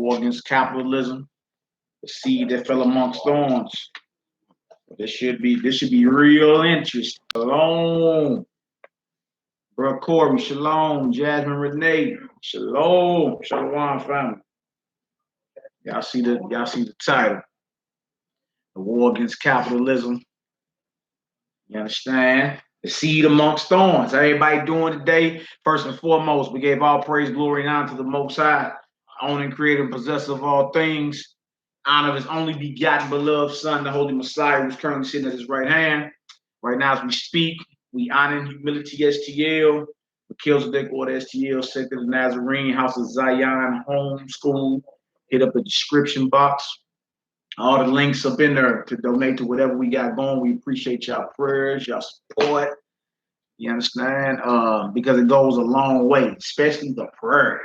war against capitalism, the seed that fell amongst thorns. This should be real interesting. Shalom. Bro Corey, shalom. Jasmine Renee, shalom. Shalom family. Y'all see the title. The war against capitalism. You understand? The seed amongst thorns. Everybody doing today. First and foremost, we gave all praise, glory, and honor to the Most High, owning, creator, and possessor of all things. Honor of his only begotten beloved Son, the Holy Messiah, who's currently sitting at his right hand. Right now, as we speak, we honor in humility STL, Melchizedek order STL, Sect of the Nazarene, House of Zion, Home School. Hit up the description box. All the links up in there to donate to whatever we got going. We appreciate y'all prayers, y'all support. You understand? Because it goes a long way, especially the prayers.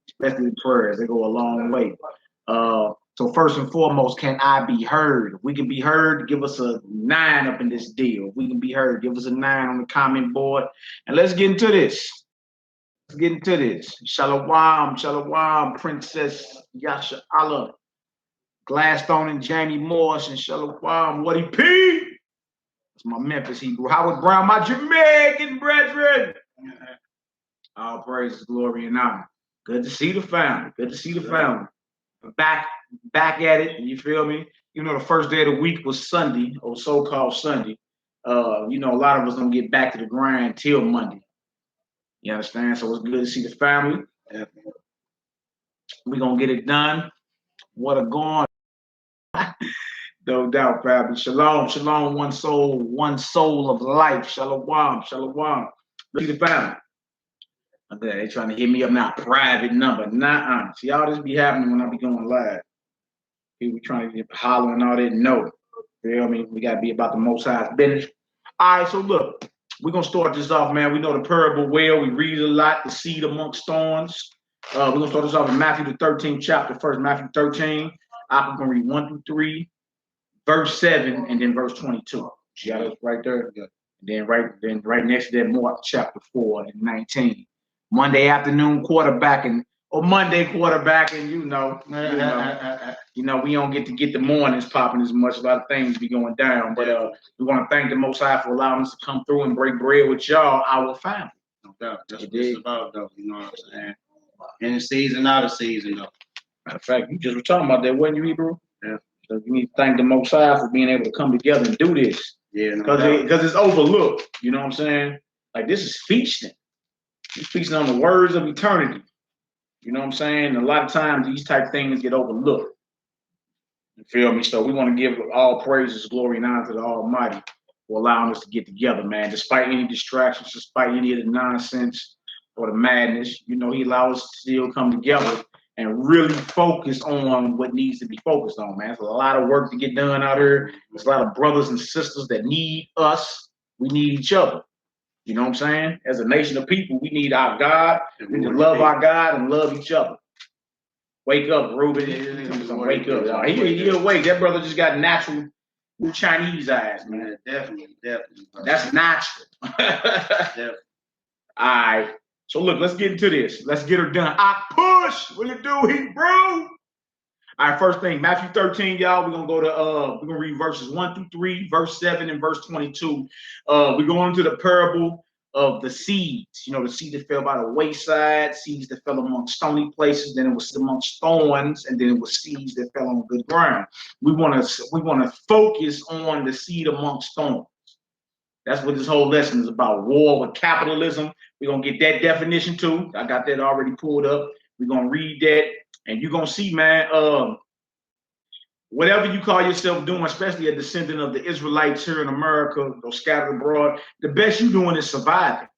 Especially the prayers, they go a long way. So first and foremost, can I be heard? If we can be heard, give us a 9 up in this deal. If we can be heard, give us a 9 on the comment board. And let's get into this. Let's get into this. Shalom, shalom, Princess Yasha Allah. Gladstone and Jamie Morris and Shalom, Woody P. That's my Memphis Hebrew. Howard Brown, my Jamaican brethren. All praise, glory, and honor. Good to see the family. Good to see the family. Back at it, you feel me? You know, the first day of the week was Sunday, or so-called Sunday. You know, a lot of us don't get back to the grind till Monday. You understand? So it's good to see the family. We're going to get it done. What a gone. No doubt, family. Shalom, shalom, one soul of life. Shalom, shalom. See the family. Okay, they trying to hit me up now. Private number. Nah. See, all this be happening when I be going live. People trying to get holler and all that. No. Feel me? We got to be about the Most High's business. All right, so look. We're going to start this off, man. We know the parable well. We read a lot. The seed amongst thorns. We're going to start this off in Matthew the 13th chapter first. Matthew 13. I'm going to read 1 through 3, verse 7, and then verse 22. You got us right there? Yeah. And then right next to that, Mark chapter 4 and 19. Monday afternoon quarterbacking, or Monday quarterbacking, you know, we don't get the mornings popping as much. A lot of things be going down, but we want to thank the Most High for allowing us to come through and break bread with y'all, our family. No doubt. That's what it's about, though. You know what I'm saying? In the season, out of season, though. Matter of fact, you just were talking about that, wasn't you, Hebrew? Yeah. So you need to thank the Most High for being able to come together and do this. Yeah, because it's overlooked. You know what I'm saying? Like, this is feasting. It's feasting on the words of eternity. You know what I'm saying? A lot of times these type of things get overlooked. You feel me? So we want to give all praises, glory, and honor to the Almighty for allowing us to get together, man. Despite any distractions, despite any of the nonsense or the madness, you know, he allows us to still come together and really focus on what needs to be focused on, man. There's a lot of work to get done out here. There's a lot of brothers and sisters that need us. We need each other. You know what I'm saying? As a nation of people, we need our God. We need to love our God and love each other. Wake up, Ruben. Wake up. He awake. That brother just got natural Chinese eyes, man. Definitely. That's natural. Definitely. All right. So look, let's get into this. Let's get her done. I push. What you do, bro? All right, first thing, Matthew 13, y'all. We're gonna read verses 1 through 3, verse 7, and verse 22. We're going into the parable of the seeds. You know, the seed that fell by the wayside, seeds that fell among stony places, then it was amongst thorns, and then it was seeds that fell on good ground. We wanna focus on the seed amongst thorns. That's what this whole lesson is about. War with capitalism. We're gonna get that definition too. I got that already pulled up. We're gonna read that. And you're going to see, man, whatever you call yourself doing, especially a descendant of the Israelites here in America, those scattered abroad, the best you're doing is surviving.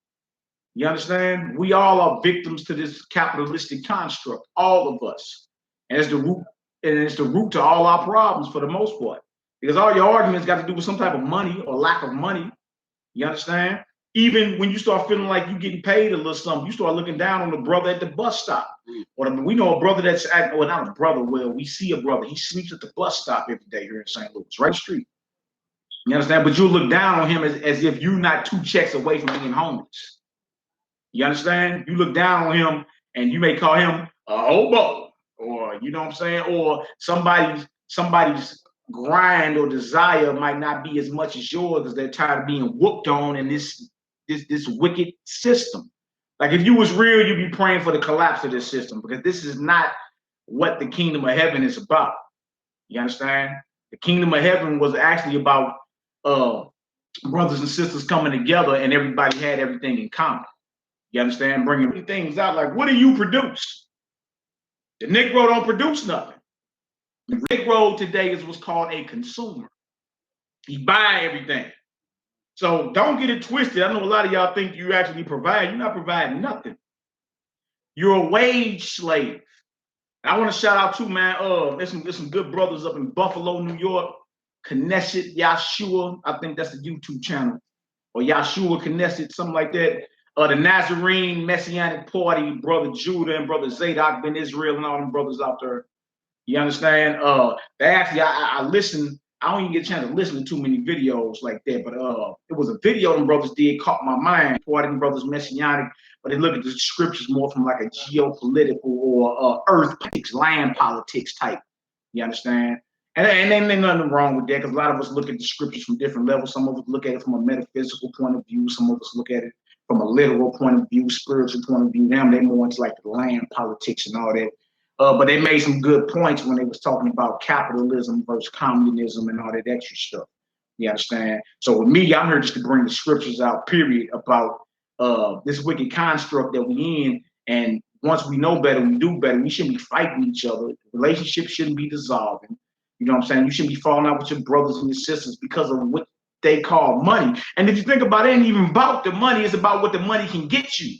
You understand? We all are victims to this capitalistic construct, all of us. And it's the root to all our problems for the most part. Because all your arguments got to do with some type of money or lack of money. You understand? Even when you start feeling like you're getting paid a little something, you start looking down on the brother at the bus stop. Or we know a brother that's well, not a brother. Well, we see a brother. He sleeps at the bus stop every day here in St. Louis, right street. You understand? But you look down on him as if you're not 2 checks away from being homeless. You understand? You look down on him and you may call him a hobo or or you know what I'm saying, or somebody's grind or desire might not be as much as yours because they're tired of being whooped on in this wicked system. Like if you was real, you'd be praying for the collapse of this system, because this is not what the kingdom of heaven is about. You understand? The kingdom of heaven was actually about brothers and sisters coming together and everybody had everything in common. You understand? Bringing things out. Like, what do you produce? The Negro don't produce nothing. The Negro today is what's called a consumer. He buy everything. So don't get it twisted. I know a lot of y'all think you actually provide. You're not providing nothing. You're a wage slave. I want to shout out to, man, there's some good brothers up in Buffalo, New York. Knesset Yahshua, I think that's the YouTube channel, or Yahshua Knesset, something like that. The Nazarene Messianic Party, Brother Judah and Brother Zadok Ben Israel and all them brothers out there. You understand? They actually, I listen. I don't even get a chance to listen to too many videos like that, but it was a video them brothers did caught my mind. Part of them brothers Messianic, but they look at the scriptures more from like a geopolitical or earth politics, land politics type. You understand? And ain't nothing wrong with that, because a lot of us look at the scriptures from different levels. Some of us look at it from a metaphysical point of view. Some of us look at it from a literal point of view, spiritual point of view. Them, they more into like the land politics and all that. But they made some good points when they was talking about capitalism versus communism and all that extra stuff. You understand? So with me, I'm here just to bring the scriptures out, period, about this wicked construct that we in. And once we know better, we do better. We shouldn't be fighting each other. Relationships shouldn't be dissolving. You know what I'm saying? You shouldn't be falling out with your brothers and your sisters because of what they call money. And if you think about it, it ain't even about the money. It's about what the money can get you.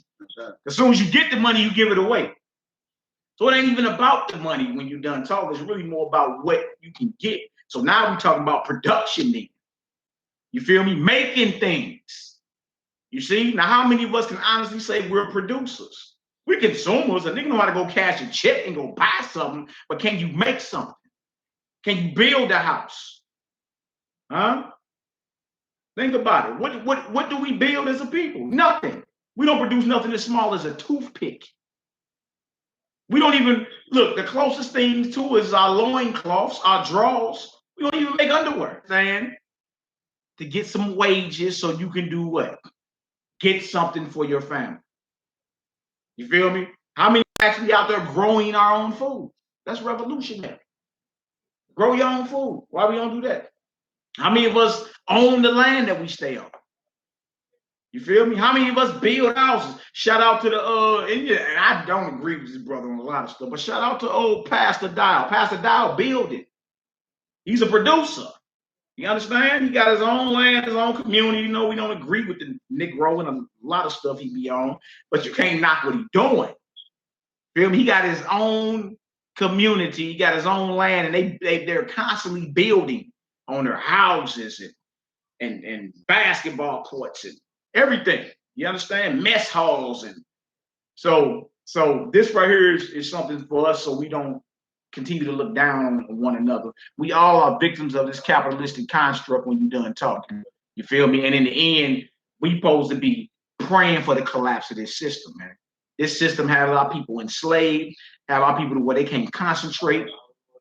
As soon as you get the money, you give it away. So it ain't even about the money when you're done talking. It's really more about what you can get. So now we're talking about production then. You feel me? Making things. You see? Now, how many of us can honestly say we're producers? We're consumers. A nigga know how to go cash a check and go buy something, but can you make something? Can you build a house? Huh? Think about it. What do we build as a people? Nothing. We don't produce nothing as small as a toothpick. We don't even, look, the closest thing to is our loincloths, our drawers. We don't even make underwear. Saying to get some wages so you can do what? Get something for your family. You feel me? How many actually out there growing our own food? That's revolutionary. Grow your own food. Why we don't do that? How many of us own the land that we stay on? You feel me? How many of us build houses? Shout out to the and I don't agree with this brother on a lot of stuff, but shout out to old Pastor Dial. Pastor Dial built it. He's a producer. You understand? He got his own land, his own community. You know, we don't agree with the Negro and a lot of stuff he be on, but you can't knock what he's doing. Feel me? He got his own community, he got his own land, and they're constantly building on their houses and basketball courts and everything. You understand? Mess halls. And so this right here is something for us, so we don't continue to look down on one another. We all are victims of this capitalistic construct when you're done talking. You feel me? And in the end, we supposed to be praying for the collapse of this system, man. This system had a lot of people enslaved, had a lot of people to where they can't concentrate.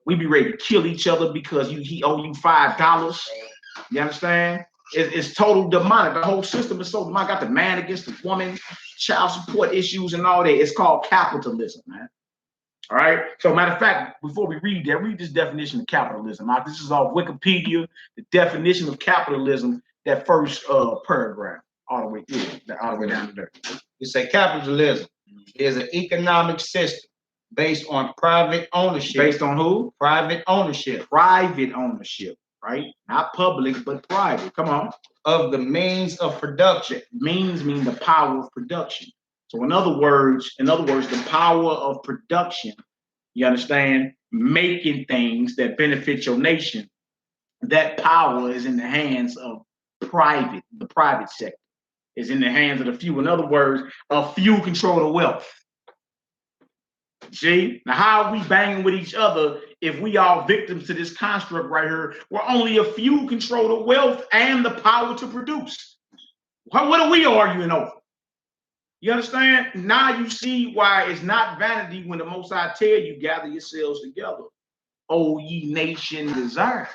We be ready to kill each other because he owe you $5. You understand? It's total demonic. The whole system is so demonic. Got the man against the woman, child support issues and all that. It's called capitalism, man. All right. So matter of fact, before we read that, read this definition of capitalism. Now, this is off Wikipedia, the definition of capitalism, that first paragraph, all the way through, all the way down to there. You say capitalism is an economic system based on private ownership. Based on who? Private ownership. Private ownership, right? Not public, but private. Come on. Of the means of production. Means mean the power of production. So in other words, the power of production, you understand, making things that benefit your nation, that power is in the hands of the private sector. Is in the hands of the few. In other words, a few control the wealth. See? Now, how are we banging with each other if we are victims to this construct right here, where only a few control the wealth and the power to produce? What are we arguing over? You understand? Now you see why it's not vanity when the Most High tell you, gather yourselves together, O ye nation desire.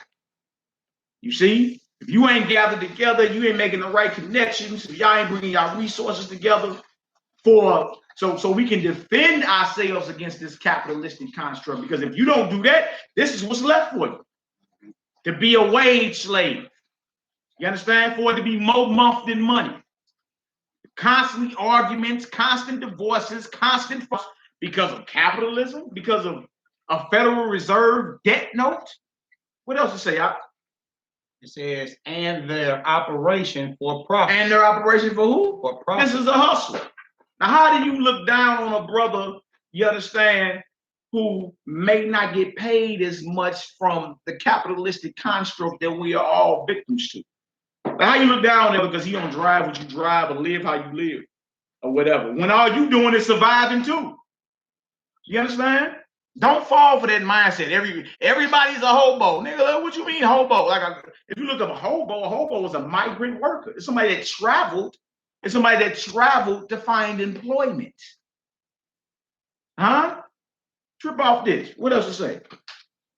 You see? If you ain't gathered together, you ain't making the right connections, if y'all ain't bringing y'all resources together so we can defend ourselves against this capitalistic construct. Because if you don't do that, this is what's left for you. To be a wage slave. You understand? For it to be more month than money. Constantly arguments, constant divorces, constant fuss because of capitalism, because of a Federal Reserve debt note. What else to say? It says, and their operation for profit. And their operation for who? For profit. This is a hustle. Now, how do you look down on a brother, you understand, who may not get paid as much from the capitalistic construct that we are all victims to? Now, how you look down on him because he don't drive what you drive or live how you live or whatever, when all you doing is surviving too? You understand? Don't fall for that mindset. Everybody's a hobo. Nigga, what you mean hobo? If you look up a hobo is a migrant worker. It's somebody that traveled. It's somebody that traveled to find employment. Huh? Trip off this. What else to say?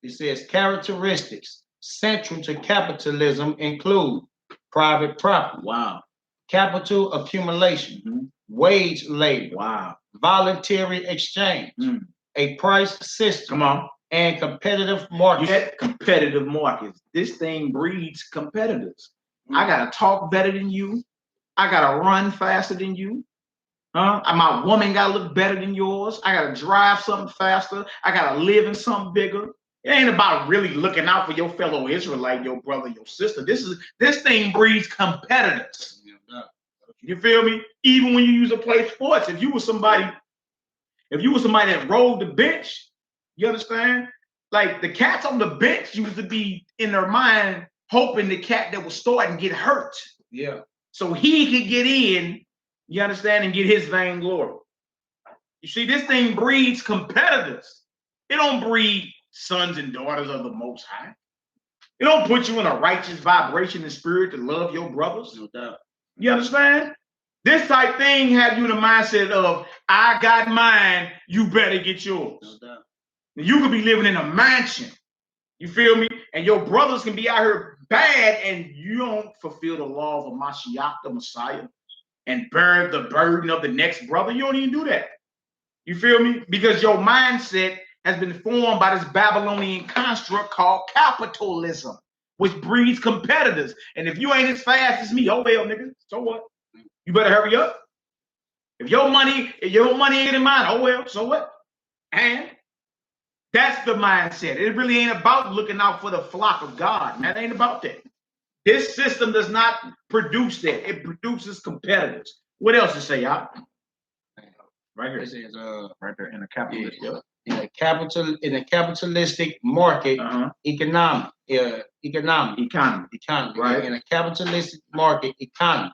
It says characteristics central to capitalism include private property. Wow. Capital accumulation. Wage labor. Wow. Voluntary exchange. A price system. Come on. And competitive markets. You had competitive markets. This thing breeds competitors. I gotta talk better than you. I gotta run faster than you. My woman gotta look better than yours. I gotta drive something faster. I gotta live in something bigger. It ain't about really looking out for your fellow Israelite, your brother, your sister. This thing breeds competitors. You feel me? Even when you use to play sports, if you were somebody that rolled the bench, you understand? Like the cats on the bench used to be in their mind hoping the cat that was starting get hurt. Yeah. So he could get in, you understand, and get his vainglory. You see, this thing breeds competitors. It don't breed sons and daughters of the Most High. It don't put you in a righteous vibration and spirit to love your brothers. No doubt. You understand? This type thing have you in the mindset of, I got mine, you better get yours. No doubt. You could be living in a mansion. You feel me? And your brothers can be out here bad and you don't fulfill the law of Mashiach, the Messiah, and bear the burden of the next brother. You don't even do that. You feel me? Because your mindset has been formed by this Babylonian construct called capitalism, which breeds competitors. And if you ain't as fast as me, oh well, nigga, so what? You better hurry up. If your money ain't in mine, oh well, so what? And that's the mindset. It really ain't about looking out for the flock of God, man. It ain't about that. This system does not produce that. It produces competitors. What else to say, y'all? Right here. It says, right there in the capitalist. Yeah. In a capitalistic market, economy. Right. In a capitalistic market economy,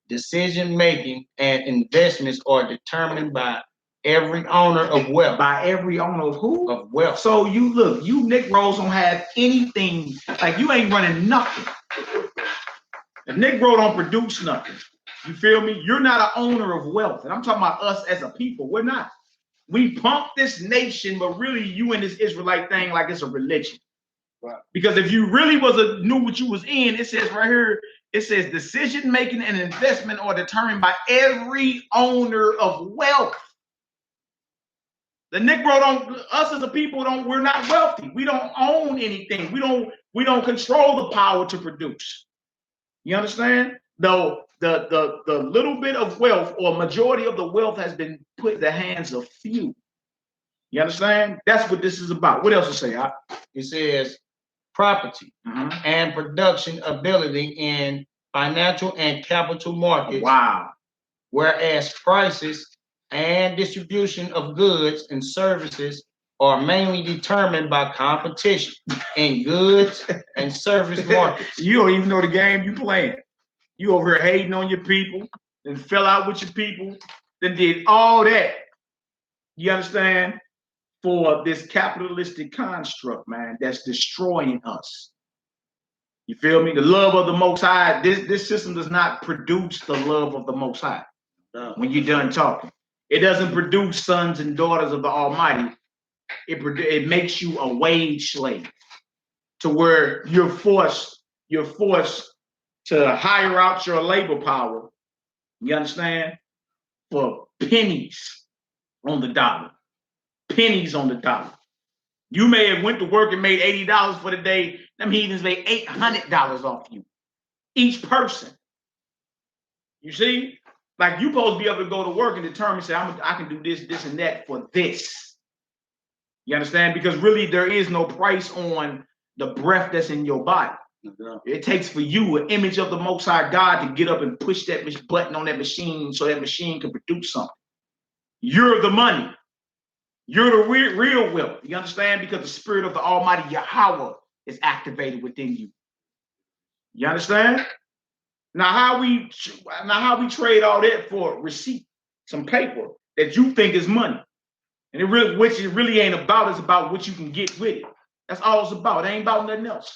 decision making and investments are determined by every owner of wealth. By every owner of who? Of wealth. So you look, you Negroes don't have anything, like you ain't running nothing. The Negro don't produce nothing. You feel me? You're not an owner of wealth. And I'm talking about us as a people. We're not. We pump this nation, but really you in this Israelite thing like it's a religion. Right. Because if you really knew what you was in, it says right here, it says decision making and investment are determined by every owner of wealth. The Negro us as a people we're not wealthy. We don't own anything. We don't control the power to produce. You understand? Though the little bit of wealth or majority of the wealth has been put in the hands of few. You understand? That's what this is about. What else to say? It says property and production ability in financial and capital markets. Wow. Whereas prices and distribution of goods and services are mainly determined by competition in goods and service markets. You don't even know the game you playing. You over here hating on your people, then fell out with your people, then did all that. You understand? For this capitalistic construct, man, that's destroying us. You feel me? The love of the Most High, this system does not produce the love of the Most High. when you're done talking. It doesn't produce sons and daughters of the Almighty. It makes you a wage slave to where you're forced to hire out your labor power. You understand? For pennies on the dollar. Pennies on the dollar. You may have went to work and made $80 for the day. Them heathens made $800 off you. Each person. You see? Like you supposed to be able to go to work and determine, say, I can do this, this, and that for this. You understand? Because really there is no price on the breath that's in your body. It takes for you an image of the Most High God to get up and push that button on that machine so that machine can produce something. You're the money. You're the real wealth. You understand? Because the spirit of the Almighty Yahweh is activated within you. You understand? Now how we trade all that for receipt, some paper that you think is money. And which it really ain't about, it's about what you can get with it. That's all it's about. It ain't about nothing else.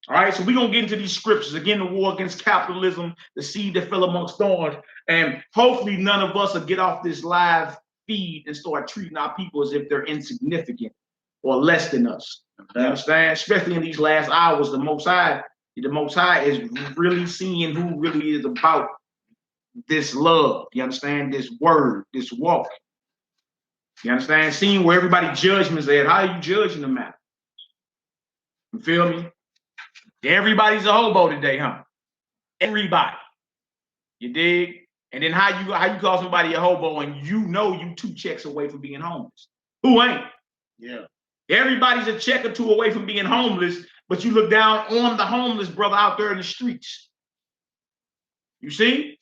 All right, so we're going to get into these scriptures. Again, the war against capitalism, the seed that fell amongst thorns. And hopefully none of us will get off this live feed and start treating our people as if they're insignificant or less than us. You understand? Especially in these last hours, the Most High is really seeing who really is about this love. You understand? This word, this walk. You understand? Seeing where everybody's judgment's at. How are you judging the matter? You feel me? Everybody's a hobo today, huh? Everybody. You dig? And then how you call somebody a hobo and you know you 2 checks away from being homeless? Who ain't? Yeah. Everybody's a check or 2 away from being homeless, but you look down on the homeless brother out there in the streets. You see?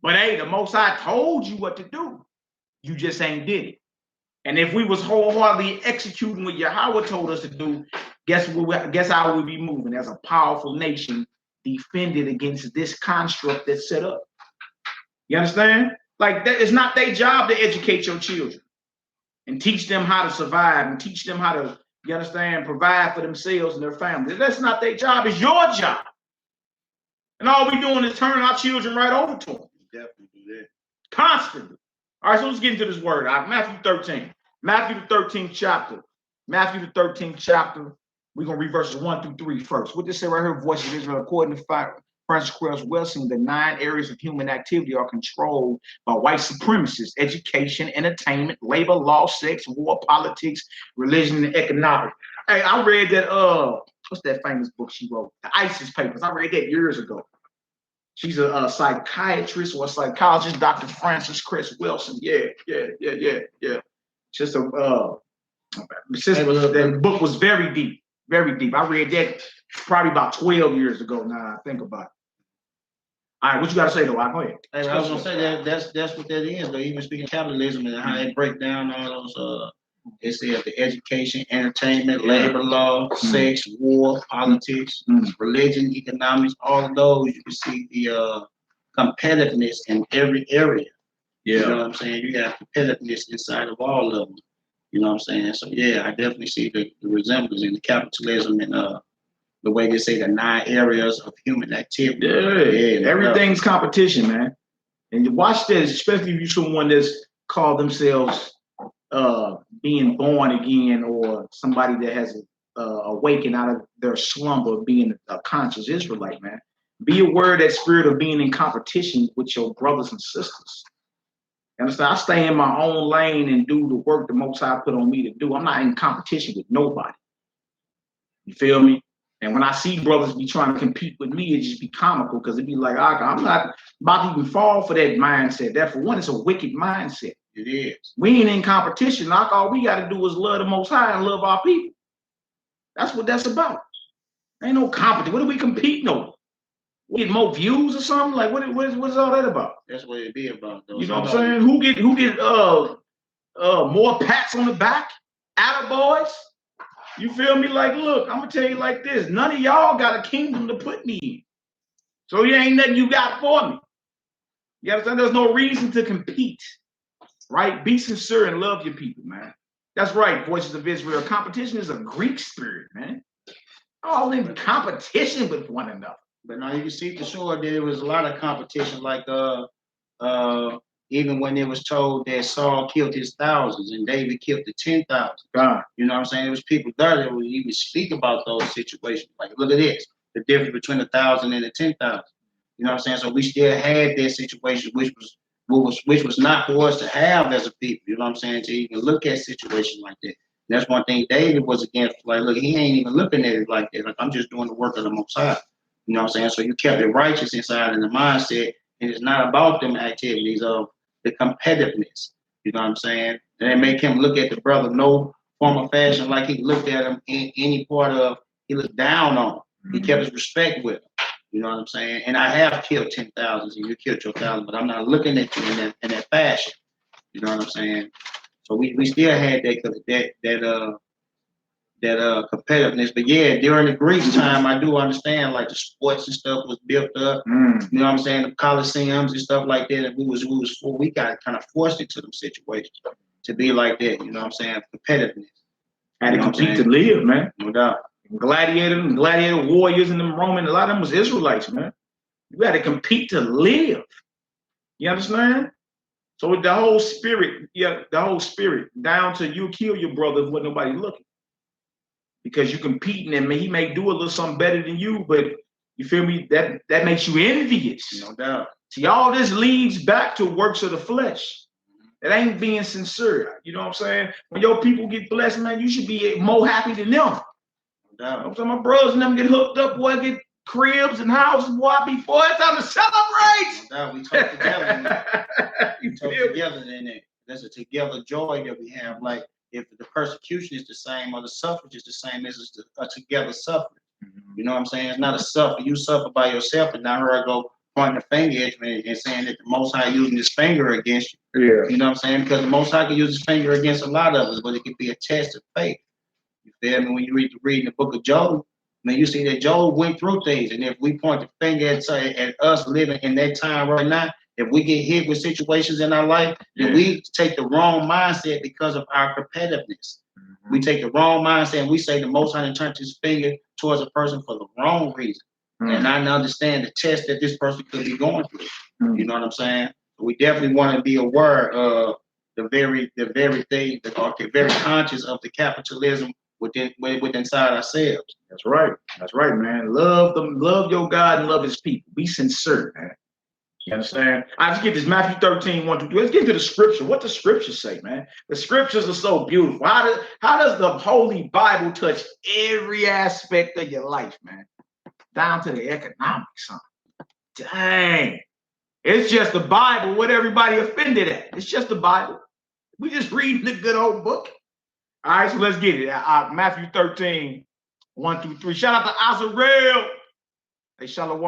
But hey, the Most High told you what to do. You just ain't did it. And if we was wholeheartedly executing what Yahweh told us to do, guess how we'll be moving as a powerful nation defended against this construct that's set up. You understand? Like that, it's not their job to educate your children and teach them how to survive and teach them how to, you understand, provide for themselves and their families. That's not their job. It's your job. And all we doing is turning our children right over to them. Definitely do that. Constantly. All right, so let's get into this word. Matthew 13. Matthew the 13th chapter. Matthew the 13th chapter. We're going to read verses 1 through 3 first. What this say right here, Voice of Israel, according to Francis Krause Wilson, the 9 areas of human activity are controlled by white supremacists: education, entertainment, labor, law, sex, war, politics, religion, and economics. Hey, I read that, what's that famous book she wrote? The ISIS Papers. I read that years ago. She's a psychiatrist or a psychologist, Dr. Francis Krause Wilson. Yeah. Just that book was very deep. Very deep. I read that probably about 12 years ago now. I think about it. All right, what you got to say, though? Go ahead. Hey, I was going to say that's what that is, though. Even speaking of capitalism and how they break down all those, they say the education, entertainment, labor law, sex, war, politics, religion, economics, all of those, you can see the competitiveness in every area. Yeah. You know what I'm saying? You got competitiveness inside of all of them. You know what I'm saying? So yeah, I definitely see the resemblance in the capitalism and the way they say the 9 areas of human activity. Yeah, everything's competition, man. And you watch this, especially if you're someone that's called themselves being born again, or somebody that has awakened out of their slumber, being a conscious Israelite, man. Be aware of that spirit of being in competition with your brothers and sisters. You understand? I stay in my own lane and do the work the Most High put on me to do. I'm not in competition with nobody. You feel me? And when I see brothers be trying to compete with me, it just be comical, because it be like, I'm not about to even fall for that mindset. That, for one, it's a wicked mindset. It is. We ain't in competition. All we got to do is love the Most High and love our people. That's what that's about. Ain't no competition. What are we competing over? We get more views or something? Like what is all that about? That's what it be about, though. You know what I'm saying? Who get more pats on the back? Attaboys? You feel me? Like, look, I'm gonna tell you like this: none of y'all got a kingdom to put me in, so you ain't nothing you got for me. You understand? There's no reason to compete, right? Be sincere and love your people, man. That's right, Voices of Israel. Competition is a Greek spirit, man. All in competition with one another. But now you can see for sure there was a lot of competition, like even when it was told that Saul killed his thousands and David killed the 10,000. You know what I'm saying? There was people there that would even speak about those situations. Like, look at this, the difference between 1,000 and the 10,000. You know what I'm saying? So we still had that situation, which was not for us to have as a people. You know what I'm saying? To even look at situations like that. And that's one thing David was against. Like, look, he ain't even looking at it like that. Like, I'm just doing the work of the Most High. You know what I'm saying? So you kept it righteous inside in the mindset, and it's not about them activities of the competitiveness. You know what I'm saying? And it make him look at the brother no form of fashion like he looked at him in any part of, he looked down on him. He kept his respect with him. You know what I'm saying? And I have killed 10,000 and you killed your 1,000, but I'm not looking at you in that fashion. You know what I'm saying? So we still had that competitiveness. But yeah, during the Greek time, I do understand like the sports and stuff was built up. You know what I'm saying? The coliseums and stuff like that. And we got kind of forced into them situations to be like that. You know what I'm saying? Competitiveness. Had to compete to live, man. No doubt. Gladiator warriors and them Roman, a lot of them was Israelites, man. You had to compete to live. You understand? So with the whole spirit, down to you kill your brother when nobody's looking. Because you're competing and he may do a little something better than you, but you feel me? That makes you envious. No doubt. See, all this leads back to works of the flesh. It ain't being sincere. You know what I'm saying? When your people get blessed, man, you should be more happy than them. I'm saying my brothers and them get hooked up, boy, get cribs and houses, boy, before it's time to celebrate. No, we talk together, man. We talk together in it. There's a together joy that we have. Like if the persecution is the same or the suffrage is the same, it's a together suffering. You know what I'm saying? It's not a suffer. You suffer by yourself, and now here I go pointing the finger at me and saying that the Most High using his finger against you. Yeah. You know what I'm saying? Because the Most High can use his finger against a lot of us, but it can be a test of faith. You feel me? When you read the book of Job, man, you see that Job went through things, and if we point the finger at us living in that time right now, if we get hit with situations in our life, then we take the wrong mindset because of our competitiveness. We take the wrong mindset and we say the Most High turned his finger towards a person for the wrong reason. And I understand the test that this person could be going through. You know what I'm saying? We definitely want to be aware of the very thing that are very conscious of the capitalism within inside ourselves. That's right. That's right, man. Love them, love your God and love his people. Be sincere, man. You understand? I just get this Matthew 13, 1 through 3. Let's get to the scripture. What the scriptures say, man? The scriptures are so beautiful. How does the Holy Bible touch every aspect of your life, man? Down to the economics, son. Dang. It's just the Bible, what everybody offended at. It's just the Bible. We just reading the good old book. All right, so let's get it. Matthew 13, 1 through 3. Shout out to APPAREL. Hey, Shalom.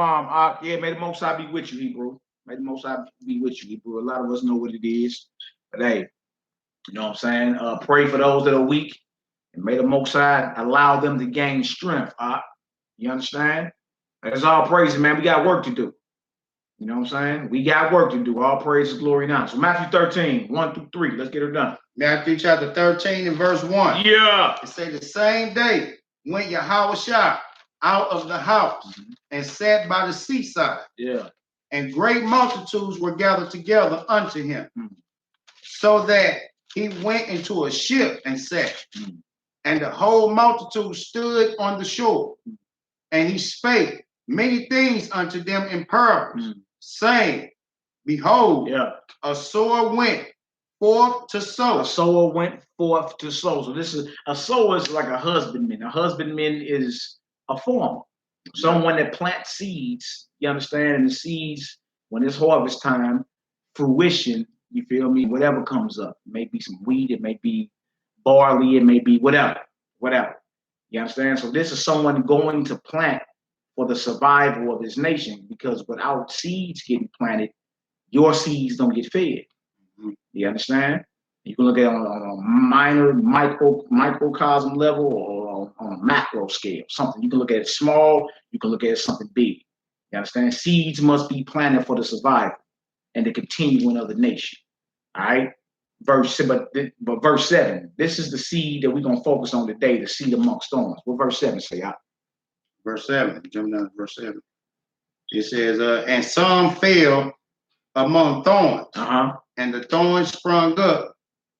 Yeah, may the Most High be with you, Hebrew. May the Most High be with you, Hebrew. A lot of us know what it is. But hey, you know what I'm saying? Pray for those that are weak. And may the Most High allow them to gain strength. You understand? That's all praise, man. We got work to do. You know what I'm saying? We got work to do. All praise, glory, now. So Matthew 13, 1 through 3. Let's get her done. Matthew chapter 13 and verse 1. Yeah. It says the same day went Yahushua out of the house and sat by the seaside. Yeah. And great multitudes were gathered together unto him, so that he went into a ship and sat. And the whole multitude stood on the shore. And he spake many things unto them in parables, saying, Behold, a sower went forth to sow. A sower went forth to sow. So this is a sower is like a husbandman. A husbandman is a farmer, someone that plants seeds. You understand? And the seeds, when it's harvest time, fruition. You feel me? Whatever comes up, it may be some wheat, it may be barley, it may be whatever. You understand? So this is someone going to plant for the survival of his nation, because without seeds getting planted, your seeds don't get fed. You understand? You can look at it on a minor microcosm level or on a macro scale, something. You can look at it small, you can look at it something big. You understand? Seeds must be planted for the survival and the continuing of the nation. All right? Verse 7, this is the seed that we're going to focus on today, the seed amongst thorns. What verse 7 say? Verse 7, jumping down to verse 7. It says, and some fell among thorns. Uh-huh. And the thorns sprung up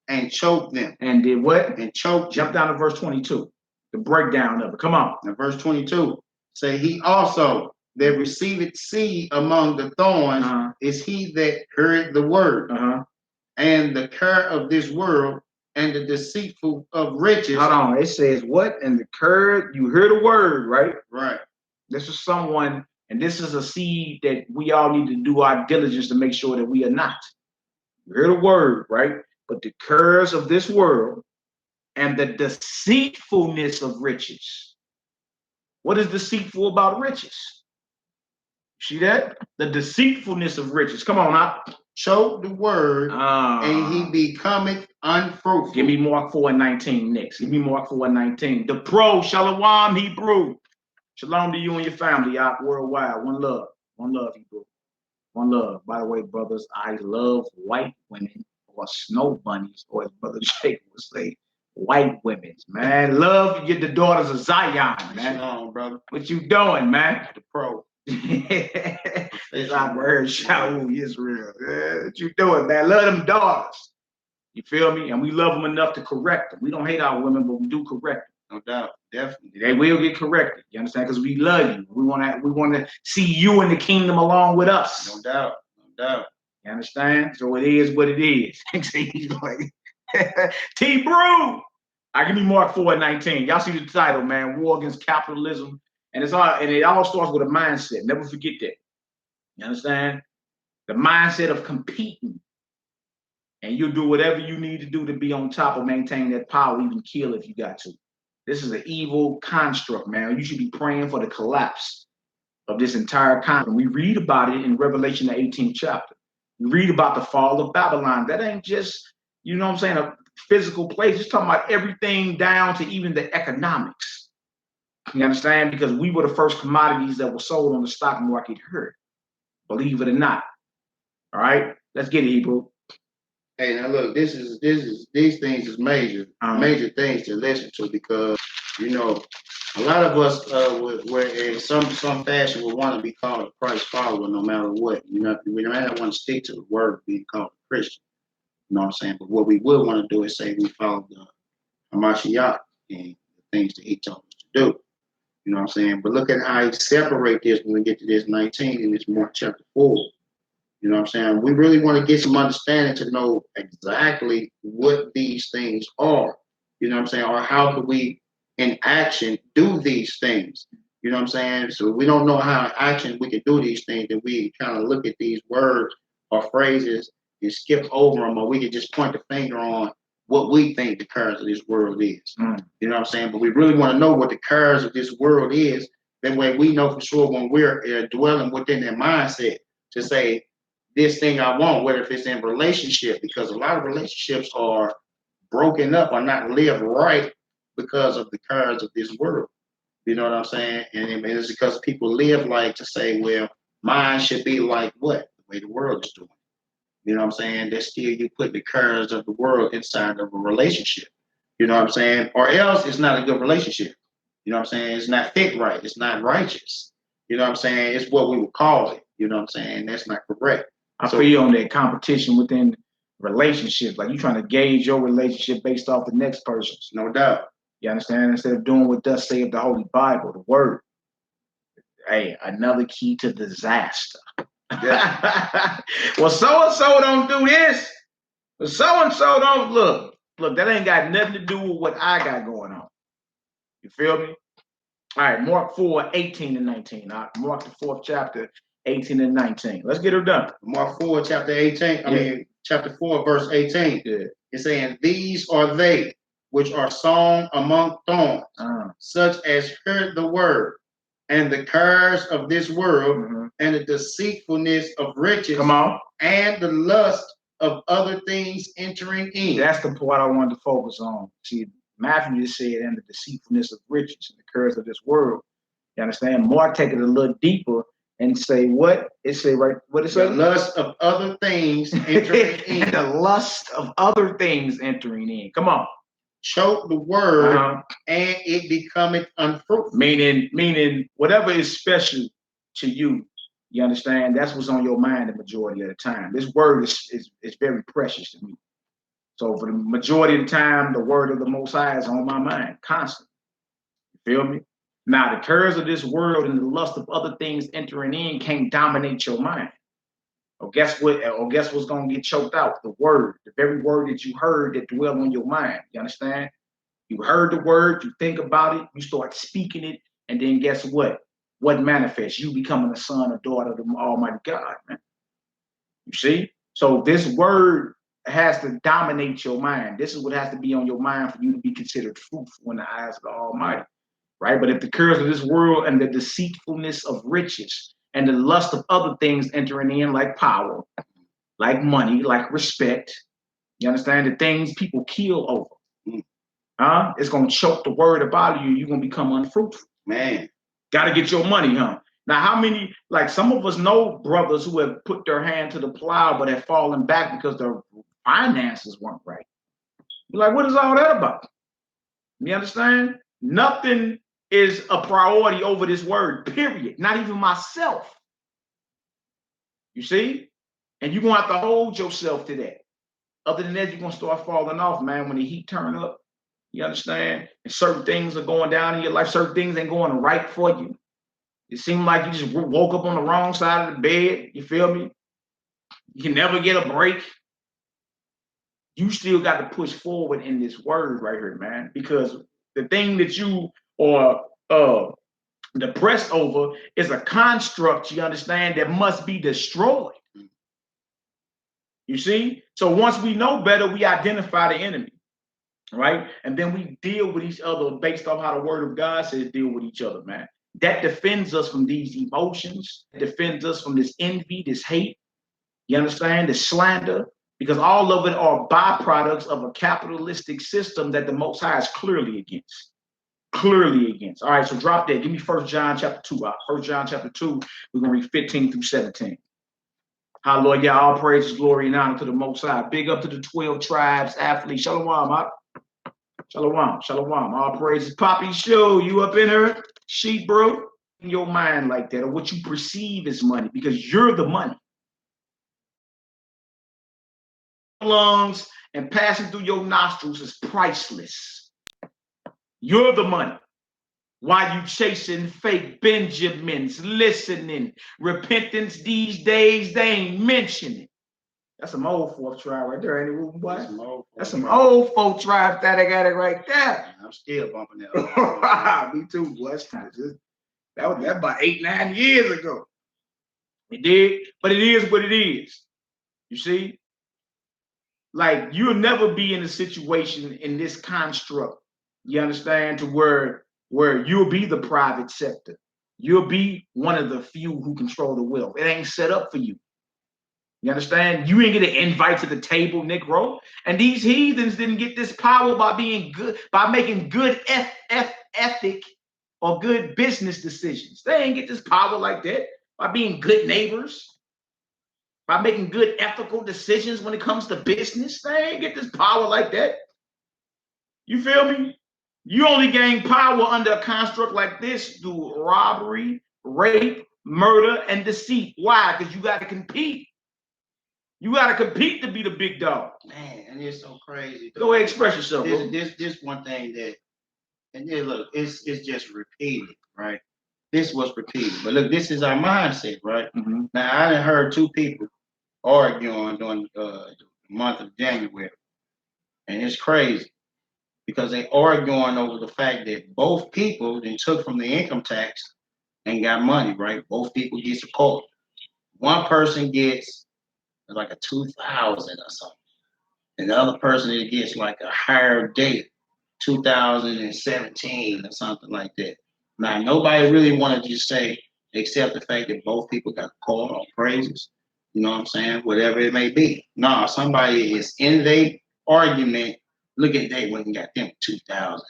and choked them. And did what? And choked. Jump down to verse 22. The breakdown of it. Come on. Now, verse 22 say, he also that receiveth seed among the thorns is he that heard the word, and the care of this world, and the deceitful of riches. Hold on. It says what? And the care, you hear the word, right? Right. This is someone, and this is a seed that we all need to do our diligence to make sure that we are not. You hear the word, right? But the cares of this world and the deceitfulness of riches. What is deceitful about riches? See that? The deceitfulness of riches. Come on now. Choke the word, and he becometh unfruitful. Give me Mark 4:19 next. Give me Mark 4:19. The pro, Shalom, Hebrew. Shalom to you and your family out worldwide. One love. One love, Hebrew. One love. By the way, brothers, I love white women, or snow bunnies, or as Brother Jake would say, white women, man. Love the daughters of Zion, man. Shalom, brother. What you doing, man? The pro. It's our word, Shalom, Israel. What you doing, man? Love them daughters. You feel me? And we love them enough to correct them. We don't hate our women, but we do correct them. No doubt, definitely. They will get corrected. You understand? Because we love you. We want to see you in the kingdom along with us. No doubt, no doubt. You understand? So it is what it is. He's like, T. Brew. I give me Mark 4:19. Y'all see the title, man? War against capitalism, and it all starts with a mindset. Never forget that. You understand? The mindset of competing, and you'll do whatever you need to do to be on top or maintain that power, even kill if you got to. This is an evil construct, man. You should be praying for the collapse of this entire construct. We read about it in Revelation, the 18th chapter. We read about the fall of Babylon. That ain't just, you know what I'm saying, a physical place. It's talking about everything down to even the economics. You understand? Because we were the first commodities that were sold on the stock market here. Believe it or not. All right? Let's get it, Hebrew. Hey, now look, these things is major things to listen to, because you know a lot of us we're in some fashion will want to be called a Christ follower no matter what. You know, we don't want to stick to the word of being called a Christian. You know what I'm saying? But what we would want to do is say we follow the Hamashiach and the things that he told us to do. You know what I'm saying? But look at how he separate this when we get to this 19 in this Mark chapter 4. You know what I'm saying? We really want to get some understanding to know exactly what these things are. You know what I'm saying? Or how could we, in action, do these things? You know what I'm saying? So we don't know how in action we can do these things, and we kind of look at these words or phrases and skip over them, or we can just point the finger on what we think the curse of this world is. You know what I'm saying? But we really want to know what the curse of this world is. That way we know for sure when we're dwelling within that mindset to say, this thing I want, whether if it's in relationship, because a lot of relationships are broken up or not lived right because of the curse of this world. You know what I'm saying? And it's because people live like to say, well, mine should be like what? The way the world is doing. You know what I'm saying? That's still you put the curse of the world inside of a relationship. You know what I'm saying? Or else it's not a good relationship. You know what I'm saying? It's not fit right. It's not righteous. You know what I'm saying? It's what we would call it. You know what I'm saying? That's not correct. I feel on that competition within relationships. Like you trying to gauge your relationship based off the next person's. No doubt. You understand? Instead of doing what thus saith the Holy Bible, the word. Hey, another key to disaster. Yeah. Well, so-and-so don't do this. Well, so-and-so don't look. Look, that ain't got nothing to do with what I got going on. You feel me? All right, Mark 4:18 and 19. Mark the 4th chapter, 18 and 19. Let's get her done. Mark 4, chapter 18. Chapter 4, verse 18. Yeah. It's saying, these are they which are sown among thorns, such as heard the word, and the cares of this world, and the deceitfulness of riches, and the lust of other things entering in. That's the part I wanted to focus on. See, Matthew just said, and the deceitfulness of riches and the cares of this world. You understand? Mark take it a little deeper and say what? It say right, what it say? The lust of other things entering in. The lust of other things entering in. Come on. Choke the word, and it becometh unfruitful. Meaning whatever is special to you You understand? That's what's on your mind the majority of the time. This word is very precious to me. So for the majority of the time, the word of the Most High is on my mind constantly. You feel me? Now, the cares of this world and the lust of other things entering in can't dominate your mind. Or guess what? Or guess what's gonna get choked out? The word, the very word that you heard that dwell on your mind. You understand? You heard the word, you think about it, you start speaking it, and then guess what? What manifests? You becoming a son or daughter of the Almighty God, man. You see? So this word has to dominate your mind. This is what has to be on your mind for you to be considered fruitful in the eyes of the Almighty, right? But if the cares of this world and the deceitfulness of riches and the lust of other things entering in, like power, like money, like respect, you understand? The things people kill over, it's going to choke the word about you. You're going to become unfruitful. Man. Got to get your money, huh? Now, how many, like some of us know brothers who have put their hand to the plow, but have fallen back because their finances weren't right. You're like, what is all that about? You understand? Nothing is a priority over this word, period. Not even myself. You see? And you're going to have to hold yourself to that. Other than that, you're going to start falling off, man, when the heat turn up. You understand? And certain things are going down in your life. Certain things ain't going right for you. It seemed like you just woke up on the wrong side of the bed. You feel me? You can never get a break. You still got to push forward in this word right here, man. Because the thing that you are depressed over is a construct, you understand, that must be destroyed. You see? So once we know better, we identify the enemy, right? And then we deal with each other based on how the word of God says deal with each other, man. That defends us from these emotions, defends us from this envy, this hate, you understand, the slander, because all of it are byproducts of a capitalistic system that the Most High is clearly against. Clearly against. All right, so drop that. Give me 1 John chapter 2. 1 John chapter 2, we're going to read 15 through 17. Hallelujah. All praises, glory, and honor to the Most High. Big up to the 12 tribes, athletes. Shalom. Shalom. Shalom. All praises. Poppy Show, you up in her? Sheep, bro? In your mind like that, or what you perceive as money, because you're the money. Lungs and passing through your nostrils is priceless. You're the money. While you chasing fake Benjamins, listening, repentance these days, they ain't mentioning. That's some old fourth tribe right there, ain't it, boy? That's some old folk tribe that I got it right there. I'm still bumping that. Me too, boy. That was about 8-9 years ago. It did, but it is what it is. You see? Like, you'll never be in a situation in this construct, you understand, to where you'll be the private sector. You'll be one of the few who control the wealth. It ain't set up for you. You understand? You ain't get an invite to the table, Negro. And these heathens didn't get this power by being good, by making good ethic or good business decisions. They ain't get this power like that by being good neighbors, by making good ethical decisions when it comes to business. They ain't get this power like that. You feel me? You only gain power under a construct like this through robbery, rape, murder, and deceit. Why? Because you got to compete. You got to compete to be the big dog. Man, and it's so crazy. Go ahead, express yourself. This one thing that, and then look, it's just repeated, right? This was repeated. But look, this is our mindset, right? Mm-hmm. Now, I done heard two people arguing during the month of January. And it's crazy because they arguing over the fact that both people then took from the income tax and got money, right? Both people get support. One person gets like a 2,000 or something. And the other person it gets like a higher date, 2017 or something like that. Now, nobody really wanted to say, except the fact that both people got called on praises. You know what I'm saying? Whatever it may be. No, somebody is in their argument. Look at they went and got them 2,000.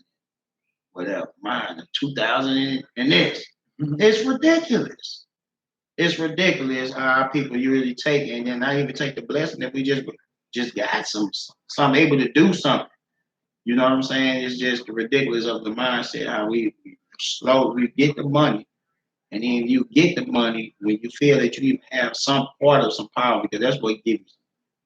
Whatever. Mine, 2,000 and this. It's ridiculous. It's ridiculous how people usually take it and then not even take the blessing that we just got some able to do something. You know what I'm saying? It's just the ridiculous of the mindset, how we slowly get the money And then you get the money when you feel that you even have some part of some power, because that's what gives you.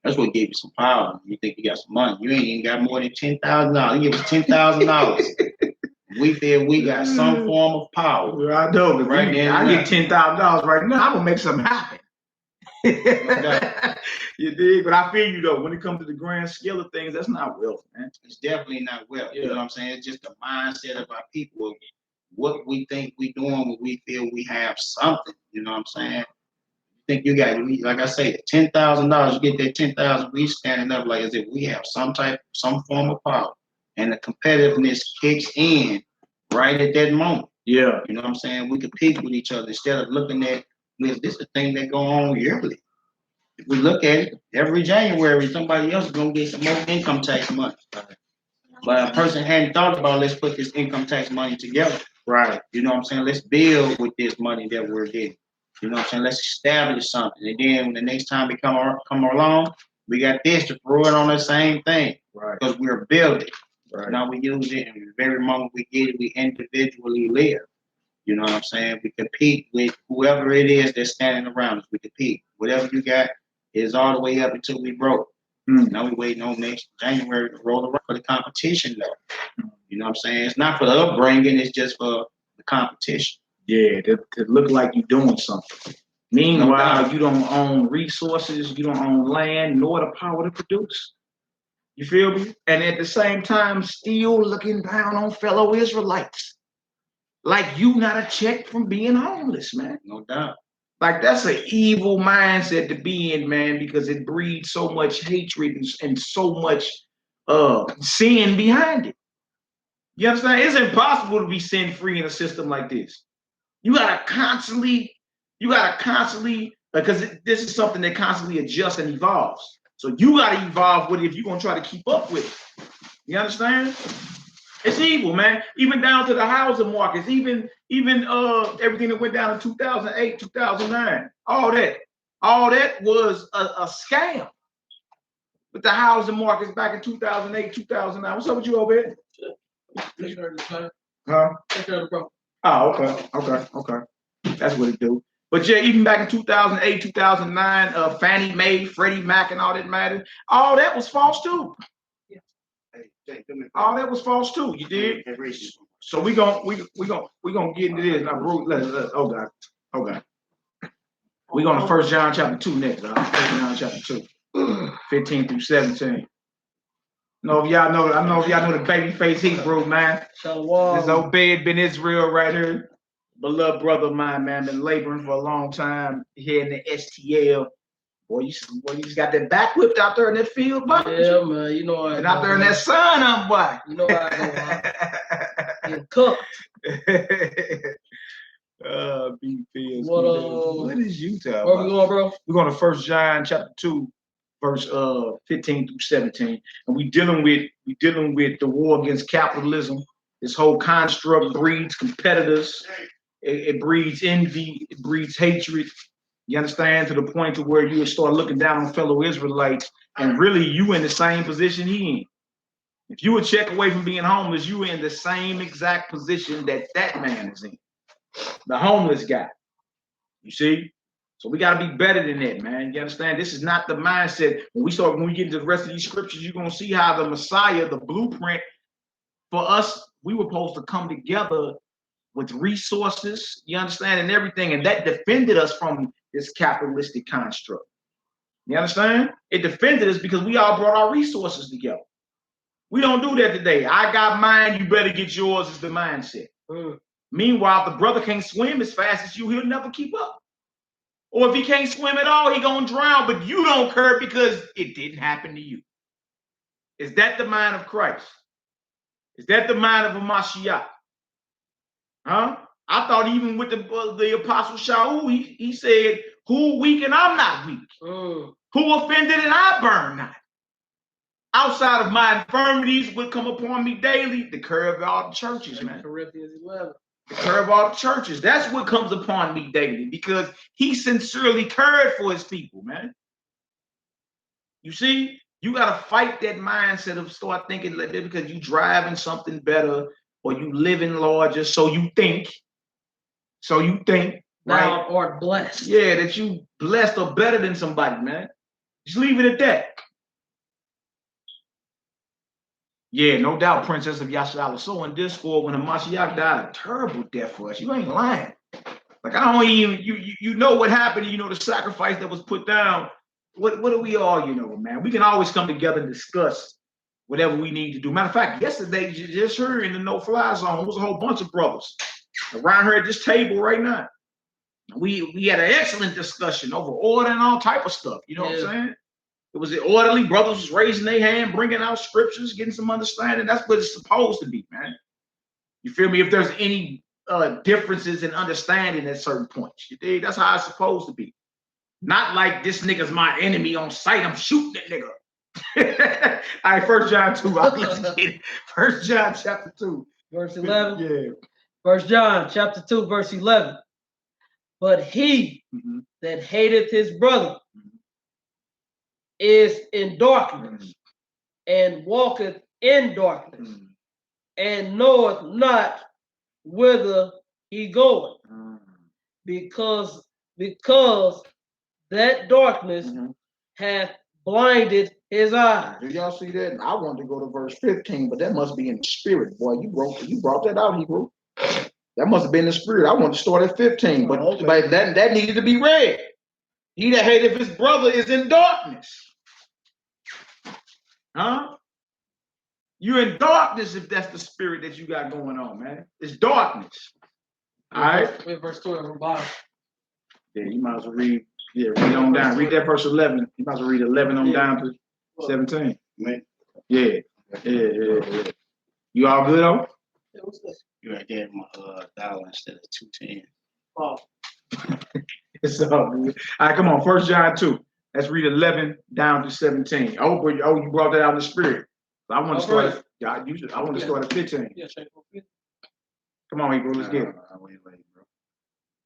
That's what gave you some power. You think you got some money. You ain't even got more than $10,000. You give us $10,000. We feel we got some form of power. Well, I know, but right there. I get $10,000 right now. I'm gonna make something happen. You dig? But I feel you though. When it comes to the grand scale of things, that's not wealth, man. It's definitely not wealth. Yeah. You know what I'm saying? It's just the mindset of our people. What we think we doing when we feel we have something. You know what I'm saying? Think you got, like I say, $10,000. You get that 10,000. We standing up like as if we have some form of power, and the competitiveness kicks in right at that moment. Yeah, you know what I'm saying. We compete with each other instead of looking at this. Is a thing that go on yearly. If we look at it every January, somebody else is gonna get some more income tax money. But a person hadn't thought about, let's put this income tax money together. right. You know what I'm saying? Let's build with this money that we're getting. You know what I'm saying? Let's establish something. And then when the next time we come along, we got this to throw it on the same thing. Right. Because we're building. Right. Now we use it, and the very moment we get it, we individually live. You know what I'm saying? We compete with whoever it is that's standing around us. We compete. Whatever you got is all the way up until we broke. Now we waiting on next January to roll around for the competition though. You know what I'm saying? It's not for the upbringing, it's just for the competition. Yeah, to look like you're doing something. Meanwhile, you don't own resources, you don't own land, nor the power to produce. You feel me? And at the same time, still looking down on fellow Israelites. Like you not a check from being homeless, man. No doubt. Like that's an evil mindset to be in, man, because it breeds so much hatred and so much sin behind it. You understand? It's impossible to be sin free in a system like this. You gotta constantly, because this is something that constantly adjusts and evolves. So you gotta evolve with it if you're gonna try to keep up with it. You understand? It's evil, man. Even down to the housing markets, even everything that went down in 2008, 2009, all that was a scam. With the housing markets back in 2008, 2009. What's up with you over here? Huh? Oh, okay. That's what it do. But yeah, even back in 2008, 2009, Fannie Mae, Freddie Mac, and all that mattered. All that was false too. All that was false too. You did. So we gonna get into this now, bro. Oh God. We going to 1 John chapter 2 next. 1 John chapter 2, 15 through 17. I know if y'all know the baby face Hebrew, man. SHALOM. This Obed Ben Israel right here. Beloved brother of mine, man. Been laboring for a long time here in the STL. Boy, you just got that back whipped out there in that field, boy. Yeah, man. You know I. And out there in that sun, boy. You know I get cooked. Beef fields. What is you talking about? Where we going, bro? We're going to 1 John chapter 2, verse 15 through 17. And we dealing with the war against capitalism. This whole construct breeds competitors. It breeds envy. It breeds hatred. You understand? To the point to where you start looking down on fellow Israelites, and really you in the same position he in. If you would check away from being homeless, you in the same exact position that man is in. The homeless guy. You see? So we got to be better than that, man. You understand? This is not the mindset. When we get into the rest of these scriptures, you're going to see how the Messiah, the blueprint for us, we were supposed to come together with resources, you understand, and everything. And that defended us from this capitalistic construct. You understand? It defended us because we all brought our resources together. We don't do that today. I got mine, you better get yours is the mindset. Meanwhile, if the brother can't swim as fast as you, he'll never keep up. Or if he can't swim at all, he gonna drown, but you don't care because it didn't happen to you. Is that the mind of Christ? Is that the mind of a Mashiach? Huh? I thought even with the apostle Shaul, he said, who weak and I'm not weak. Who offended and I burn not. Outside of my infirmities would come upon me daily. The curve of all the churches, man. Corinthians 11. The curve of all the churches. That's what comes upon me daily because he sincerely cared for his people, man. You see, you got to fight that mindset of start thinking like that because you driving something better or you living larger, so you think. So you think, thou right? art blessed. Yeah, that you blessed or better than somebody, man. Just leave it at that. Yeah, no doubt, Princess of Yashala. So in Discord, when Hamashiach died a terrible death for us, you ain't lying. Like I don't even you know what happened. You know the sacrifice that was put down. What do we all man? We can always come together and discuss whatever we need to do. Matter of fact, yesterday you just heard in the No Fly Zone, it was a whole bunch of brothers around here at this table right now. We had an excellent discussion over order and all type of stuff. You know what I'm saying? It was orderly. Brothers was raising their hand, bringing out scriptures, getting some understanding. That's what it's supposed to be, man. You feel me? If there's any differences in understanding at certain points, you dig? That's how it's supposed to be. Not like this nigga's my enemy on sight. I'm shooting that nigga. All right, 1 John 2. Let's get it. 1 John chapter 2. Verse 11. Yeah. 1 John chapter 2, verse 11. But he that hateth his brother is in darkness and walketh in darkness and knoweth not whither he goeth, because that darkness hath blinded his eyes. Do y'all see that? I wanted to go to verse 15, but that must be in the spirit, boy. You brought that out, Hebrew. That must have been the spirit. I wanted to start at 15, but that needed to be read. He that hateth his brother is in darkness. Huh? You're in darkness if that's the spirit that you got going on, man. It's darkness. All right? We're verse 12 from bottom. Yeah, you might as well read. Yeah, read on down. Read that verse 11. You might as well read 11 on down to 17. Yeah. You all good, though? You right there, my dollar instead of 210. Oh. It's all good. All right, come on. 1 John 2. Let's read 11 down to 17. Oh, you brought that out in the spirit. I want to start. I want to start at 15. Yeah, Come on, Hebrew. Let's get it. I'll wait,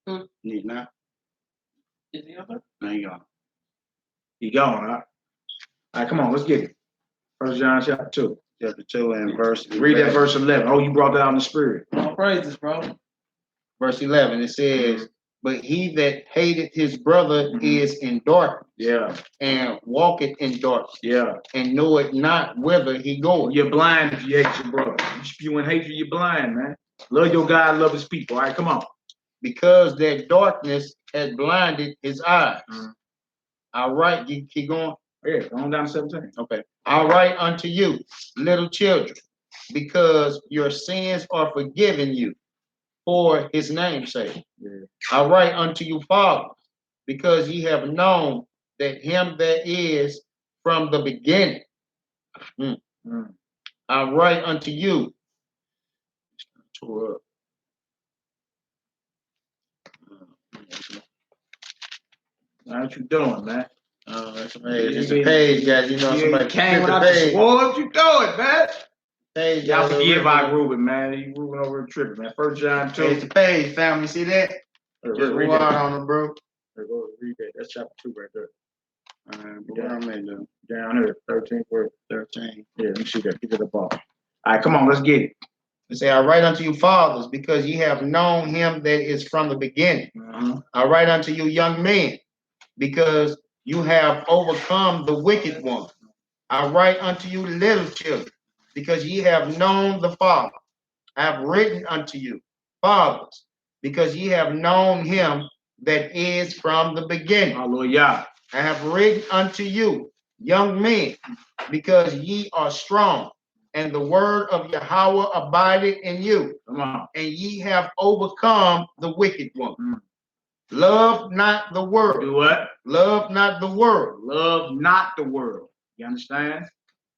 bro. Need not. Is he up there? No, you gone. He gone, huh? All right, come on. Let's get it. 1 John chapter 2. Chapter 2 and verse 11. Read that verse 11. Oh, you brought that out in the spirit. All praises, bro. Verse 11, it says, but he that hateth his brother is in darkness. Yeah. And walketh in darkness. Yeah. And knoweth not whither he goeth. You're blind if you hate your brother. You spewing hatred, you're blind, man. Love your God, love his people. All right, come on. Because that darkness has blinded his eyes. All right, you keep going. Yeah, on down to 17. Okay. I write unto you, little children, because your sins are forgiven you for his name's sake. Yeah. I write unto you, fathers, because ye have known that him that is from the beginning. I write unto you. What you doing, man? It's a page, guys. You know, somebody came out the page. What you doing, man? Page, y'all forgive I Ruben, man. You Ruben over tripping, man. 1 John 2. It's the page, family. See that? Just read out on it, bro. Go read that. That's chapter 2 right there. Down here, 13 verse 13. Yeah, let me see that. Give it a ball. All right, come on, let's get it. It say, I write unto you, fathers, because ye have known him that is from the beginning. I write unto you, young men, because you have overcome the wicked one. I write unto you, little children, because ye have known the Father. I have written unto you, fathers, because ye have known him that is from the beginning. Hallelujah. I have written unto you, young men, because ye are strong, and the word of Yahweh abideth in you. And ye have overcome the wicked one. Love not the world. Do what? Love not the world. Love not the world. You understand?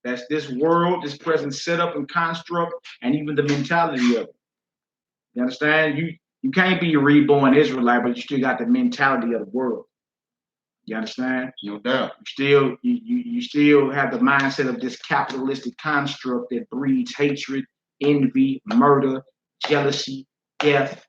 That's this world, this present setup and construct, and even the mentality of it. You understand? You can't be a reborn Israelite, but you still got the mentality of the world. You understand? No doubt. You still have the mindset of this capitalistic construct that breeds hatred, envy, murder, jealousy, death.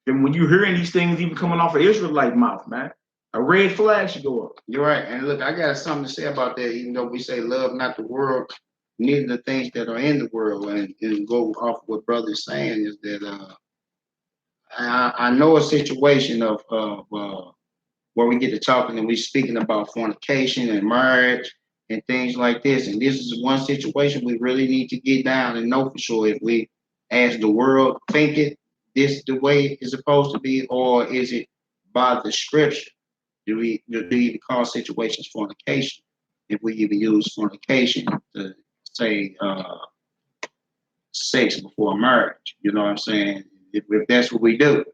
And when you're hearing these things even coming off of Israelite mouth, man, a red flag should go up. You're right. And look, I got something to say about that. Even though we say love not the world, neither the things that are in the world. And go off what brother's saying is that I know a situation of where we get to talking and we speaking about fornication and marriage and things like this. And this is one situation we really need to get down and know for sure if we, as the world, think it this the way it's supposed to be, or is it by the scripture? Do we even call situations fornication? If we even use fornication to say sex before marriage, you know what I'm saying? If that's what we do.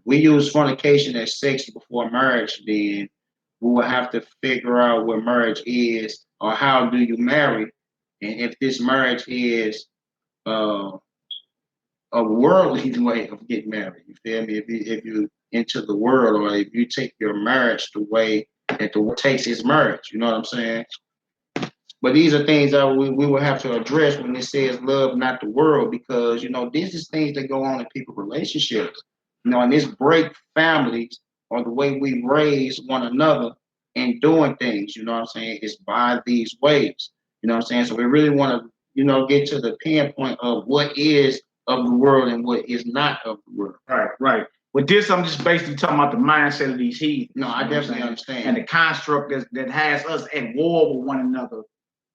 We use fornication as sex before marriage, then we will have to figure out what marriage is or how do you marry. And if this marriage is a worldly way of getting married, you feel me? If you into the world, or if you take your marriage the way that the world takes its marriage, you know what I'm saying? But these are things that we will have to address when it says love, not the world, because, you know, this is things that go on in people's relationships. You know, and this break families or the way we raise one another and doing things, you know what I'm saying, is by these ways. You know what I'm saying? So we really want to, you know, get to the pinpoint of what is of the world and what is not of the world. Right, right. With this, I'm just basically talking about the mindset of these heathens. No, I definitely understand. And the construct that has us at war with one another,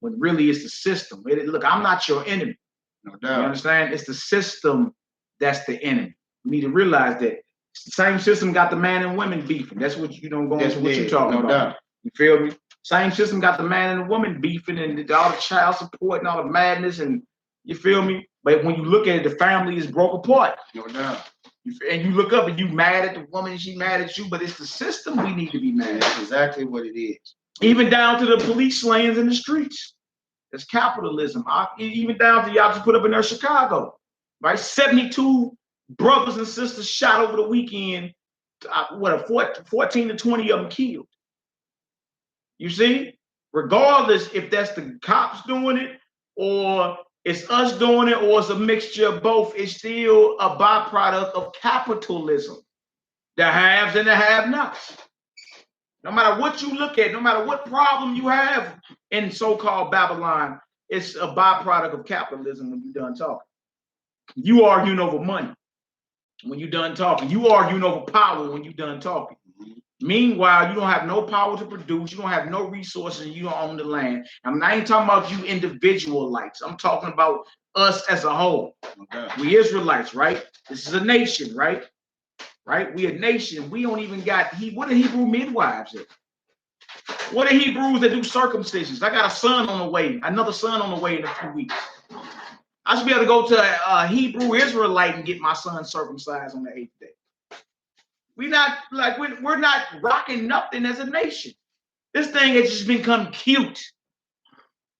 when really it's the system. Look, I'm not your enemy. No doubt. You understand? It's the system that's the enemy. You need to realize that it's the same system got the man and women beefing. That's what you don't go into what you're talking about. Doubt. You feel me? Same system got the man and the woman beefing and all the child support and all the madness, and you feel me? But when you look at it, the family is broke apart. No doubt. And you look up and you mad at the woman and she mad at you, but it's the system we need to be mad at. That's exactly what it is. Even down to the police slayings in the streets. It's capitalism. Even down to y'all just put up in there Chicago, right? 72 brothers and sisters shot over the weekend. 14 to 20 of them killed. You see? Regardless if that's the cops doing it or it's us doing it or it's a mixture of both, it's still a byproduct of capitalism. The haves and the have-nots. No matter what you look at, no matter what problem you have in so-called Babylon, it's a byproduct of capitalism when you're done talking. You arguing over money when you're done talking. You arguing over power when you're done talking. Meanwhile, you don't have no power to produce. You don't have no resources. And you don't own the land. I ain't talking about you individual lights. I'm talking about us as a whole. Okay. We Israelites, right? This is a nation, right? Right? We a nation. We don't even got, what are Hebrew midwives at? What are Hebrews that do circumcisions? I got a son on the way, another son on the way in a few weeks. I should be able to go to a Hebrew Israelite and get my son circumcised on the 8th day. We're not rocking nothing as a nation. This thing has just become cute.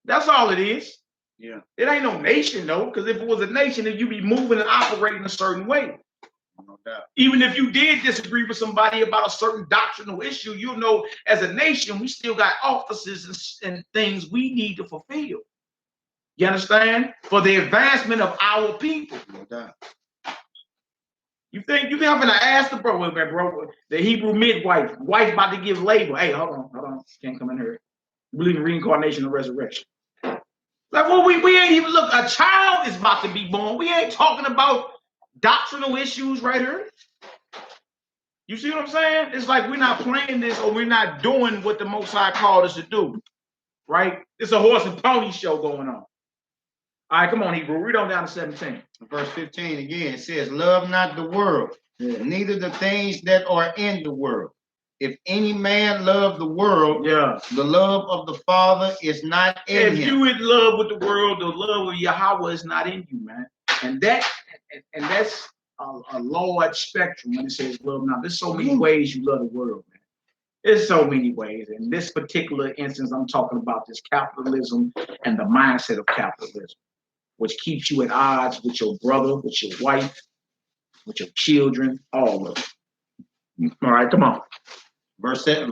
That's all it is. Yeah. It ain't no nation though, because if it was a nation, then you'd be moving and operating a certain way. No doubt. Even if you did disagree with somebody about a certain doctrinal issue, you know, as a nation, we still got offices and things we need to fulfill. You understand? For the advancement of our people. No doubt. You think I'm gonna ask the bro, the Hebrew midwife, wife about to give labor. Hey, hold on, can't come in here. You believe in reincarnation and resurrection. Like, well, we ain't even look, a child is about to be born. We ain't talking about doctrinal issues right here. You see what I'm saying? It's like we're not playing this or we're not doing what the Most High called us to do, right? It's a horse and pony show going on. All right, come on, Hebrew. Read on down to 17. Verse 15 again, it says, love not the world, neither the things that are in the world. If any man love the world, the love of the Father is not in him. If you in love with the world, the love of Yahweh is not in you, man. And that's a large spectrum when it says love not. There's so many ways you love the world, man. There's so many ways. In this particular instance, I'm talking about this capitalism and the mindset of capitalism, which keeps you at odds with your brother, with your wife, with your children, all of it. All right, come on. Verse 16,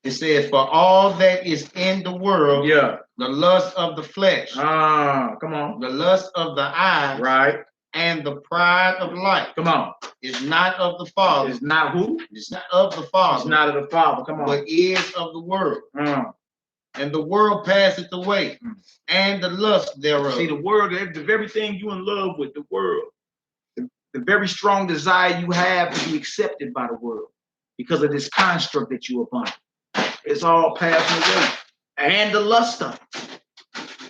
it says, for all that is in the world, the lust of the flesh, come on, the lust of the eye, right, and the pride of life, come on, is not of the Father. It's not who? It's not of the Father. It's not of the Father. Come on. But is of the world. And the world passeth away, and the lust thereof. See, the world, everything you in love with, the world. the very strong desire you have to be accepted by the world because of this construct that you are upon. It's all passing away. And the lust of it.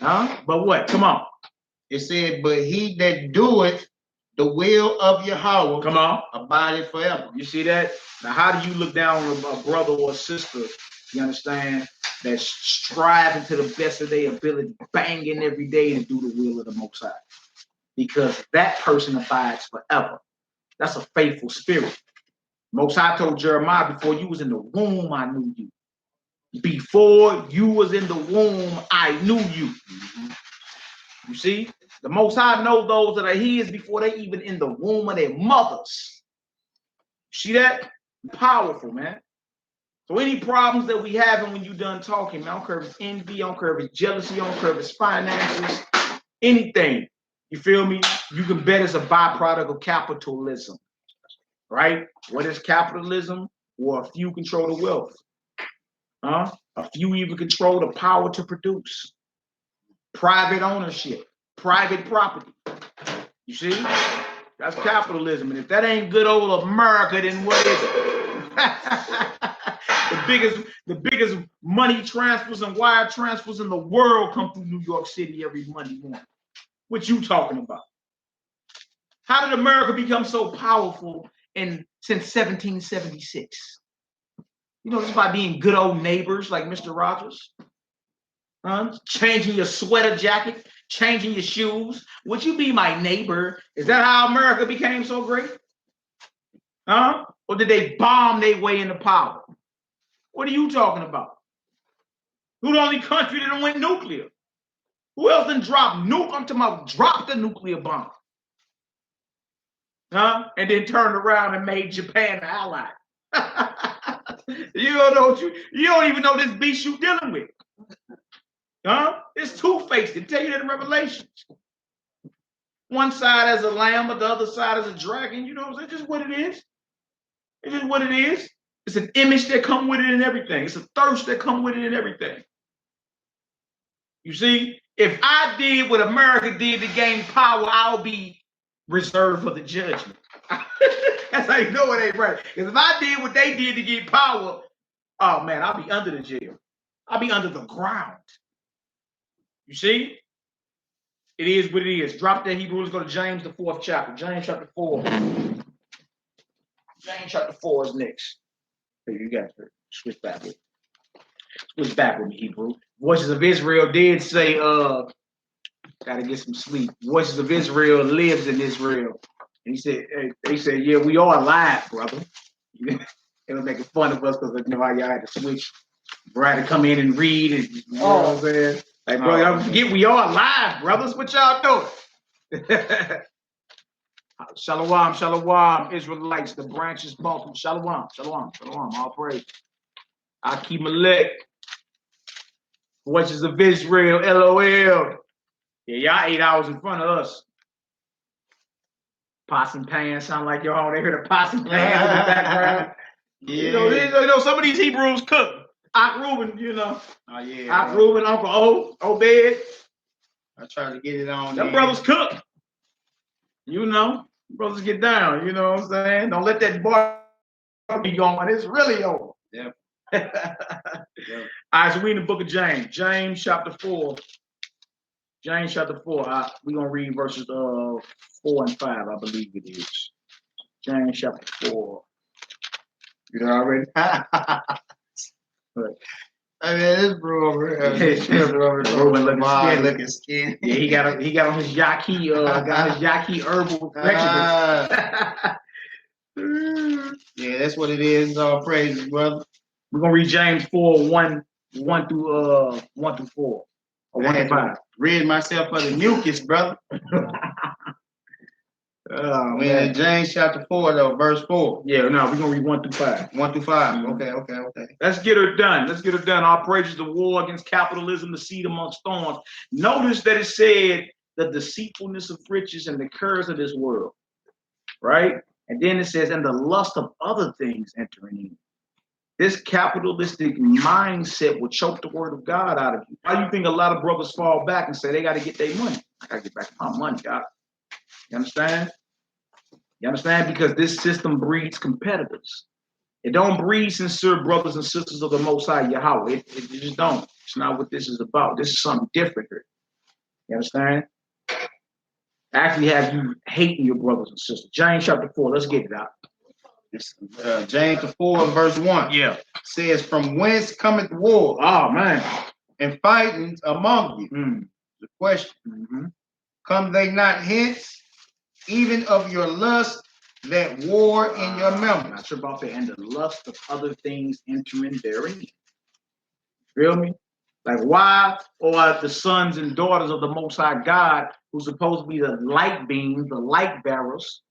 Huh? But what? Come on. It said, but he that doeth the will of Yahweh, come on, abideth forever. You see that? Now, how do you look down on a brother or a sister, you understand, that's striving to the best of their ability, banging every day to do the will of the Most High? Because that person abides forever. That's a faithful spirit. Most High told Jeremiah, before you was in the womb, I knew you. Before you was in the womb, I knew you. You see? The Most High know those that are his before they even in the womb of their mothers. See that? Powerful, man. So any problems that we having when you done talking, man, I don't care if it's envy, I don't care if it's jealousy, I don't care if it's finances, anything. You feel me? You can bet it's a byproduct of capitalism. Right? What is capitalism? Well, a few control the wealth. Huh? A few even control the power to produce. Private ownership, private property. You see? That's capitalism. And if that ain't good old America, then what is it? the biggest money transfers and wire transfers in the world come through New York City every Monday morning. What you talking about? How did America become so powerful since 1776? You know, just by being good old neighbors like Mr. Rogers. Changing your sweater jacket, changing your shoes. Would you be my neighbor? Is that how America became so great? Or did they bomb their way into power? What are you talking about? Who's the only country that went nuclear? Who else done dropped nuke? I'm talking about dropped the nuclear bomb. And then turned around and made Japan an ally. You don't know you don't even know this beast you dealing with. It's two-faced. They tell you that in Revelations. One side as a lamb, but the other side as a dragon. You know, it's just what it is. It's just what it is. It's an image that come with it and everything. It's a thirst that come with it and everything. You see, if I did what America did to gain power, I'll be reserved for the judgment. That's how you know it ain't right. Because if I did what they did to get power, oh man, I'll be under the jail. I'll be under the ground. You see? It is what it is. Drop that Hebrew. Let's go to James, the 4th chapter. James chapter 4. James chapter 4 is next. Here, you got to switch back with me. Switch back with me, Hebrew. Voices of Israel did say, gotta get some sleep. Voices of Israel lives in Israel. And he said, they said, yeah, we are alive, brother. They were making fun of us because you know how y'all had to switch. Bro had to come in and read, and you know what I'm saying? Like, bro, y'all forget we are alive, brothers. What y'all doing? Shalom, shalom, Israelites, the branches bump. Shalom, shalom, shalom, all praise. Achimelech, voices of Israel, LOL. Yeah, y'all 8 hours in front of us. Pots and pans sound like y'all. They heard the pots and pans in the background. Yeah. You know, some of these Hebrews cook. Ak Reuben, you know. Oh yeah. Ak Reuben, Uncle O, Obed. I try to get it on. Them brothers cook. You know, brothers get down. You know what I'm saying? Don't let that bar be going. It's really over. Yep. All right, so we in the book of James. James chapter 4. James chapter 4. We're going to read verses 4 and 5, I believe it is. James chapter 4. You know already? I mean, this bro over here, looking skin. Yeah, he got on his Yaqui herbal Yeah, that's what it is. All praises, brother. We're gonna read James 4, 1 through 4. Or 1 to 5. Rid myself of the mucus, brother. Man. In James chapter 4, though, verse 4. Yeah, no, we're gonna read 1 through 5. 1 through 5. Mm-hmm. Okay. Let's get her done. Let's get her done. Our praises the war against capitalism, the seed amongst thorns. Notice that it said the deceitfulness of riches and the curse of this world. Right? And then it says, and the lust of other things entering in. This capitalistic mindset will choke the word of God out of you. Why do you think a lot of brothers fall back and say they got to get their money? I got to get back my money, God. You understand? You understand? Because this system breeds competitors. It don't breed sincere brothers and sisters of the Most High Yahweh. It just don't. It's not what this is about. This is something different here. You understand? Actually have you hating your brothers and sisters. James chapter 4. Let's get it out. James 4 verse 1. Yeah. Says, from whence cometh war? Oh, man. And fightings among you. The question, come they not hence, even of your lust that war in your members? Not sure about that. And the lust of other things entering therein. Feel me? Like, why are the sons and daughters of the Most High God, who's supposed to be the light beams, the light bearers,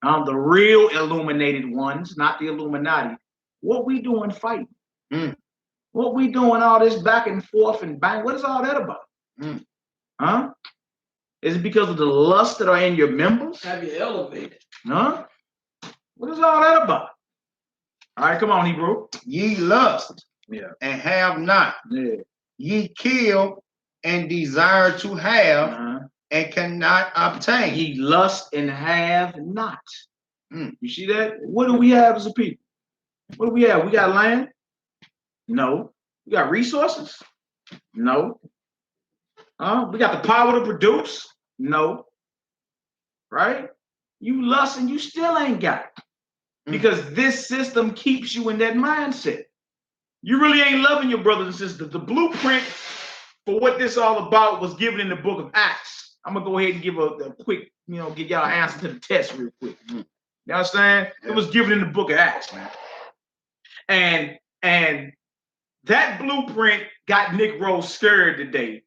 the real illuminated ones, not the Illuminati, what we doing fighting? What we doing all this back and forth and bang? What is all that about? Huh? Is it because of the lust that are in your members? Have you elevated? Huh? What is all that about? All right, come on, Hebrew. Ye lust and have not. Ye kill and desire to have and cannot obtain. Ye lust and have not. You see that? What do we have as a people? What do we have? We got land? No. We got resources? No. We got the power to produce? No. Right? You lust and you still ain't got it. Because this system keeps you in that mindset. You really ain't loving your brothers and sisters. The blueprint for what this all about was given in the book of Acts. I'm gonna go ahead and give a quick, get y'all an answer to the test real quick. You understand? It was given in the book of Acts, man. And that blueprint got Nick Rose scared today,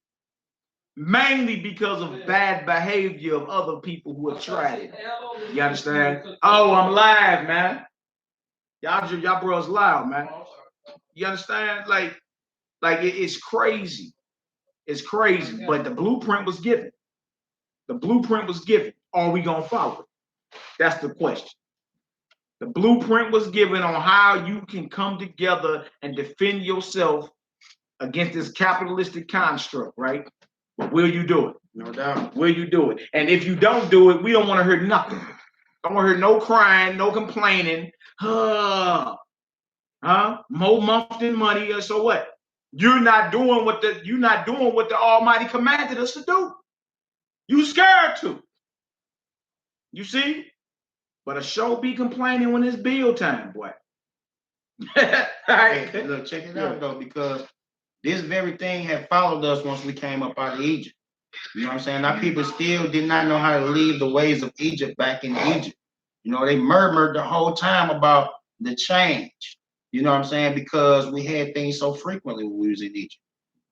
mainly because of bad behavior of other people who have tried it. You understand? Oh, I'm live, man. Y'all bros loud, man. You understand? Like it's crazy. It's crazy. But the blueprint was given. The blueprint was given. Are we gonna follow it? That's the question. The blueprint was given on how you can come together and defend yourself against this capitalistic construct, right? But will you do it? No doubt. Will you do it? And if you don't do it, we don't want to hear nothing. Don't want to hear no crying, no complaining. More month than money, or so what? You're not doing what the Almighty commanded us to do. You scared to. You see? But a show be complaining when it's bill time, boy. Hey, look, check it out though, because this very thing had followed us once we came up out of Egypt. You know what I'm saying? Our people still did not know how to leave the ways of Egypt back in Egypt. They murmured the whole time about the change. You know what I'm saying? Because we had things so frequently when we was in Egypt.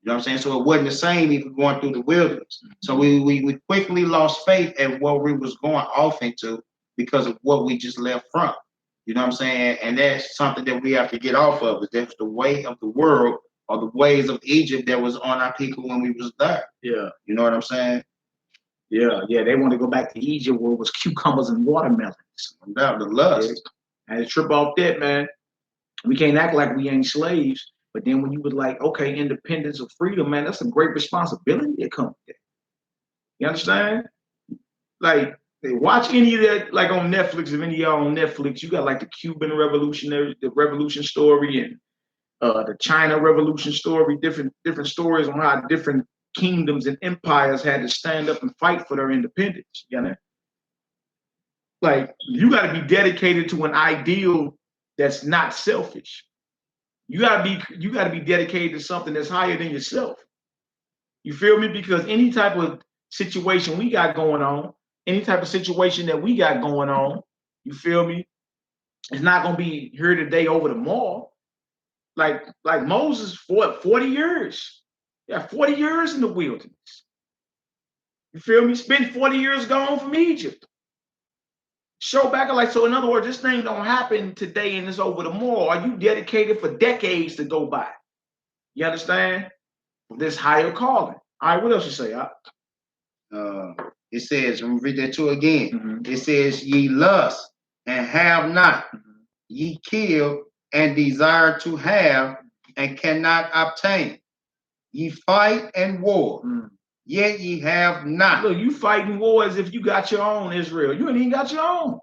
You know what I'm saying? So it wasn't the same even going through the wilderness. So we quickly lost faith at what we was going off into because of what we just left from. You know what I'm saying? And that's something that we have to get off of. That's the way of the world or the ways of Egypt that was on our people when we was there. Yeah. You know what I'm saying? Yeah. They want to go back to Egypt where it was cucumbers and watermelons. Without the lust. And to trip off that, man. We can't act like we ain't slaves. But then when you was like, okay, independence or freedom, man, that's a great responsibility that comes with it. You understand? Like, watch any of that, like on Netflix. If any of y'all on Netflix, you got like the Cuban revolution story, and the China revolution story, different stories on how different kingdoms and empires had to stand up and fight for their independence. You know? Like, you got to be dedicated to an ideal that's not selfish. You gotta be dedicated to something that's higher than yourself. You feel me? Because any type of situation we got going on, any type of situation that we got going on, you feel me? It's not gonna be here today over tomorrow. Like Moses for 40 years. Yeah, 40 years in the wilderness. You feel me? Spent 40 years gone from Egypt. Show back, like, so in other words, this thing don't happen today and it's over tomorrow. Are you dedicated for decades to go by? You understand? This higher calling. All right, what else you say? It says, I'm gonna read that too again. It says, ye lust and have not, ye kill and desire to have and cannot obtain. Ye fight and war, yet ye have not. Look, you fighting war as if you got your own, Israel. You ain't even got your own.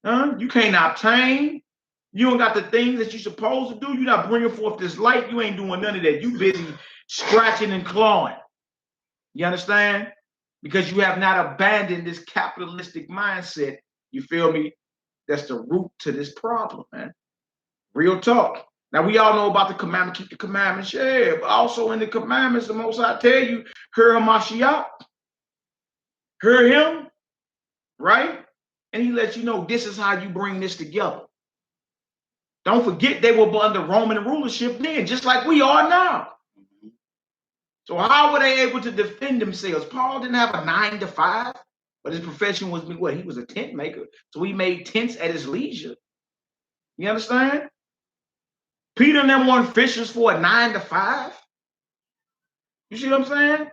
You can't obtain. You don't got the things that you're supposed to do. You're not bringing forth this light. You ain't doing none of that. You busy scratching and clawing. You understand? Because you have not abandoned this capitalistic mindset. You feel me? That's the root to this problem, man. Real talk. Now, we all know about the commandment, keep the commandments, yeah, but also in the commandments, the Most High tell you, hear Mashiach, hear him, right? And he lets you know this is how you bring this together. Don't forget they were under Roman rulership then, just like we are now. So how were they able to defend themselves? Paul didn't have a 9-to-5, but his profession was what? He was a tent maker. So he made tents at his leisure. You understand? Peter and them weren't fishers for a 9-to-5. You see what I'm saying?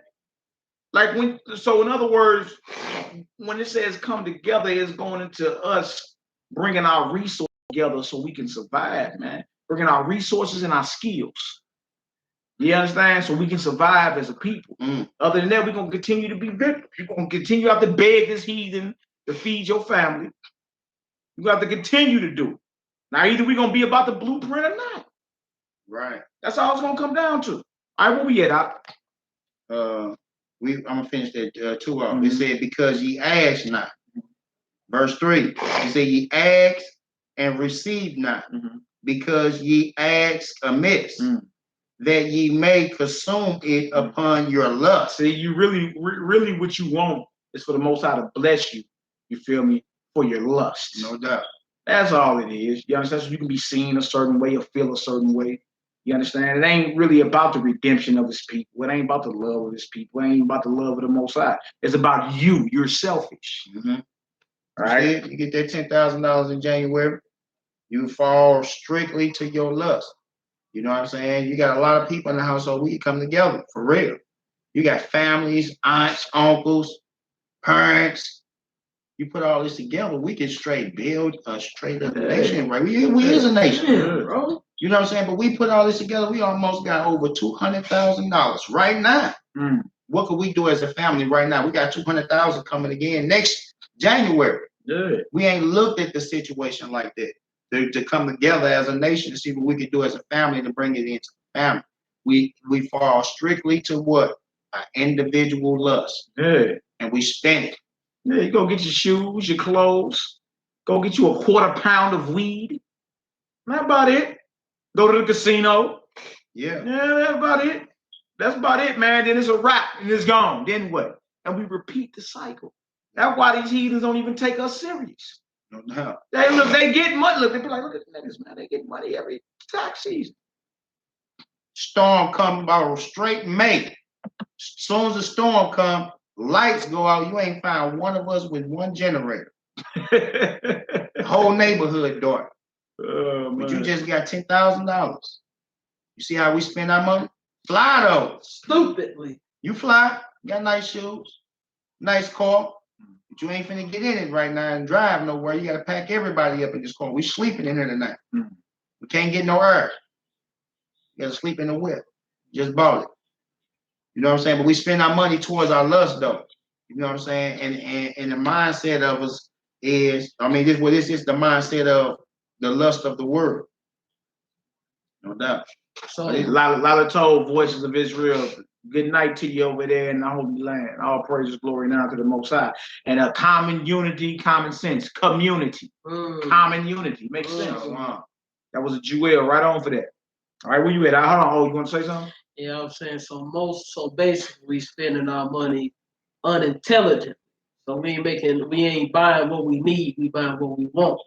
Like so in other words, when it says come together, it's going into us bringing our resources together so we can survive, man. Bringing our resources and our skills. You understand? So we can survive as a people. Other than that, we're going to continue to be victims. You're going to continue to have to beg this heathen to feed your family. You're going to have to continue to do it. Now, either we're going to be about the blueprint or not. Right. That's all it's going to come down to. All right, where we at? I'm going to finish that 2 off. It said, because ye ask not. Verse 3. It said, ye ask and receive not, because ye ask amiss. That ye may consume it upon your lust. See, you really what you want is for the Most High to bless you. You feel me? For your lust. No doubt. That's all it is. You understand? So you can be seen a certain way or feel a certain way. You understand? It ain't really about the redemption of his people. It ain't about the love of his people. It ain't about the love of the Most High. It's about you. You're selfish. All right? You get that $10,000 in January, you fall strictly to your lust. You know what I'm saying? You got a lot of people in the household. We come together for real. You got families, aunts, uncles, parents. You put all this together, we can straight build a straight up nation, right? We is a nation, bro. You know what I'm saying? But we put all this together. We almost got over $200,000 right now. What could we do as a family right now? We got $200,000 coming again next January. We ain't looked at the situation like that. To come together as a nation to see what we can do as a family to bring it into the family. We fall strictly to what? Our individual lust. And we spend it. Yeah, you go get your shoes, your clothes, go get you a quarter pound of weed. That's about it. Go to the casino. Yeah, that's about it. That's about it, man. Then it's a wrap and it's gone. Then what? And we repeat the cycle. That's why these heathens don't even take us serious. No doubt. They get money. Look, they be like, look at this, man. They get money every tax season. Storm come about straight May. As soon as the storm come, lights go out. You ain't found one of us with one generator. The whole neighborhood dark. But you just got $10,000. You see how we spend our money? Fly though. Stupidly. You fly, got nice shoes, nice car. But you ain't finna get in it right now and drive nowhere. You gotta pack everybody up in this car. We sleeping in here tonight. We can't get no air. You gotta sleep in the whip. Just bought it. You know what I'm saying? But we spend our money towards our lust though. You know what I'm saying? And the mindset of us is, this is the mindset of the lust of the world. No doubt. So Lala told Voices of Israel, good night to you over there in the Holy Land. All praises, glory now to the Most High. And a common unity, common sense, community, common unity. Makes sense. That was a Jewel right on for that. All right, where you at? Hold on, you want to say something? Yeah, I'm saying so basically we spending our money unintelligently. So we ain't buying what we need, we buying what we want.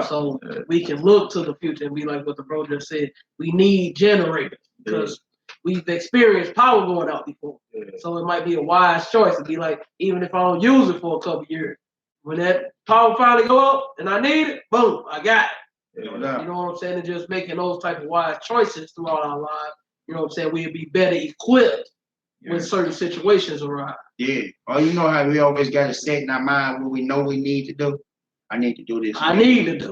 So we can look to the future and be like what the bro just said. We need generators because we've experienced power going out before. So it might be a wise choice to be like, even if I don't use it for a couple years, when that power finally go up and I need it, boom, I got it. You know what I'm saying? And just making those type of wise choices throughout our lives, you know what I'm saying? We'd be better equipped when certain situations arise. Yeah. Oh, you know how we always got to set in our mind what we know we need to do. I need to do this. I need to do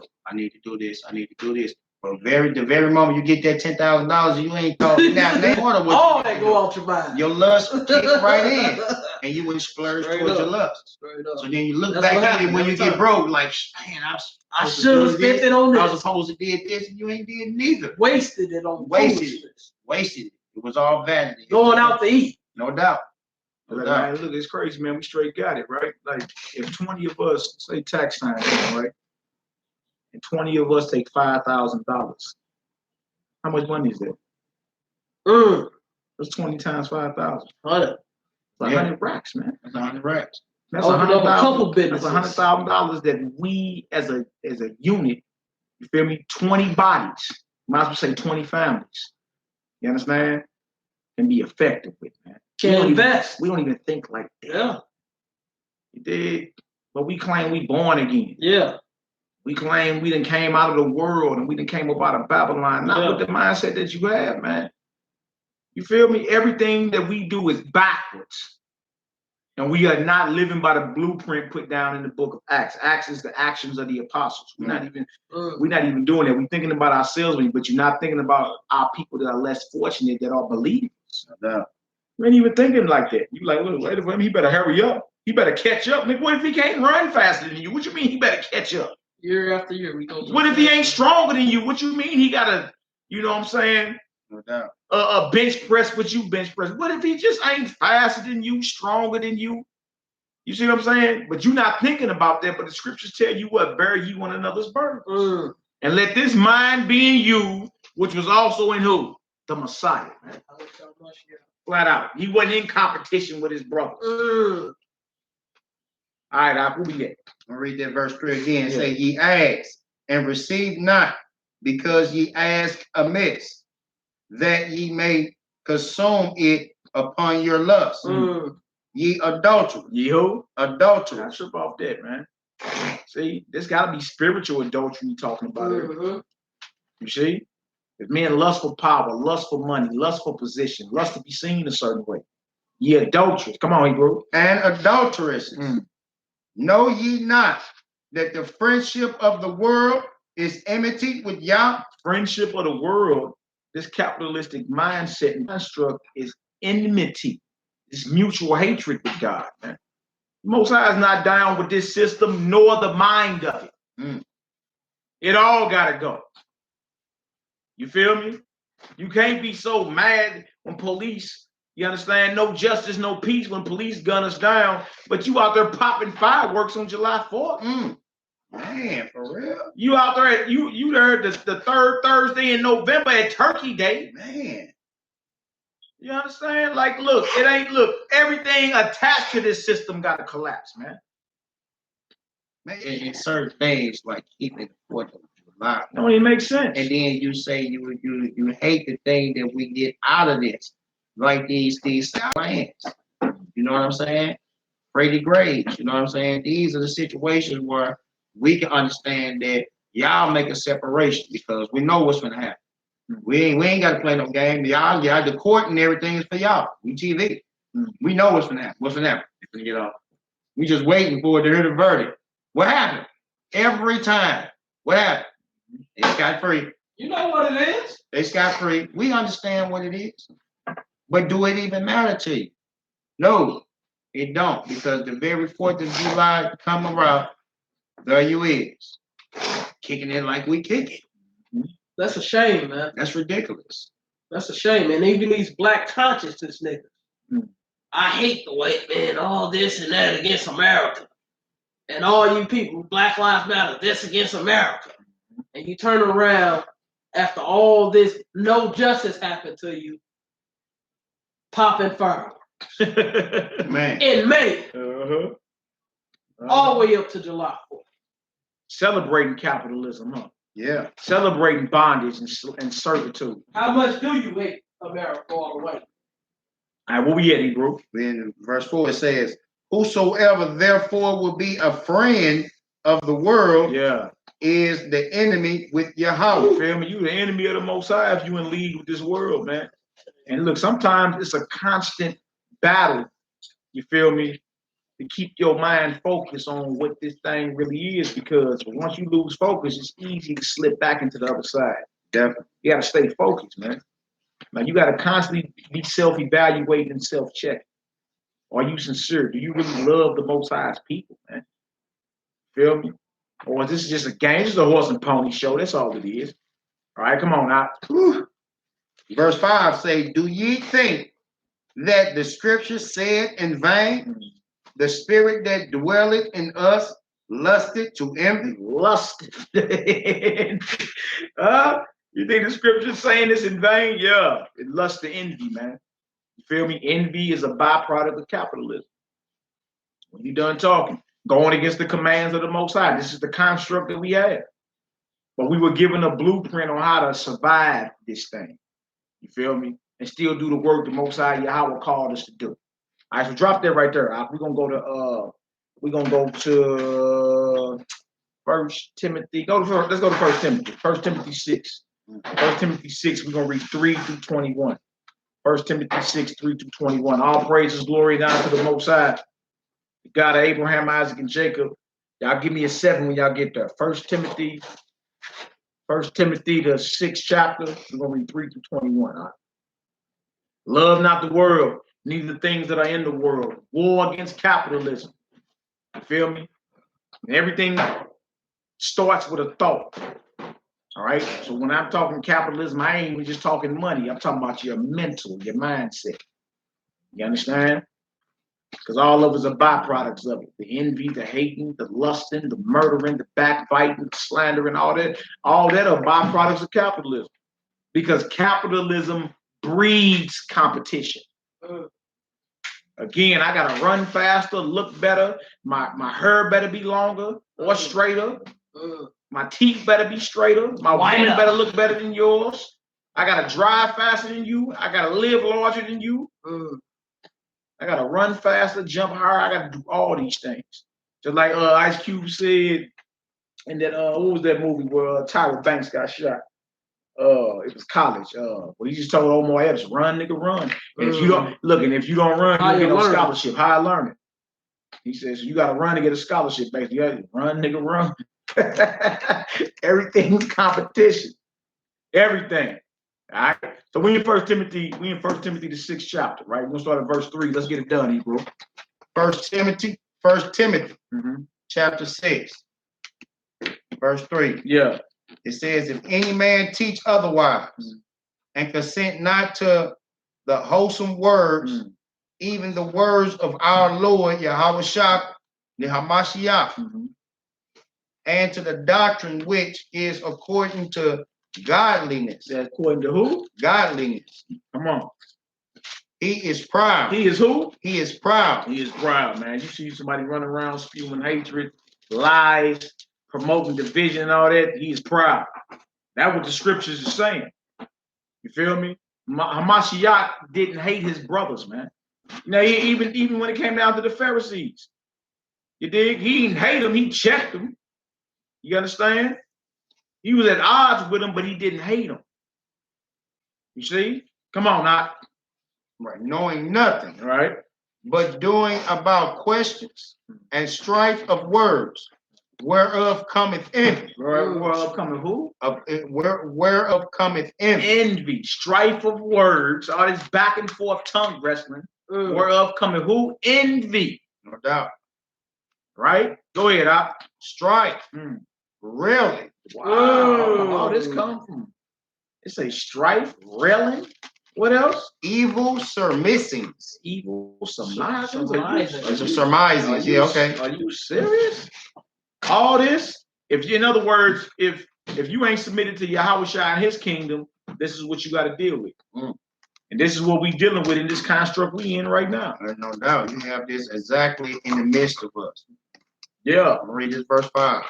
this. I need to do this. But the very moment you get that $10,000, you ain't thought now order what all that go out your mind. Your lust kick right in, and you would splurge towards your lust. So then you look back at it when you get broke, like, man, I should have spent it on this. I was supposed to did this, and you ain't did neither. Wasted it on Wasted it. It was all vanity. Going out to eat. No doubt. Man, look, it's crazy, man. We straight got it, right? Like, if 20 of us, say tax time, right? And 20 of us take $5,000. How much money is that? That's 20 times 5,000. 100. 100 racks, man. That's 100 racks. That's $100,000. That's $100,000 that we, as a unit, you feel me? 20 bodies. Might as well say 20 families. You understand? Can be effective with, man. Can invest. We don't even think like that. Yeah. You did, but we claim we born again. Yeah. We claim we done came out of the world and we done came up out of Babylon. Not with the mindset that you have, man. You feel me? Everything that we do is backwards. And we are not living by the blueprint put down in the book of Acts. Acts is the actions of the apostles. We're not even doing that. We're thinking about ourselves, but you're not thinking about our people that are less fortunate, that are believers. We ain't even thinking like that. You like, look, wait a minute, he better hurry up. He better catch up. Nigga, what if he can't run faster than you? What you mean he better catch up? Year after year, we go. What if he ain't stronger than you? What you mean he gotta, you know what I'm saying? No doubt. Bench press what you bench press. What if he just ain't faster than you, stronger than you? You see what I'm saying? But you're not thinking about that. But the scriptures tell you what, bear ye one another's burdens. And let this mind be in you, which was also in who? The Messiah. Man. Flat out. He wasn't in competition with his brothers. All right, who we at? I'm gonna read that verse 3 again. Yeah. Say, ye ask and receive not, because ye ask amiss, that ye may consume it upon your lust. Ye adulterers. Ye who? Adulterers. I trip off that, man. See, this gotta be spiritual adultery you're talking about. You see? If men lust for power, lust for money, lust for position, lust to be seen a certain way. Ye adulterers. Come on, Hebrew. And adulteresses. Know ye not that the friendship of the world is enmity with Yah? Friendship of the world, this capitalistic mindset and construct is enmity. It's mutual hatred with God, man. Most High is not down with this system, nor the mind of it. It all gotta go. You feel me? You can't be so mad when police, you understand, no justice, no peace when police gun us down, but you out there popping fireworks on July 4th. Man, for real? You out there at, you there the third Thursday in November at Turkey Day. Man. You understand? Like, look, everything attached to this system got to collapse, man. In certain things, like keeping the 4th of July. Don't even make sense. And then you say you hate the thing that we get out of this, like these lands. You know what I'm saying? Brady grades. You know what I'm saying? These are the situations where we can understand that y'all make a separation, because we know what's going to happen. We ain't got to play no game. Y'all, the court and everything is for y'all. We TV. We know what's going to happen. What's going to happen? It's going to get off. We just waiting for it to hear the verdict. What happened? Every time. What happened? They scot free. You know what it is? They scot free. We understand what it is. But do it even matter to you? No, it don't. Because the very 4th of July come around, there you is. Kicking it like we kick it. That's a shame, man. That's ridiculous. That's a shame. And even these black consciousness niggas. I hate the white man, all this and that against America. And all you people, Black Lives Matter, this against America. And you turn around after all this, no justice happened to you, popping fireworks. Man. In May. All the way up to July 4th. Celebrating capitalism, huh? Yeah. Celebrating bondage and servitude. How much do you hate America all the way? All right, where we at, Hebrew? In verse 4 it says, whosoever therefore will be a friend of the world is the enemy with Yahweh. You feel me? You the enemy of the Most High if you in league with this world, man. And look, sometimes it's a constant battle. You feel me? to keep your mind focused on what this thing really is, because once you lose focus, it's easy to slip back into the other side. Definitely. You got to stay focused, man. Now, you got to constantly be self-evaluating and self-checking. Are you sincere? Do you really love the Most High's people, man? Feel me? Or is this just a game? This is a horse and pony show. That's all it is. All right, come on now. Verse 5 say, do ye think that the scripture said in vain, the spirit that dwelleth in us lusted to envy? Lusted. You think the scripture saying this in vain? Yeah. It lusts to envy, man. You feel me? Envy is a byproduct of capitalism. When you're done talking, going against the commands of the Most High, this is the construct that we have. But we were given a blueprint on how to survive this thing. You feel me? And still do the work the Most High Yahweh called us to do. All right, so drop that right there. We're gonna go to First Timothy. Let's go to First Timothy. First Timothy 6. First Timothy 6. We're gonna read 3 through 21. First Timothy 6, 3 through 21. All praises, glory, and honor to the Most High, the God of Abraham, Isaac, and Jacob. Y'all give me a 7 when y'all get there. First Timothy, the 6th chapter. We're gonna read 3 through 21. All right? Love not the world, neither the things that are in the world. War against capitalism. You feel me? And everything starts with a thought. All right. So when I'm talking capitalism, I ain't even just talking money. I'm talking about your mental, your mindset. You understand? Because all of us are byproducts of it. The envy, the hating, the lusting, the murdering, the backbiting, the slandering, all that are byproducts of capitalism. Because capitalism breeds competition. Again, I gotta run faster, look better. My hair better be longer or straighter. My teeth better be straighter. My woman better look better than yours. I gotta drive faster than you. I gotta live larger than you. I gotta run faster, jump higher. I gotta do all these things. Just like Ice Cube said in that what was that movie where Tyra Banks got shot? It was college. Well, he just told Omar Epps, run, nigga, run. And if you don't and if you don't run, you don't get no scholarship. Higher learning. He says, so you gotta run to get a scholarship, basically. You gotta run, nigga, run. Everything's competition. Everything. All right. So we in First Timothy, the 6th chapter, right? We're gonna start at verse 3. Let's get it done, Hebrew. First Timothy, chapter 6, verse 3. Yeah. It says, if any man teach otherwise and consent not to the wholesome words, even the words of our Lord Yahweh the Hamashiach, and to the doctrine which is according to godliness. According to who? Godliness. Come on. He is proud. He is who? He is proud. He is proud, man. You see somebody running around spewing hatred, lies, promoting division and all that. He is proud. That's what the scriptures are saying. You feel me? Hamashiach didn't hate his brothers, man. You know, even when it came down to the Pharisees, you dig? He didn't hate them. He checked them. You understand? He was at odds with them, but he didn't hate them. You see? Come on, now. Right. Knowing nothing. Right. But doing about questions and strife of words, whereof cometh envy. Whereof cometh who? Whereof cometh envy. Envy, strife of words, all this back and forth tongue wrestling. Whereof cometh who? Envy. No doubt. Right? Go ahead, Op. Strife. Really? Wow. All this come from. It say strife, railing. What else? Evil surmisings. Evil surmisings. Surmisings. Yeah, okay. Are you serious? All this, in other words, if you ain't submitted to Yahweh and his kingdom, this is what you got to deal with. And this is what we dealing with in this construct we in right now. No doubt. You have this exactly in the midst of us. Yeah. I'm read this verse 5.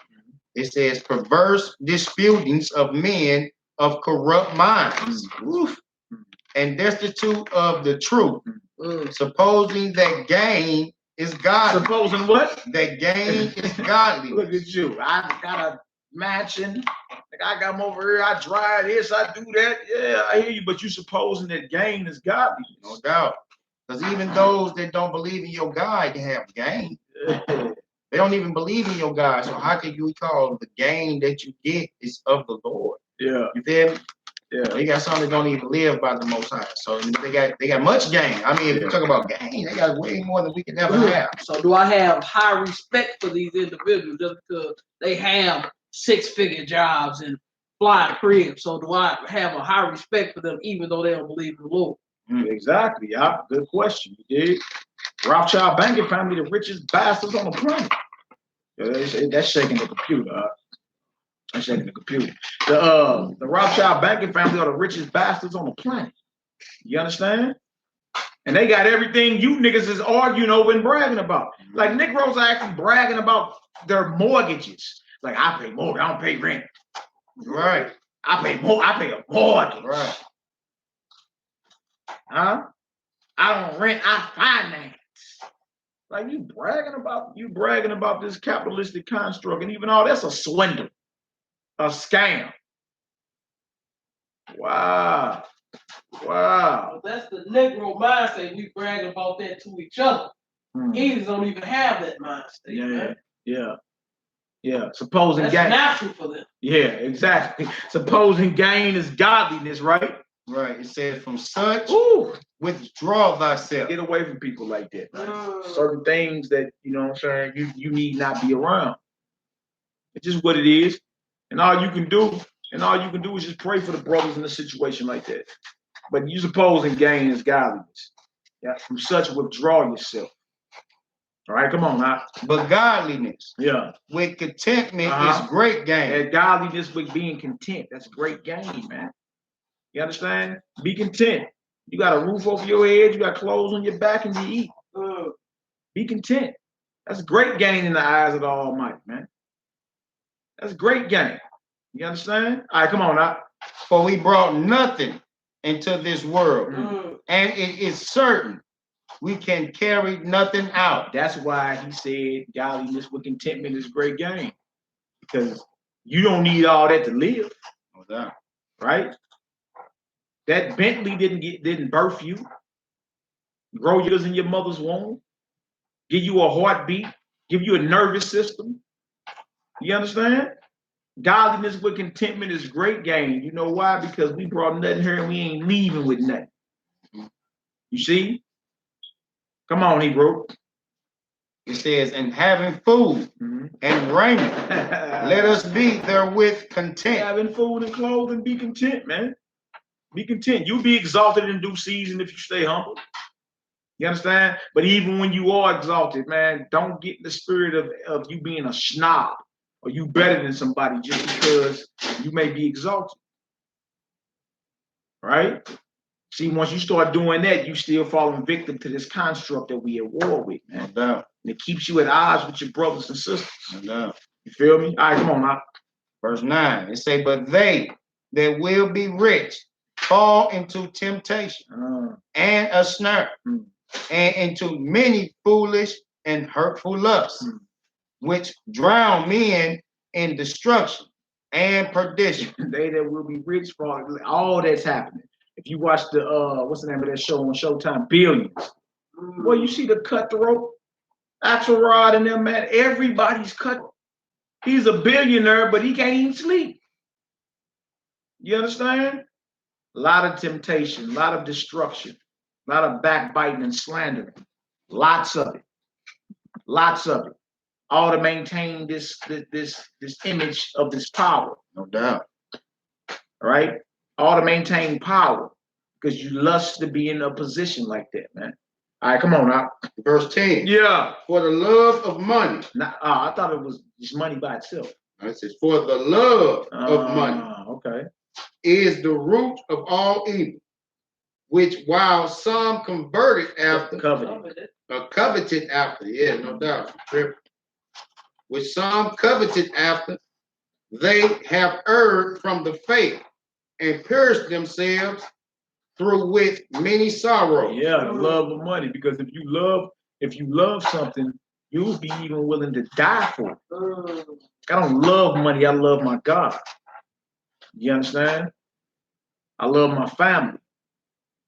It says, perverse disputings of men of corrupt minds, and destitute of the truth, supposing that gain is godly. Supposing what? That gain is godly. Look at you. I got a mansion. Like I got them over here. I drive this. I do that. Yeah, I hear you. But you supposing that gain is godly. No doubt. Because even those that don't believe in your God can have gain. They don't even believe in your God. So how can you call the gain that you get is of the Lord? Yeah. You feel me? Yeah. They got some that don't even live by the Most High. So they got much gain. I mean, if you talk about gain, they got way more than we can ever have. So do I have high respect for these individuals just because they have 6-figure jobs and fly cribs? So do I have a high respect for them even though they don't believe in the Lord? Exactly. Yeah. Good question. You did. Rothschild banking family, the richest bastards on the planet. That's shaking the computer. That's shaking the computer. The Rothschild banking family are the richest bastards on the planet. You understand? And they got everything you niggas is arguing over and bragging about. Like Negroes are actually bragging about their mortgages. Like, I pay mortgage, I don't pay rent. Right. I pay a mortgage. Right. Huh? I don't rent, I finance. Like you bragging about this capitalistic construct, and even all that's a swindle, a scam. Wow. Well, that's the Negro mindset. We brag about that to each other. Indians don't even have that mindset. Yeah. Supposing that's gain. natural for them. Yeah, exactly. Supposing gain is godliness, right? Right. It says, from such withdraw thyself. Get away from people like that. Right? Certain things that, you know what I'm saying, you need not be around. It's just what it is. And all you can do is just pray for the brothers in a situation like that. But you supposing gain is godliness. Yeah. From such withdraw yourself. All right, come on now. But godliness, with contentment is great gain. And godliness with being content, that's great gain, man. You understand? Be content. You got a roof over your head, you got clothes on your back, and you eat. Be content. That's great gain in the eyes of the Almighty, man. That's great gain. You understand? All right, come on now. For we brought nothing into this world, and it is certain we can carry nothing out. That's why he said godliness with contentment is great gain. Because you don't need all that to live. Right? That Bentley didn't birth you, grow yours in your mother's womb, give you a heartbeat, give you a nervous system. You understand? Godliness with contentment is great gain. You know why? Because we brought nothing here and we ain't leaving with nothing. You see? Come on, Hebrew. It says, and having food and raiment, let us be therewith content. Having food and clothes and be content, man. Be content. You'll be exalted in due season if you stay humble. You understand? But even when you are exalted, man, don't get the spirit of you being a snob or you better than somebody just because you may be exalted. Right? See, once you start doing that, you still falling victim to this construct that we at war with, man. And it keeps you at odds with your brothers and sisters. You feel me? All right, come on now. Verse 9, it say, but they that will be rich fall into temptation and a snare, and into many foolish and hurtful lusts, which drown men in destruction and perdition. They that will be rich fall, all that's happening. If you watch the what's the name of that show on Showtime, Billions. Well, you see the cutthroat, Axelrod and them, man. Everybody's cut. He's a billionaire, but he can't even sleep. You understand? A lot of temptation, a lot of destruction, a lot of backbiting and slandering. Lots of it. Lots of it. All to maintain this image of this power. No doubt. All right? All to maintain power. Because you lust to be in a position like that, man. All right, come on now. Verse 10. Yeah. For the love of money. I thought it was just money by itself. It says, for the love of money. Okay. Is the root of all evil, which while some converted after, coveted after, no doubt, which some coveted after, they have erred from the faith and pierced themselves through with many sorrows. Yeah, the love of money. Because if you love something, you'll be even willing to die for it. I don't love money. I love my God. You understand? I love my family.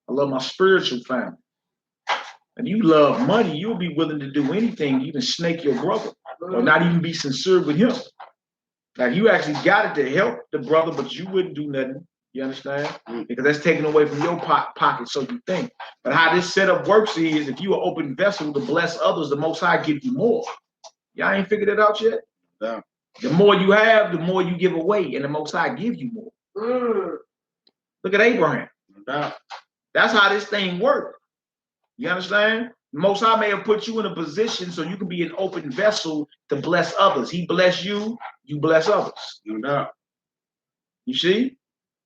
I love my spiritual family. and you love money, you'll be willing to do anything, even snake your brother, or not even be sincere with him. Like you actually got it to help the brother, but you wouldn't do nothing. You understand? Because that's taken away from your pocket, so you think. But how this setup works is, if you are open vessel to bless others, the Most High give you more. Y'all ain't figured it out yet? Yeah. The more you have, the more you give away, and the Most High give you more. Look at Abraham. Yeah. That's how this thing works. You understand? The Most High may have put you in a position so you can be an open vessel to bless others. He bless you, you bless others. Yeah. You see?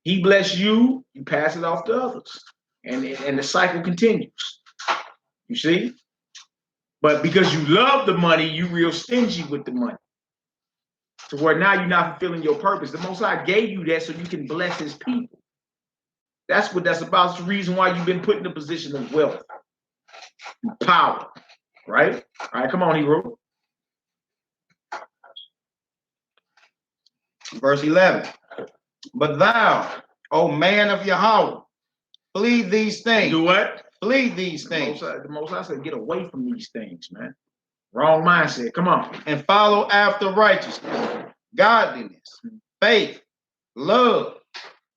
He bless you, you pass it off to others. And the cycle continues. You see? But because you love the money, you real stingy with the money. To where now you're not fulfilling your purpose. The Most High gave you that so you can bless his people. That's what that's about. It's the reason why you've been put in a position of wealth and power. Right? All right, come on, Hebrew. Verse 11. But thou, O man of Yahweh, flee these things. Do what? Flee these things. The Most High said, get away from these things, man. Wrong mindset. Come on. And follow after righteousness, godliness, faith, love,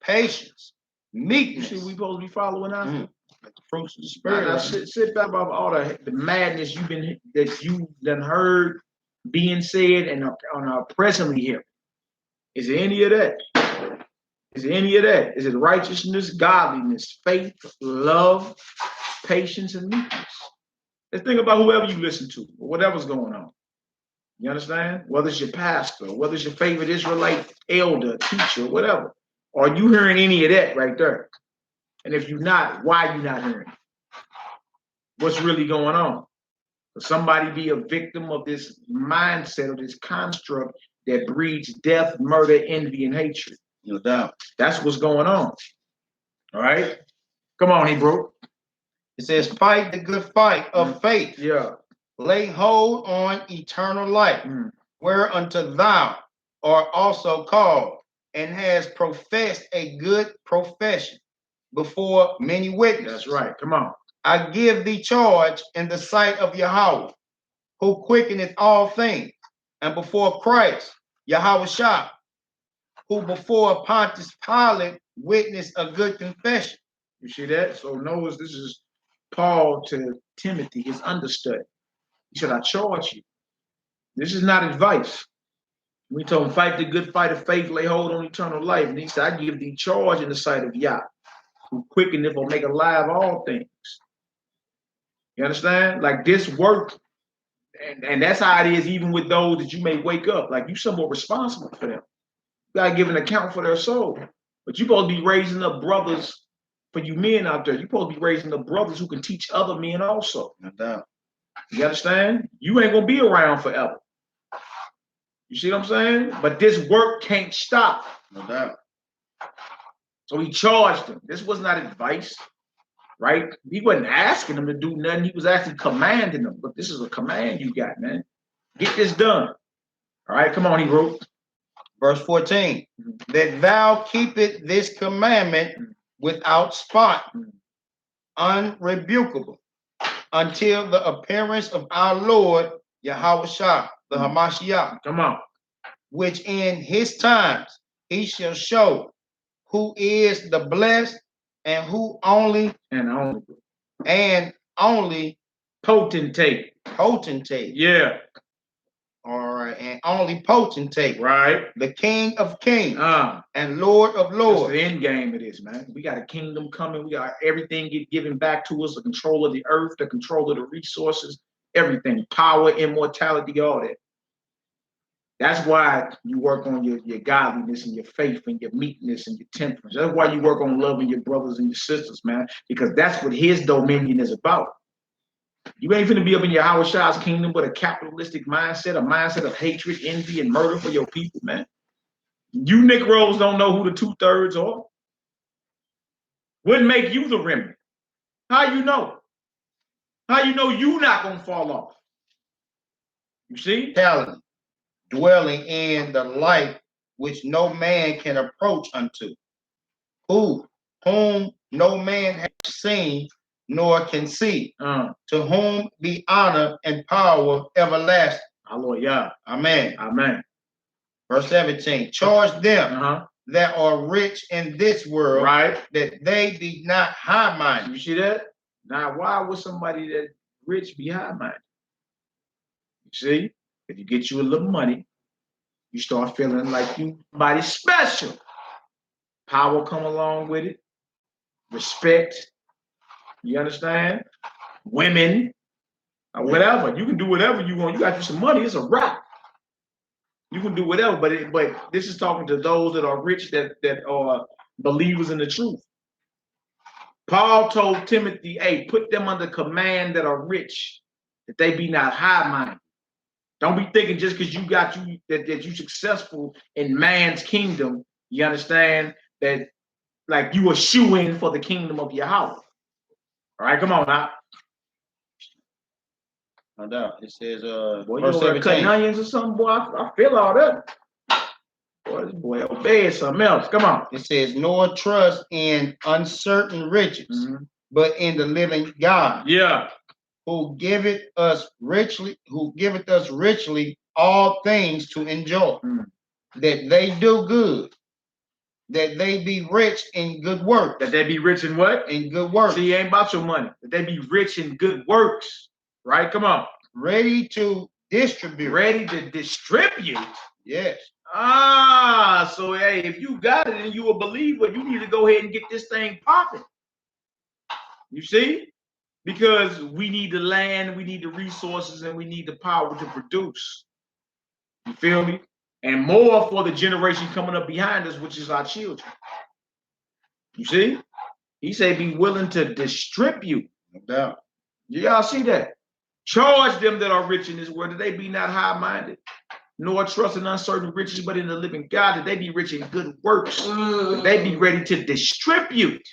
patience, meekness. You see, we supposed to be following us. Like the fruits of the spirit. Now, sit back about all the madness you done heard being said and are presently here. Is there any of that? Is there any of that? Is it righteousness, godliness, faith, love, patience, and meekness? Let's think about whoever you listen to, or whatever's going on. You understand? Whether it's your pastor, whether it's your favorite Israelite elder, teacher, whatever. Are you hearing any of that right there? And if you're not, why are you not hearing it? What's really going on? Could somebody be a victim of this mindset, of this construct that breeds death, murder, envy, and hatred? No doubt. That's what's going on. All right? Come on, Hebrew. It says, fight the good fight of faith. Yeah. Lay hold on eternal life, whereunto thou art also called, and has professed a good profession before many witnesses. That's right. Come on. I give thee charge in the sight of Yahweh, who quickeneth all things, and before Christ, Yahushua, who before Pontius Pilate witnessed a good confession. You see that? So notice this is Paul to Timothy, his understudy. He said, I charge you. This is not advice. We told him, fight the good fight of faith, lay hold on eternal life. And he said, I give thee charge in the sight of Yah, who quickeneth or make alive all things. You understand? Like this work, and that's how it is even with those that you may wake up. Like you somewhat responsible for them. You gotta give an account for their soul. But you're supposed to be raising up brothers for you men out there. You're supposed to be raising up brothers who can teach other men also. No doubt. You understand? You ain't gonna be around forever. You see what I'm saying? But this work can't stop. No doubt. So he charged them. This was not advice, right? He wasn't asking them to do nothing. He was actually commanding them. But this is a command you got, man. Get this done. All right, come on, he wrote. Verse 14, that thou keepest this commandment without spot, unrebukable, until the appearance of our Lord Yahushua, the Hamashiach. Come on. Which in his times he shall show who is the blessed and who only potentate. Yeah. All right, and only potentate. Right. The King of Kings and Lord of Lords. That's the end game it is, man. We got a kingdom coming. We got everything get given back to us, the control of the earth, the control of the resources, everything, power, immortality, all that. That's why you work on your godliness and your faith and your meekness and your temperance. That's why you work on loving your brothers and your sisters, man, because that's what his dominion is about. You ain't finna be up in your Yahushua's kingdom with a capitalistic mindset, a mindset of hatred, envy, and murder for your people, man. You Negroes don't know who the 2/3 are. Wouldn't make you the remnant. How you know? How you know you not gonna fall off? You see? Talent, dwelling in the light which no man can approach unto, whom no man has seen, nor can see, to whom be honor and power everlasting. Hallelujah. Amen. Amen. Verse 17, charge them that are rich in this world, that they be not high-minded. You see that? Now, why would somebody that rich be high-minded? You see, if you get you a little money, you start feeling like you somebody special. Power come along with it. Respect. You understand? Women, or whatever. You can do whatever you want. You got you some money. It's a wrap. You can do whatever. But this is talking to those that are rich, that are believers in the truth. Paul told Timothy, hey, put them under command that are rich, that they be not high-minded. Don't be thinking just because you got that you successful in man's kingdom, you understand, that like you are shoo-in for the kingdom of Yahweh. All right, come on now. No doubt. It says, boy, verse 17. Cutting onions or something, boy. I feel all that. Boy, this boy obey something else. Come on. It says, nor trust in uncertain riches, but in the living God. Yeah. Who giveth us richly all things to enjoy, that they do good, that they be rich in good works. That they be rich in what? In good works. See, it ain't about your money. That they be rich in good works. Right? Come on. Ready to distribute. Ready to distribute? Yes. So hey, if you got it and you a believer, you need to go ahead and get this thing popping. You see? Because we need the land, we need the resources, and we need the power to produce. You feel me? And more for the generation coming up behind us, which is our children. You see? He said be willing to distribute. No doubt. Y'all see that? Charge them that are rich in this world, that they be not high-minded, nor trust in uncertain riches, but in the living God, that they be rich in good works, that they be ready to distribute.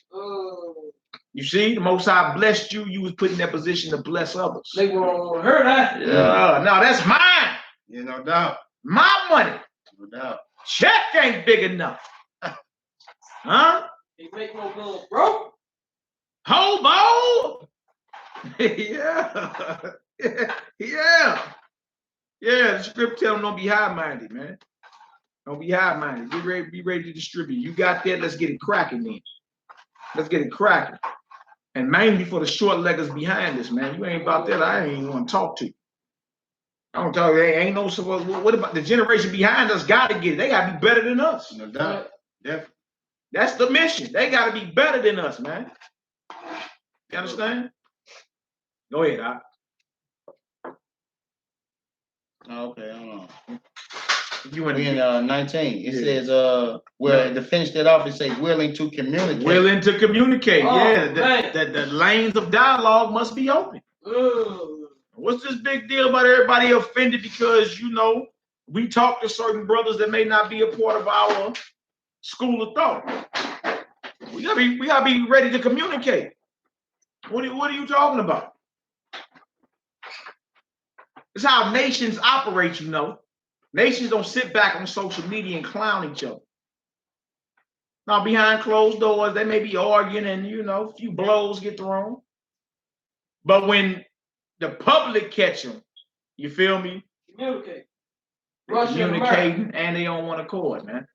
You see, the Most High blessed you. You was put in that position to bless others. They gonna hurt that. Yeah, no, that's mine. Yeah, no doubt. My money. No doubt. Check ain't big enough. Huh? They make no girl broke. Hobo. Yeah. Yeah. Yeah, the script tell them don't be high-minded, man. Don't be high-minded. Be ready to distribute. You got that? Let's get it cracking then. Let's get it cracking. And mainly for the short leggers behind us, man. You ain't about that. I ain't even want to talk to you. I don't talk. Ain't no. So what about the generation behind us? Got to get it. They got to be better than us. No doubt. Definitely. That's the mission. They got to be better than us, man. You understand? Go ahead, Doc. Okay, hold on. You in 19. It says, to finish that off, it says willing to communicate. Willing to communicate. Oh, yeah, the lanes of dialogue must be open. What's this big deal about everybody offended because, you know, we talk to certain brothers that may not be a part of our school of thought? We gotta be ready to communicate. What are you talking about? It's how nations operate, you know. Nations don't sit back on social media and clown each other. Now, behind closed doors, they may be arguing and, you know, a few blows get thrown. But when the public catch them, you feel me? Communicate. Communicating and they on one accord, man.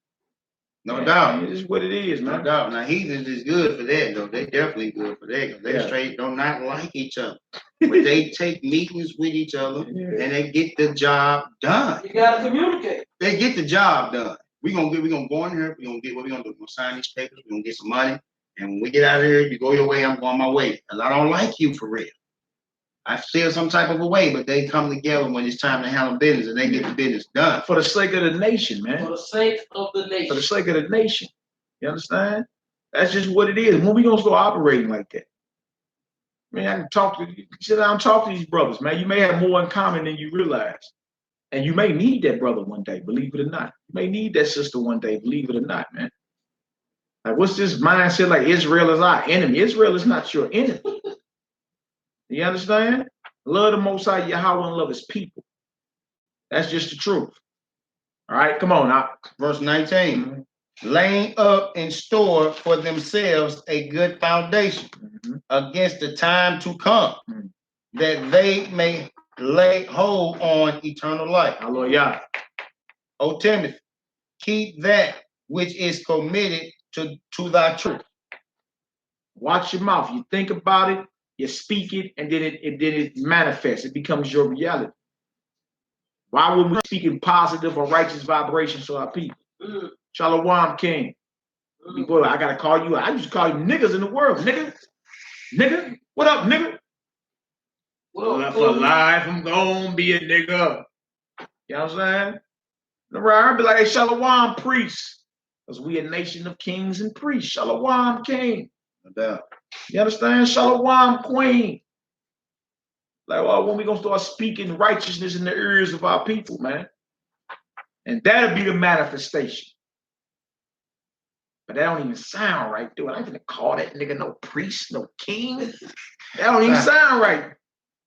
No doubt. It is what it is, man. No doubt. Now, heathens is good for that, though. They definitely good for that. They straight do not like each other. But they take meetings with each other and they get the job done. You gotta communicate. They get the job done. We're gonna go in here, we're gonna get what we're gonna do. We're gonna sign these papers, we're gonna get some money. And when we get out of here, you go your way, I'm going my way. Because I don't like you for real. I feel some type of a way, but they come together when it's time to handle business and they get the business done. For the sake of the nation, man. For the sake of the nation. For the sake of the nation. You understand? That's just what it is. When we gonna start operating like that? Man, I can sit down and talk to these brothers, man. You may have more in common than you realize. And you may need that brother one day, believe it or not. You may need that sister one day, believe it or not, man. Like, what's this mindset like Israel is our enemy? Israel is not your enemy. You understand? Love the Most High Yahweh and love his people. That's just the truth. All right, come on now. Verse 19. laying up in store for themselves a good foundation against the time to come, that they may lay hold on eternal life. Hallelujah. O Timothy, keep that which is committed to thy truth. Watch your mouth. You think about it, you speak it, and then it manifests. It becomes your reality. Why would we speak in positive or righteous vibrations to our people? Shalom, King. Boy, I gotta call you. I used to call you niggas in the world. Nigga. What up, nigga? Well, for life, I'm gonna be a nigga. You know what I'm saying? I'd be like, hey, Shalom, priest. Because we a nation of kings and priests. Shalom, king. No doubt. You understand? Shalom, queen. Like, well, when we gonna start speaking righteousness in the ears of our people, man? And that'll be the manifestation. But that don't even sound right, dude. I ain't gonna call that nigga no priest, no king. That don't even sound right.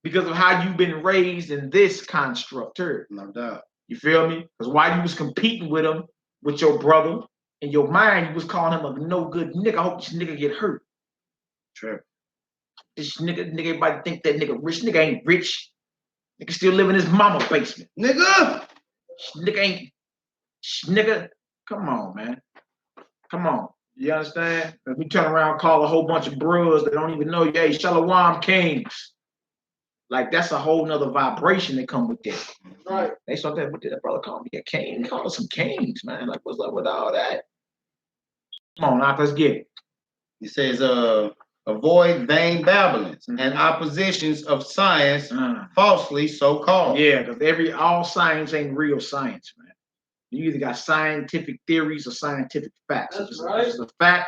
Because of how you've been raised in this construct here. No doubt. You feel me? Because while you was competing with him, with your brother, in your mind, you was calling him a no good nigga. I hope this nigga get hurt. True. This nigga, everybody think that nigga rich. Nigga ain't rich. Nigga still live in his mama basement. Nigga! Nigga, come on, man. Come on. You understand? If we turn around and call a whole bunch of bros that don't even know you, hey, Shalom Kings. Like, that's a whole nother vibration that come with that. Right. They saw that, what did that brother call me? A king? Call us some kings, man. Like, what's up with all that? Come on, now, let's get it. He says, avoid vain babblings and oppositions of science, falsely so called. Yeah, because all science ain't real science, man. You either got scientific theories or scientific facts. That's if right. it's a fact,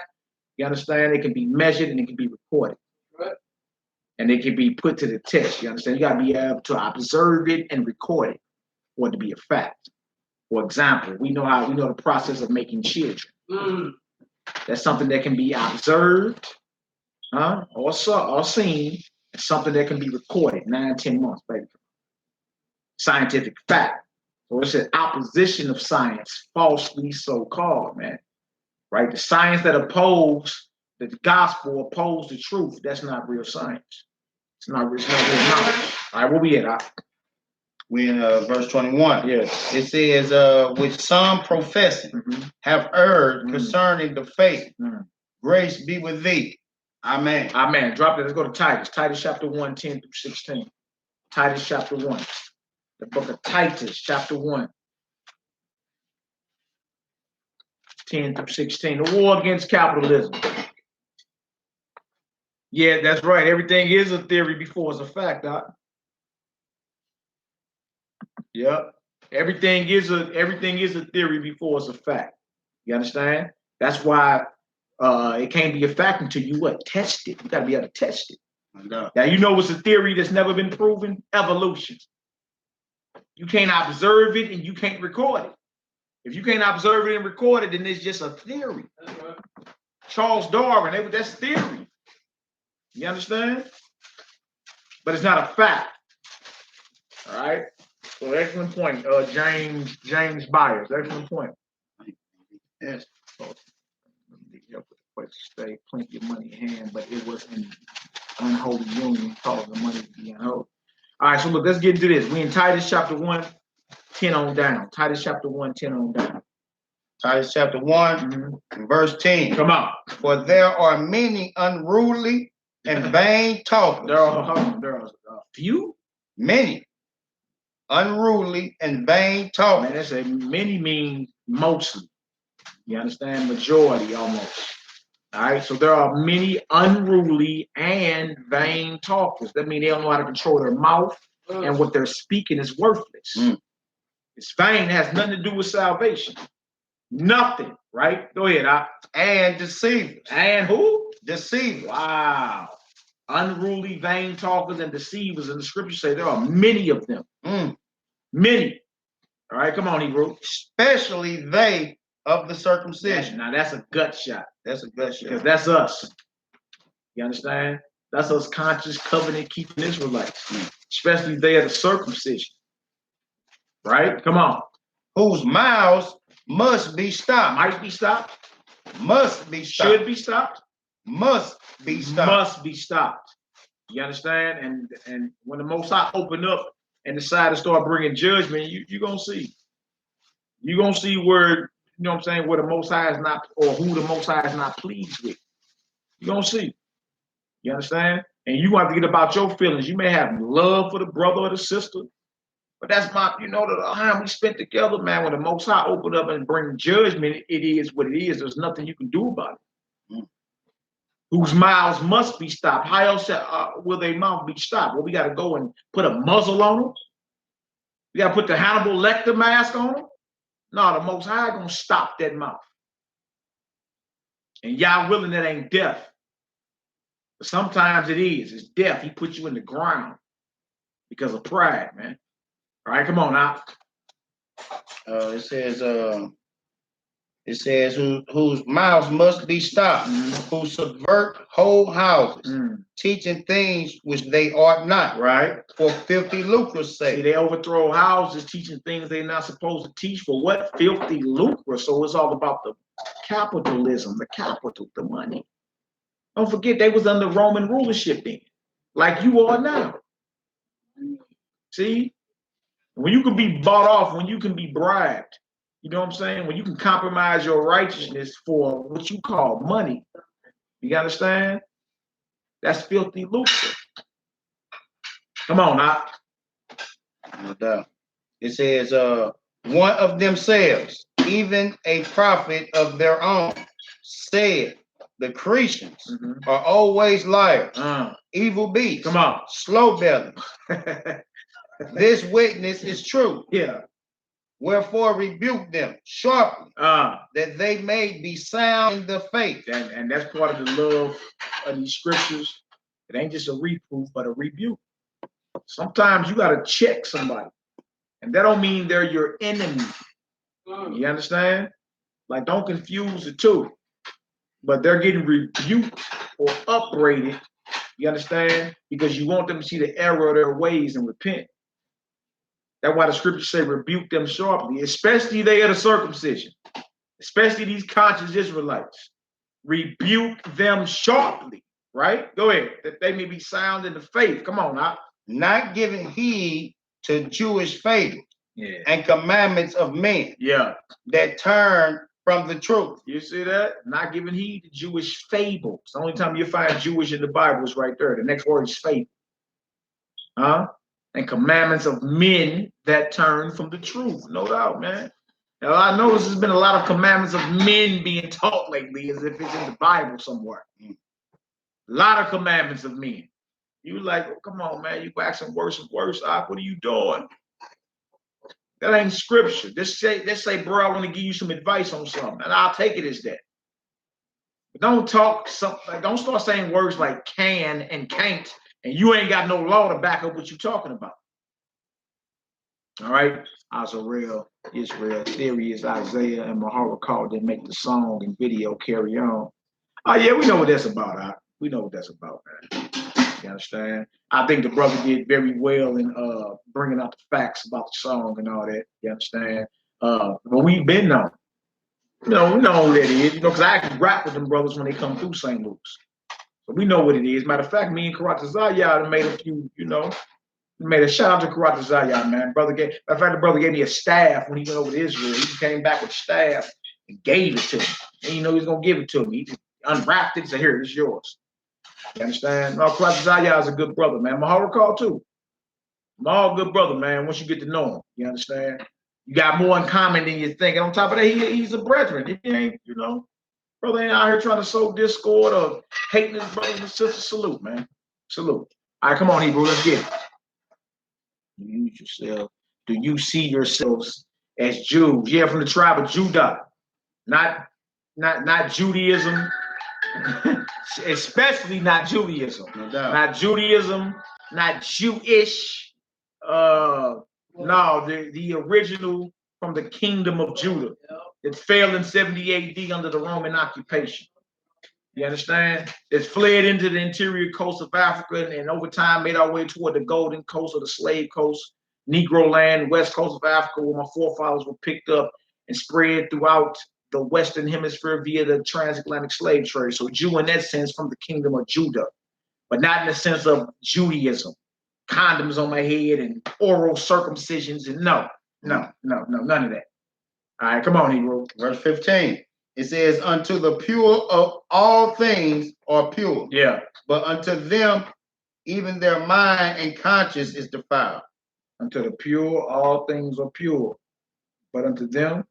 you understand, it can be measured and it can be recorded. Right. And it can be put to the test. You understand? You got to be able to observe it and record it for it to be a fact. For example, we know the process of making children. That's something that can be observed, or seen. It's something that can be recorded 9-10 months, baby. Scientific fact. So it's an opposition of science, falsely so called, man. Right? The science that oppose the gospel, oppose the truth. That's not real science. It's not real knowledge. All right, where we at? We in verse 21. Yes. It says, which some professing have erred concerning the faith. Grace be with thee. Amen. Amen. Drop it. Let's go to Titus. Titus chapter 1, 10 through 16. Titus chapter 1. The book of Titus chapter 1. 10 through 16. The war against capitalism. Yeah, that's right. Everything is a theory before it's a fact, Doc. Yep. Everything is a theory before it's a fact. You understand? That's why it can't be a fact until you test it. You gotta be able to test it. Now you know what's a theory that's never been proven? Evolution. You can't observe it and you can't record it. If you can't observe it and record it, then it's just a theory. That's right. Charles Darwin, that's theory. You understand? But it's not a fact. All right. So excellent point. James Byers, excellent point. Yes. So, place to stay, plenty of money in hand, but it was an unholy union causing the money to be unholy. All right, so look, let's get into this. We in Titus chapter 1, 10 on down. Titus chapter 1, 10 on down. Titus chapter 1, verse 10. Come on. For there are many unruly and vain talkers. There are a few? Many. Unruly and vain talkers. Man, that's a many means mostly. You understand? Majority almost. All right, so there are many unruly and vain talkers. That means they don't know how to control their mouth, and what they're speaking is worthless. It's vain. It has nothing to do with salvation. Nothing, right? Go ahead. And deceivers. And who? Deceivers. Wow. Unruly, vain talkers, and deceivers. And the scriptures say there are many of them. Many. All right, come on, Hebrew. Especially they of the circumcision. Now that's a gut shot. That's a gut shot. Because that's us. You understand? That's us conscious, covenant keeping Israelites. Especially they of the circumcision. Right? Come on. Whose mouths Must be stopped. Might be stopped. Must be stopped. Should be stopped. Must be stopped. Must be stopped. You understand? And when the Most High open up and decide to start bringing judgment, you're gonna see. You're gonna see where, you know what I'm saying, where the Most High is not, or who the Most High is not pleased with. You're gonna see. You understand? And you have to get about your feelings. You may have love for the brother or the sister, but that's my, you know, the time we spent together, man. When the Most High open up and bring judgment, it is what it is. There's nothing you can do about it. Whose mouths must be stopped. How else will their mouth be stopped? Well, we got to go and put a muzzle on them. We got to put the Hannibal Lecter mask on them. No, the Most High gonna stop that mouth. And y'all willing, that ain't death. But sometimes it is. It's death. He put you in the ground because of pride, man. All right, come on now. It says whose mouths must be stopped, who subvert whole houses, teaching things which they ought not, right? For filthy lucre's sake. See, they overthrow houses, teaching things they're not supposed to teach for what? Filthy lucre. So it's all about the capitalism, the capital, the money. Don't forget, they was under Roman rulership then, like you are now. See, when you can be bought off, when you can be bribed, you know what I'm saying? When you can compromise your righteousness for what you call money, you understand? That's filthy lucre. Come on now. No doubt. It says, one of themselves, even a prophet of their own, said, the Christians are always liars, evil beasts, come on, slow belly. This witness is true. Yeah. Wherefore rebuke them sharply, that they may be sound in the faith. And that's part of the love of these scriptures. It ain't just a reproof, but a rebuke. Sometimes you got to check somebody. And that don't mean they're your enemy. You understand? Like, don't confuse the two. But they're getting rebuked or upbraided. You understand? Because you want them to see the error of their ways and repent. That's why the scriptures say rebuke them sharply, especially they of the circumcision, especially these conscious Israelites. Rebuke them sharply, right? Go ahead, that they may be sound in the faith. Come on now. Not giving heed to Jewish fables and commandments of men that turn from the truth. You see that? Not giving heed to Jewish fables. The only time you find Jewish in the Bible is right there. The next word is fable. And commandments of men that turn from the truth. No doubt, man. Now, I notice there's been a lot of commandments of men being taught lately as if it's in the Bible somewhere. A lot of commandments of men. You like, oh, come on, man, you waxing worse and worse. What are you doing? That ain't scripture. Just say, bro, I want to give you some advice on something, and I'll take it as that. But don't don't start saying words like can and can't, and you ain't got no law to back up what you're talking about. All right, Azrael, Israel, Theory is Isaiah, and Mahara called them make the song and video carry on. Oh yeah, we know what that's about. We know what that's about, man. You understand? I think the brother did very well in bringing out the facts about the song and all that. You understand? But we've been known. You know, we know who that is. You know, because I actually rap with them brothers when they come through St. Luke's. So we know what it is. Matter of fact, me and Karate Zayah made a few, you know, made a shout out to Karate Zayah, man. Matter of fact, the brother gave me a staff when he went over to Israel. He came back with staff and gave it to me. And you know he's gonna give it to me. He just unwrapped it and said, here, it's yours. You understand? No, Karate Zayah is a good brother, man. Mahara call too. Mahal, good brother, man. Once you get to know him, you understand? You got more in common than you think. And on top of that, he's a brethren. If he ain't, you know, brother ain't out here trying to sow discord or hating his brothers and sisters. Salute, man. Salute. All right, come on, Hebrew, let's get it. You use yourself. Do you see yourselves as Jews? Yeah, from the tribe of Judah. Not Judaism. Especially not Judaism. No doubt. Not Judaism, not Jewish. No, the original from the kingdom of Judah. It fell in 70 AD under the Roman occupation. You understand? It fled into the interior coast of Africa and over time made our way toward the golden coast or the slave coast, Negro land, west coast of Africa, where my forefathers were picked up and spread throughout the Western Hemisphere via the transatlantic slave trade. So Jew in that sense from the kingdom of Judah, but not in the sense of Judaism, condoms on my head and oral circumcisions, and no, none of that. All right, come on, Hebrew. Verse 15. It says, unto the pure of all things are pure. Yeah. But unto them, even their mind and conscience is defiled. Unto the pure, all things are pure. But unto them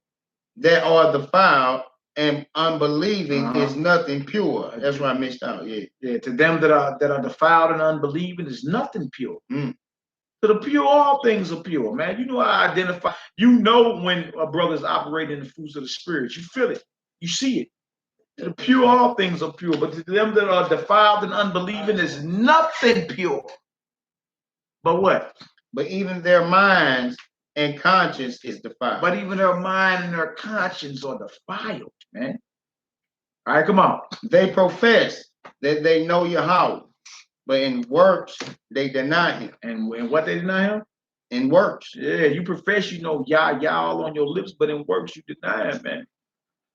that are defiled and unbelieving is nothing pure. That's what I missed out. Yeah. Yeah. To them that are defiled and unbelieving is nothing pure. To the pure, all things are pure, man. You know how I identify. You know when a brother's operating in the fruits of the spirit. You feel it. You see it. To the pure, all things are pure. But to them that are defiled and unbelieving is nothing pure. But what? But even their minds and conscience is defiled. But even their mind and their conscience are defiled, man. All right, come on. They profess that they know Yahweh, but in works they deny him. And what they deny him? In works. Yeah, you profess you know Yah all on your lips, but in works you deny him, man.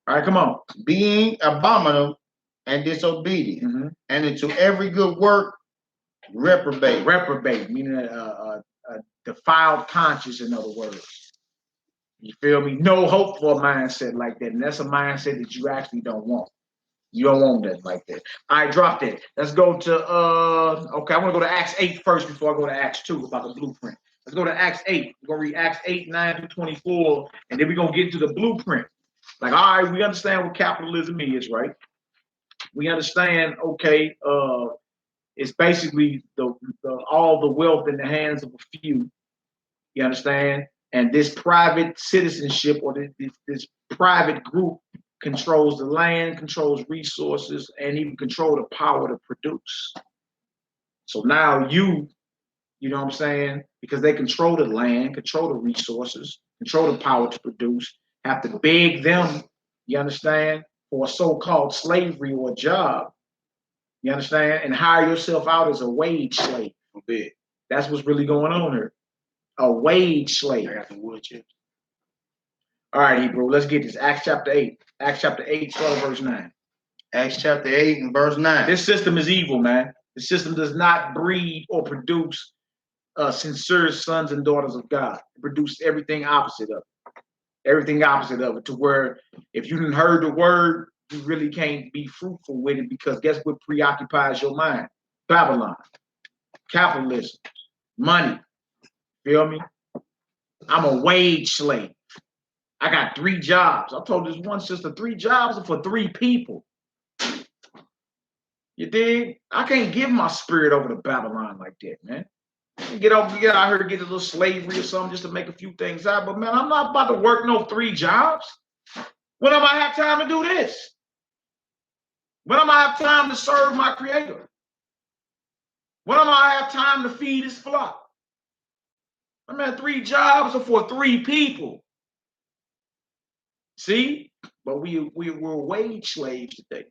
All right, come on. Being abominable and disobedient, and into every good work reprobate. Reprobate, meaning a defiled conscience, in other words. You feel me? No hope for a mindset like that. And that's a mindset that you actually don't want. You don't want that like that. All right, drop that. Let's go to, okay, I want to go to Acts 8 first before I go to Acts 2 about the blueprint. Let's go to Acts 8. We're going to read Acts 8, 9 through 24, and then we're going to get into the blueprint. Like, all right, we understand what capitalism is, right? We understand, okay, it's basically all the wealth in the hands of a few. You understand? And this private citizenship or this private group controls the land, controls resources, and even control the power to produce. So now you know what I'm saying? Because they control the land, control the resources, control the power to produce, have to beg them, you understand, for a so-called slavery or a job. You understand? And hire yourself out as a wage slave. That's what's really going on here. A wage slave. I got the wood chips. All right, Hebrew, let's get this. Acts chapter 8. Acts chapter 8, start at verse 9. Acts chapter 8 and verse 9. This system is evil, man. The system does not breed or produce sincere sons and daughters of God. It produces everything opposite of it. Everything opposite of it, to where if you didn't heard the word, you really can't be fruitful with it, because guess what preoccupies your mind? Babylon, capitalism, money. Feel me? I'm a wage slave. I got 3 jobs. I told this one sister 3 jobs are for 3 people. You dig? I can't give my spirit over to Babylon like that, man. Get out here to get a little slavery or something just to make a few things out. But man, I'm not about to work no 3 jobs. When am I have time to do this? When am I have time to serve my creator? When am I have time to feed his flock? I mean, 3 jobs are for 3 people. See? But we're wage slaves today.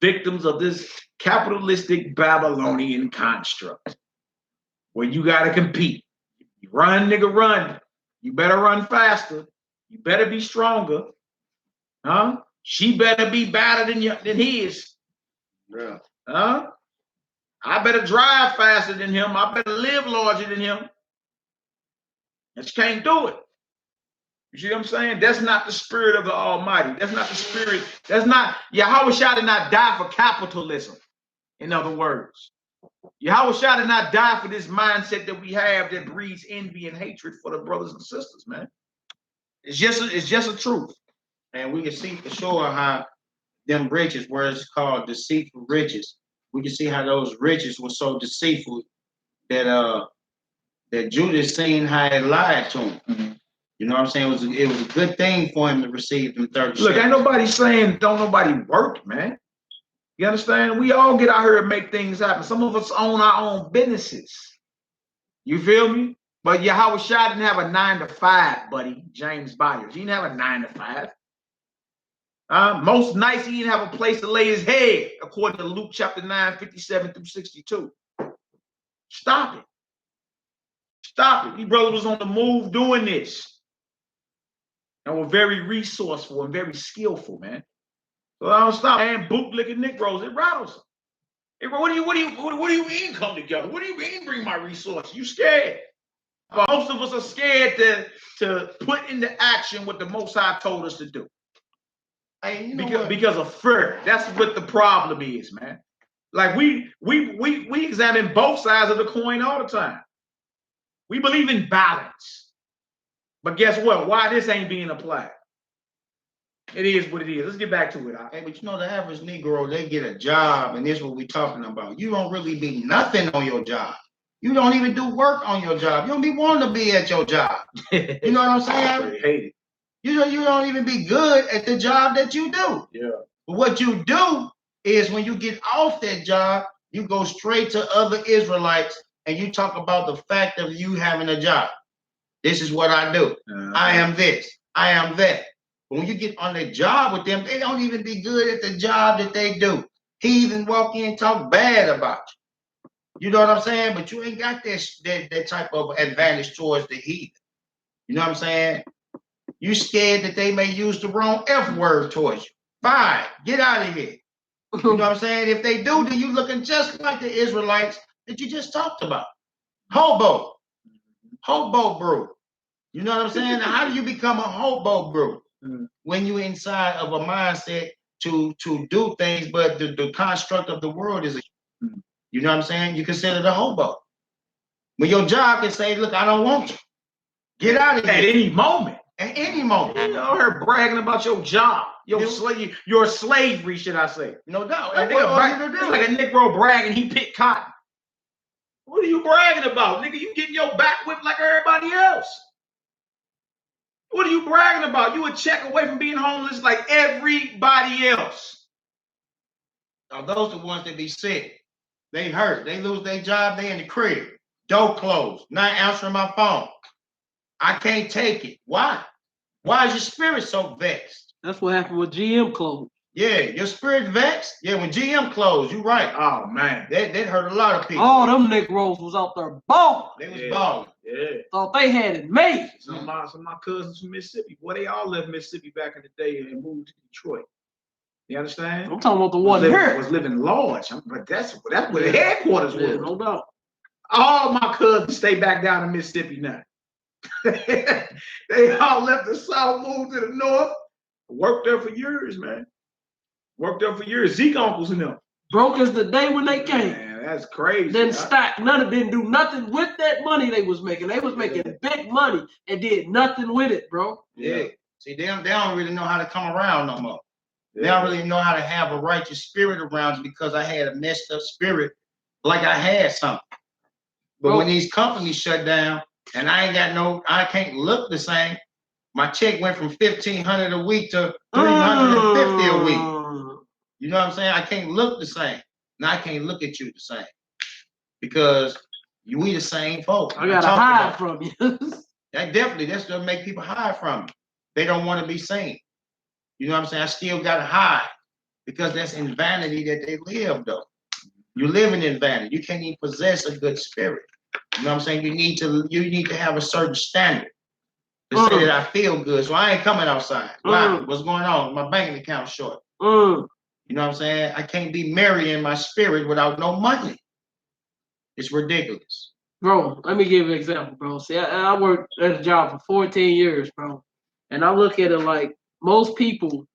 Victims of this capitalistic Babylonian construct where you got to compete. You run, nigga, run. You better run faster. You better be stronger. Huh? She better be better than his. Yeah. Huh? I better drive faster than him. I better live larger than him. And she can't do it. You see what I'm saying? That's not the spirit of the Almighty. That's not the spirit. That's not, Yahweh Shah did not die for capitalism. In other words, Yahweh Shah did not die for this mindset that we have that breeds envy and hatred for the brothers and sisters, man. It's just a truth. And we can see for sure how them riches, where it's called deceitful riches, we can see how those riches were so deceitful that that Judas seen how it lied to him. Mm-hmm. You know what I'm saying? It was a good thing for him to receive them 30 Look, ain't nobody saying don't nobody work, man. You understand? We all get out here and make things happen. Some of us own our own businesses. You feel me? But Yahweh Shah didn't have a 9-to-5, buddy. James Byers. He didn't have a 9-to-5. Most nights he didn't have a place to lay his head, according to Luke chapter 9, 57 through 62. Stop it. Stop it. These brothers was on the move doing this. and were very resourceful and very skillful, man. So I don't stop, man. Bootlicking Negroes, it rattles them. Hey, bro, what do you mean come together? What do you mean bring my resources? You scared? But most of us are scared to put into action what the Most High told us to do. Hey, you know because of fear. That's what the problem is, man. Like we examine both sides of the coin all the time. We believe in balance. But guess what? Why this ain't being applied? It is what it is. Let's get back to it. Hey, but you know, the average Negro, they get a job, and this is what we're talking about. You don't really be nothing on your job. You don't even do work on your job. You don't be wanting to be at your job. You know what I'm saying? I hate it. You don't even be good at the job that you do. Yeah. But what you do is when you get off that job, you go straight to other Israelites and you talk about the fact of you having a job. This is what I do. I am this. I am that. But when you get on the job with them, they don't even be good at the job that they do. He even walk in and talk bad about you. You know what I'm saying? But you ain't got that type of advantage towards the heathen. You know what I'm saying? You scared that they may use the wrong F word towards you. Fine, get out of here. You know what I'm saying? If they do, then you looking just like the Israelites that you just talked about. Hobo brew. You know what I'm saying? Now, how do you become a hobo brew? When you're inside of a mindset to do things, but the construct of the world is, you know what I'm saying? You consider the hobo. When your job can say, look, I don't want you. Get out of here. At any moment. At any moment. You know, her bragging about your job, your slavery, should I say? No doubt. It's like a Negro bragging he picked cotton. What are you bragging about, nigga? You getting your back whipped like everybody else. What are you bragging about? You a check away from being homeless like everybody else. Now, those are the ones that be sick. They hurt. They lose their job. They in the crib. Door closed. Not answering my phone. I can't take it. Why? Why is your spirit so vexed? That's what happened with GM closed. Yeah, your spirit vexed? Yeah, when GM closed, you're right. Oh, man. That hurt a lot of people. All them Negroes was out there balling. They was balling. Yeah. Thought they had it made. Some of my cousins from Mississippi, boy, they all left Mississippi back in the day and moved to Detroit. You understand? I'm talking about the one here. Was living large. But that's where the headquarters was. No doubt. All my cousins stay back down in Mississippi now. They all left the South, moved to the North. Worked there for years, man. Worked there for years. Zeke uncles and them. Broke as the day when they came. Man, that's crazy. Then stock. None of them do nothing with that money they was making. They was making big money and did nothing with it, bro. Yeah. See, they don't really know how to come around no more. They don't really know how to have a righteous spirit around because I had a messed up spirit like I had something. But when these companies shut down and I can't look the same. My check went from $1,500 a week to $350 a week. You know what I'm saying? I can't look the same. Now I can't look at you the same because we the same folks. I gotta hide from you. That's gonna make people hide from you. They don't want to be seen. You know what I'm saying? I still gotta hide because that's in vanity that they live though. You're living in vanity. You can't even possess a good spirit. You know what I'm saying? You need to have a certain standard to say that I feel good. So I ain't coming outside. Why? What's going on? My banking account's short. You know what I'm saying? I can't be merry in my spirit without no money. It's ridiculous. Bro, let me give you an example, bro. See, I worked at a job for 14 years, bro. And I look at it like most people,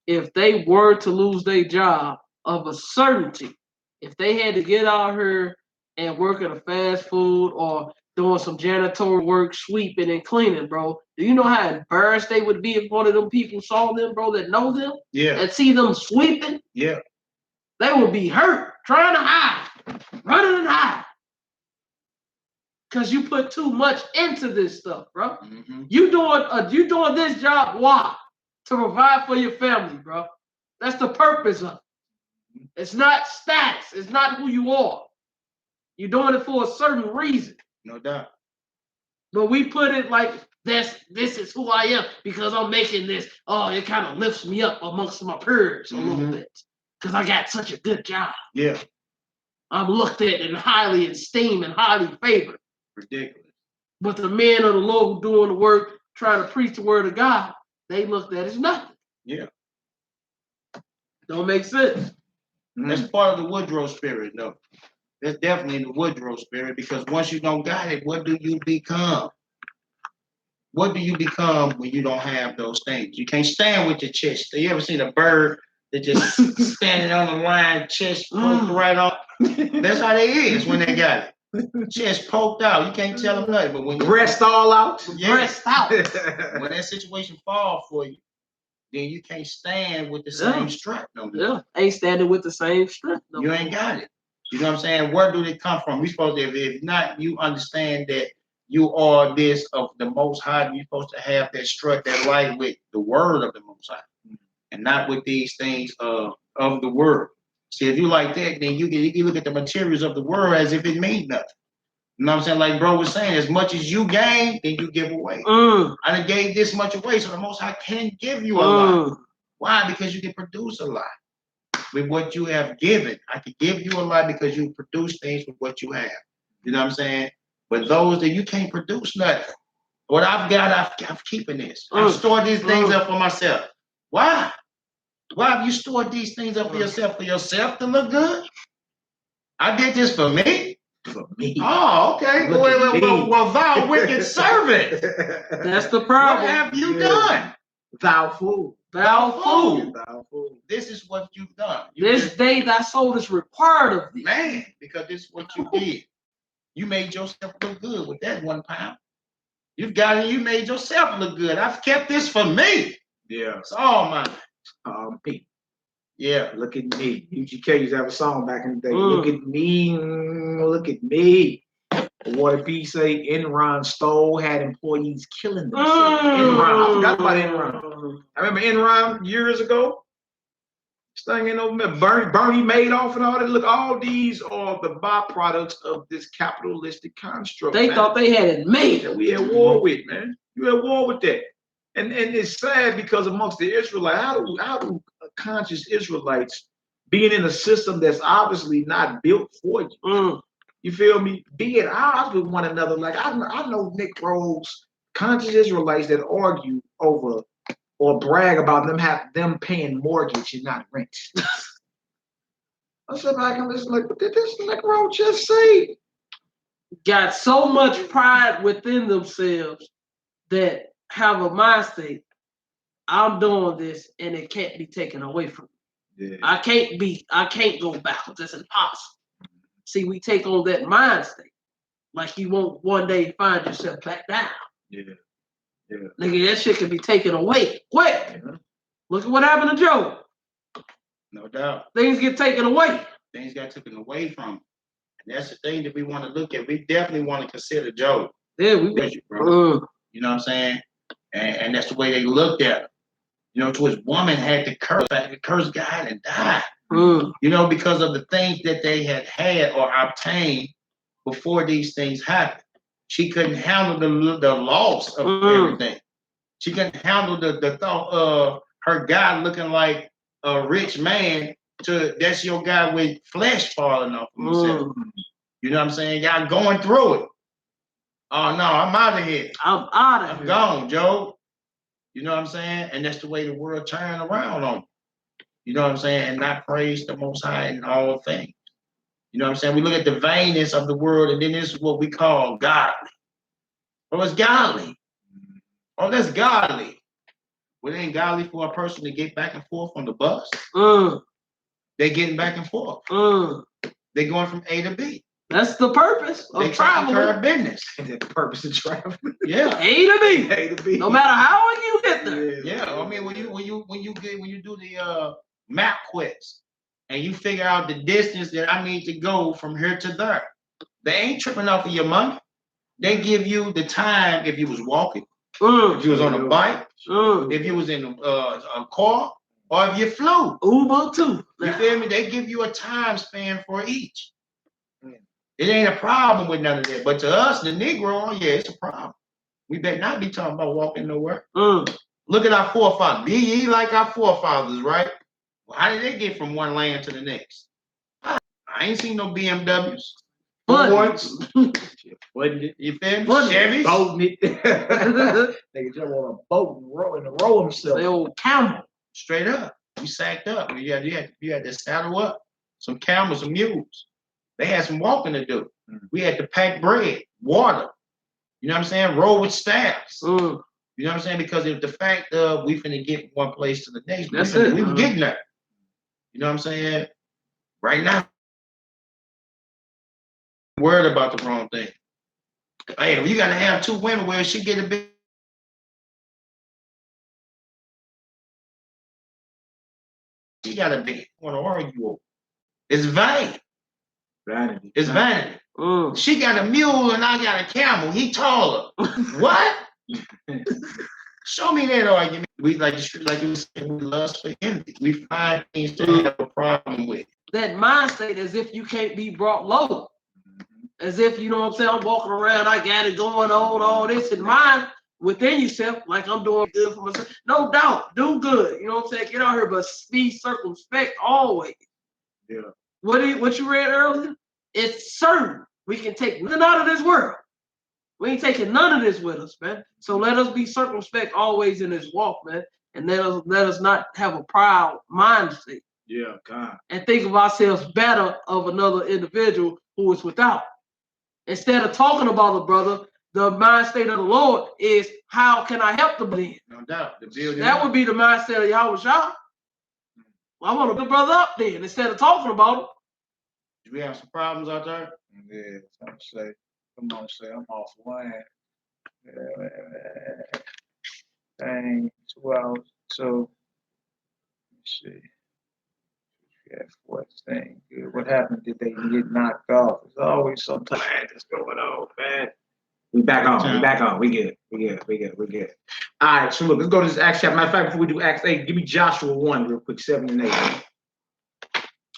if they were to lose their job of a certainty, if they had to get out here and work at a fast food or doing some janitorial work, sweeping and cleaning, bro. Do you know how embarrassed they would be if one of them people saw them, bro, that know them? Yeah. And see them sweeping? Yeah. They would be hurt, trying to hide, running and hide. Because you put too much into this stuff, bro. You doing this job, why? To provide for your family, bro. That's the purpose of it. It's not status. It's not who you are. You're doing it for a certain reason. No doubt. But we put it like this is who I am because I'm making this. Oh, it kind of lifts me up amongst my peers a little bit. Because I got such a good job. Yeah. I'm looked at and highly esteemed and highly favored. Ridiculous. But the men of the Lord who doing the work, trying to preach the word of God, they looked at as nothing. Yeah. Don't make sense. That's part of the Woodrow spirit, though. That's definitely the Woodrow spirit, because once you don't got it, what do you become? What do you become when you don't have those things? You can't stand with your chest. You ever seen a bird that just standing on the line, chest poked right off? That's how they is when they got it. Chest poked out. You can't tell them nothing. But when breast all out, breast out. When that situation fall for you, then you can't stand with the same strength no more. Yeah, ain't standing with the same strength. No you ain't got it. You know what I'm saying? Where do they come from? We supposed to, if not, you understand that you are this of the Most High. You're supposed to have that strength, that light with the word of the Most High, and not with these things of the world. See, if you like that, then you look at the materials of the world as if it means nothing. You know what I'm saying? Like bro was saying, as much as you gain, then you give away. I done gave this much away, so the Most High can give you a lot. Why? Because you can produce a lot with what you have given. I can give you a lot because you produce things with what you have. You know what I'm saying? But those that you can't produce nothing. What I've got, I'm keeping this. I've stored these things up for myself. Why? Why have you stored these things up for yourself? For yourself to look good? I did this for me. For me. Oh, okay. Well, thou wicked servant. That's the problem. What have you done? Thou fool. Thou fool. Thou fool. This is what you've done. This day thy soul is required of thee. Man, because this is what you did. You made yourself look good with that £1. You've got it. You made yourself look good. I've kept this for me. Yeah. It's all mine. Me. Yeah. Look at me. UGK used to have a song back in the day. Look at me. Look at me. What did he say? Enron stole, had employees killing themselves. Enron. I forgot about Enron. I remember Enron years ago. This thing ain't over there. Bernie Madoff and all that. Look, all these are the byproducts of this capitalistic construct. They thought they had it made. That we at war with, man. You at war with that. And it's sad because amongst the Israelites, how do conscious Israelites, being in a system that's obviously not built for you, you feel me, be at odds with one another? Like I know Negroes, conscious Israelites that argue over or brag about them paying mortgage and not rent. I said, I'm just like, what did this Negro just say? Got so much pride within themselves that have a mind state. I'm doing this and it can't be taken away from me. Yeah. I can't go backwards. It's impossible. See, we take on that mind state. Like you won't one day find yourself back down. Yeah. Yeah. Nigga, that shit can be taken away quick. Yeah. Look at what happened to Job. No doubt. Things get taken away. Things got taken away from him. And that's the thing that we want to look at. We definitely want to consider Job. Yeah, we bro. You know what I'm saying? And that's the way they looked at him. You know, to his woman had to curse God and die. You know, because of the things that they had or obtained before these things happened. She couldn't handle the loss of everything. She couldn't handle the thought of her God looking like a rich man that's your guy with flesh falling off of himself. You know what I'm saying? Y'all going through it. Oh no, I'm out of here. I'm gone, Joe. You know what I'm saying? And that's the way the world turned around on you. You know what I'm saying? And not praise the Most High in all things. You know what I'm saying? We look at the vainness of the world, and then this is what we call godly. Oh, it's godly. Oh, that's godly. Well, it ain't godly for a person to get back and forth on the bus. They're getting back and forth. They're going from A to B. That's the purpose of traveling. Business. That's the purpose of traveling. Yeah. A to B. A to B. No matter how you get there. Yeah. I mean, when you do the map quest and you figure out the distance that I need to go from here to there, they ain't tripping off of your money. They give you the time if you was walking, if you was on a bike, if you was in a car, or if you flew. Uber too. You feel me? They give you a time span for each. It ain't a problem with none of that. But to us, the Negro, yeah, it's a problem. We better not be talking about walking nowhere. Look at our forefathers. Be ye like our forefathers, right? Well, how did they get from one land to the next? I ain't seen no BMWs. Fords. Wasn't it? You feel me? Wasn't it? Chevys. Boating it. Nigga jump on a boat and roll himself. The old camel. Straight up. We sacked up. You had to saddle up. Some camels, some mules. They had some walking to do. We had to pack bread, water. You know what I'm saying? Roll with staffs. You know what I'm saying? Because if the fact of we finna get from one place to the next, we were getting there. You know what I'm saying? Right now, I'm worried about the wrong thing. Hey, you gotta have two women where she get a bit. She gotta be. Want to argue over? It's vanity. Vanity. It's vanity. She got a mule and I got a camel. He taller. What? Show me that argument. We like you said, we lust for envy. We find things to have a problem with. That mind state as if you can't be brought low. As if, you know what I'm saying, I'm walking around, I got it going on, all this, and mind within yourself, like I'm doing good for myself. No doubt, do good. You know what I'm saying? Get out here, but be circumspect always. Yeah. What you read earlier? It's certain we can take none out of this world. We ain't taking none of this with us, man. So let us be circumspect always in this walk, man. And let us not have a proud mindset. Yeah, God. And think of ourselves better of another individual who is without. Instead of talking about a brother, the mind state of the Lord is, how can I help the brother? No doubt. That would be the mindset of Yahweh Shah. Well, I want to put the brother up then instead of talking about him. Do we have some problems out there? Yeah, I'm say, come on, say I'm off line. Dang, 2 hours. So let's see. Yeah, fourth thing. Good. What happened? Did they get knocked off? There's always something that's going on, man. We back on. We back on. We good. We good. All right. So look, let's go to this Acts chapter. Matter of fact, before we do Acts 8, give me Joshua 1 real quick, 7 and 8.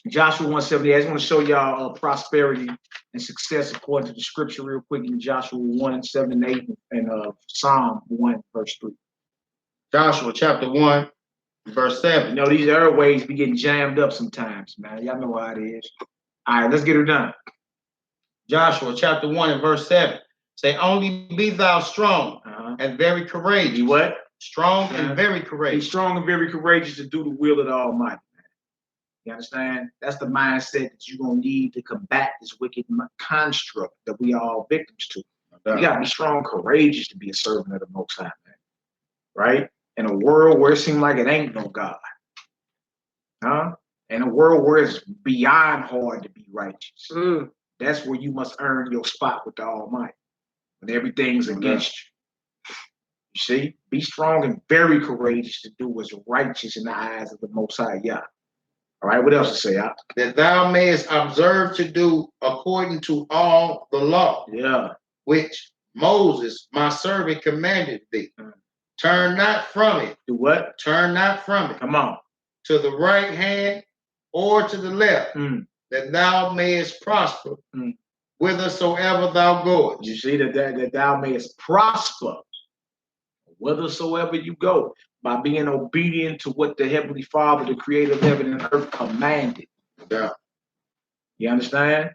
Joshua 1:78. I just want to show y'all prosperity and success according to the scripture real quick in Joshua 1:7 and 8 and Psalm 1 verse 3. Joshua chapter 1, verse 7. You know, these airways be getting jammed up sometimes, man. Y'all know how it is. All right, let's get her done. Joshua chapter 1 and verse 7. Say, only be thou strong and very courageous. Be what? Strong and very Be courageous. strong and very courageous to do the will of the Almighty. You understand? That's the mindset that you're going to need to combat this wicked construct that we are all victims to. You got to be strong, courageous to be a servant of the Most High, man. Right? In a world where it seems like it ain't no God. In a world where it's beyond hard to be righteous. That's where you must earn your spot with the Almighty. When everything's against you. You see? Be strong and very courageous to do what's righteous in the eyes of the Most High Yah. All right, what else to say? That thou mayest observe to do according to all the law, which Moses, my servant, commanded thee. Turn not from it. Do what? Turn not from it. Come on. To the right hand or to the left, that thou mayest prosper whithersoever thou goest. You see that thou mayest prosper whithersoever you go, by being obedient to what the Heavenly Father, the creator of heaven and earth, commanded. Yeah. You understand?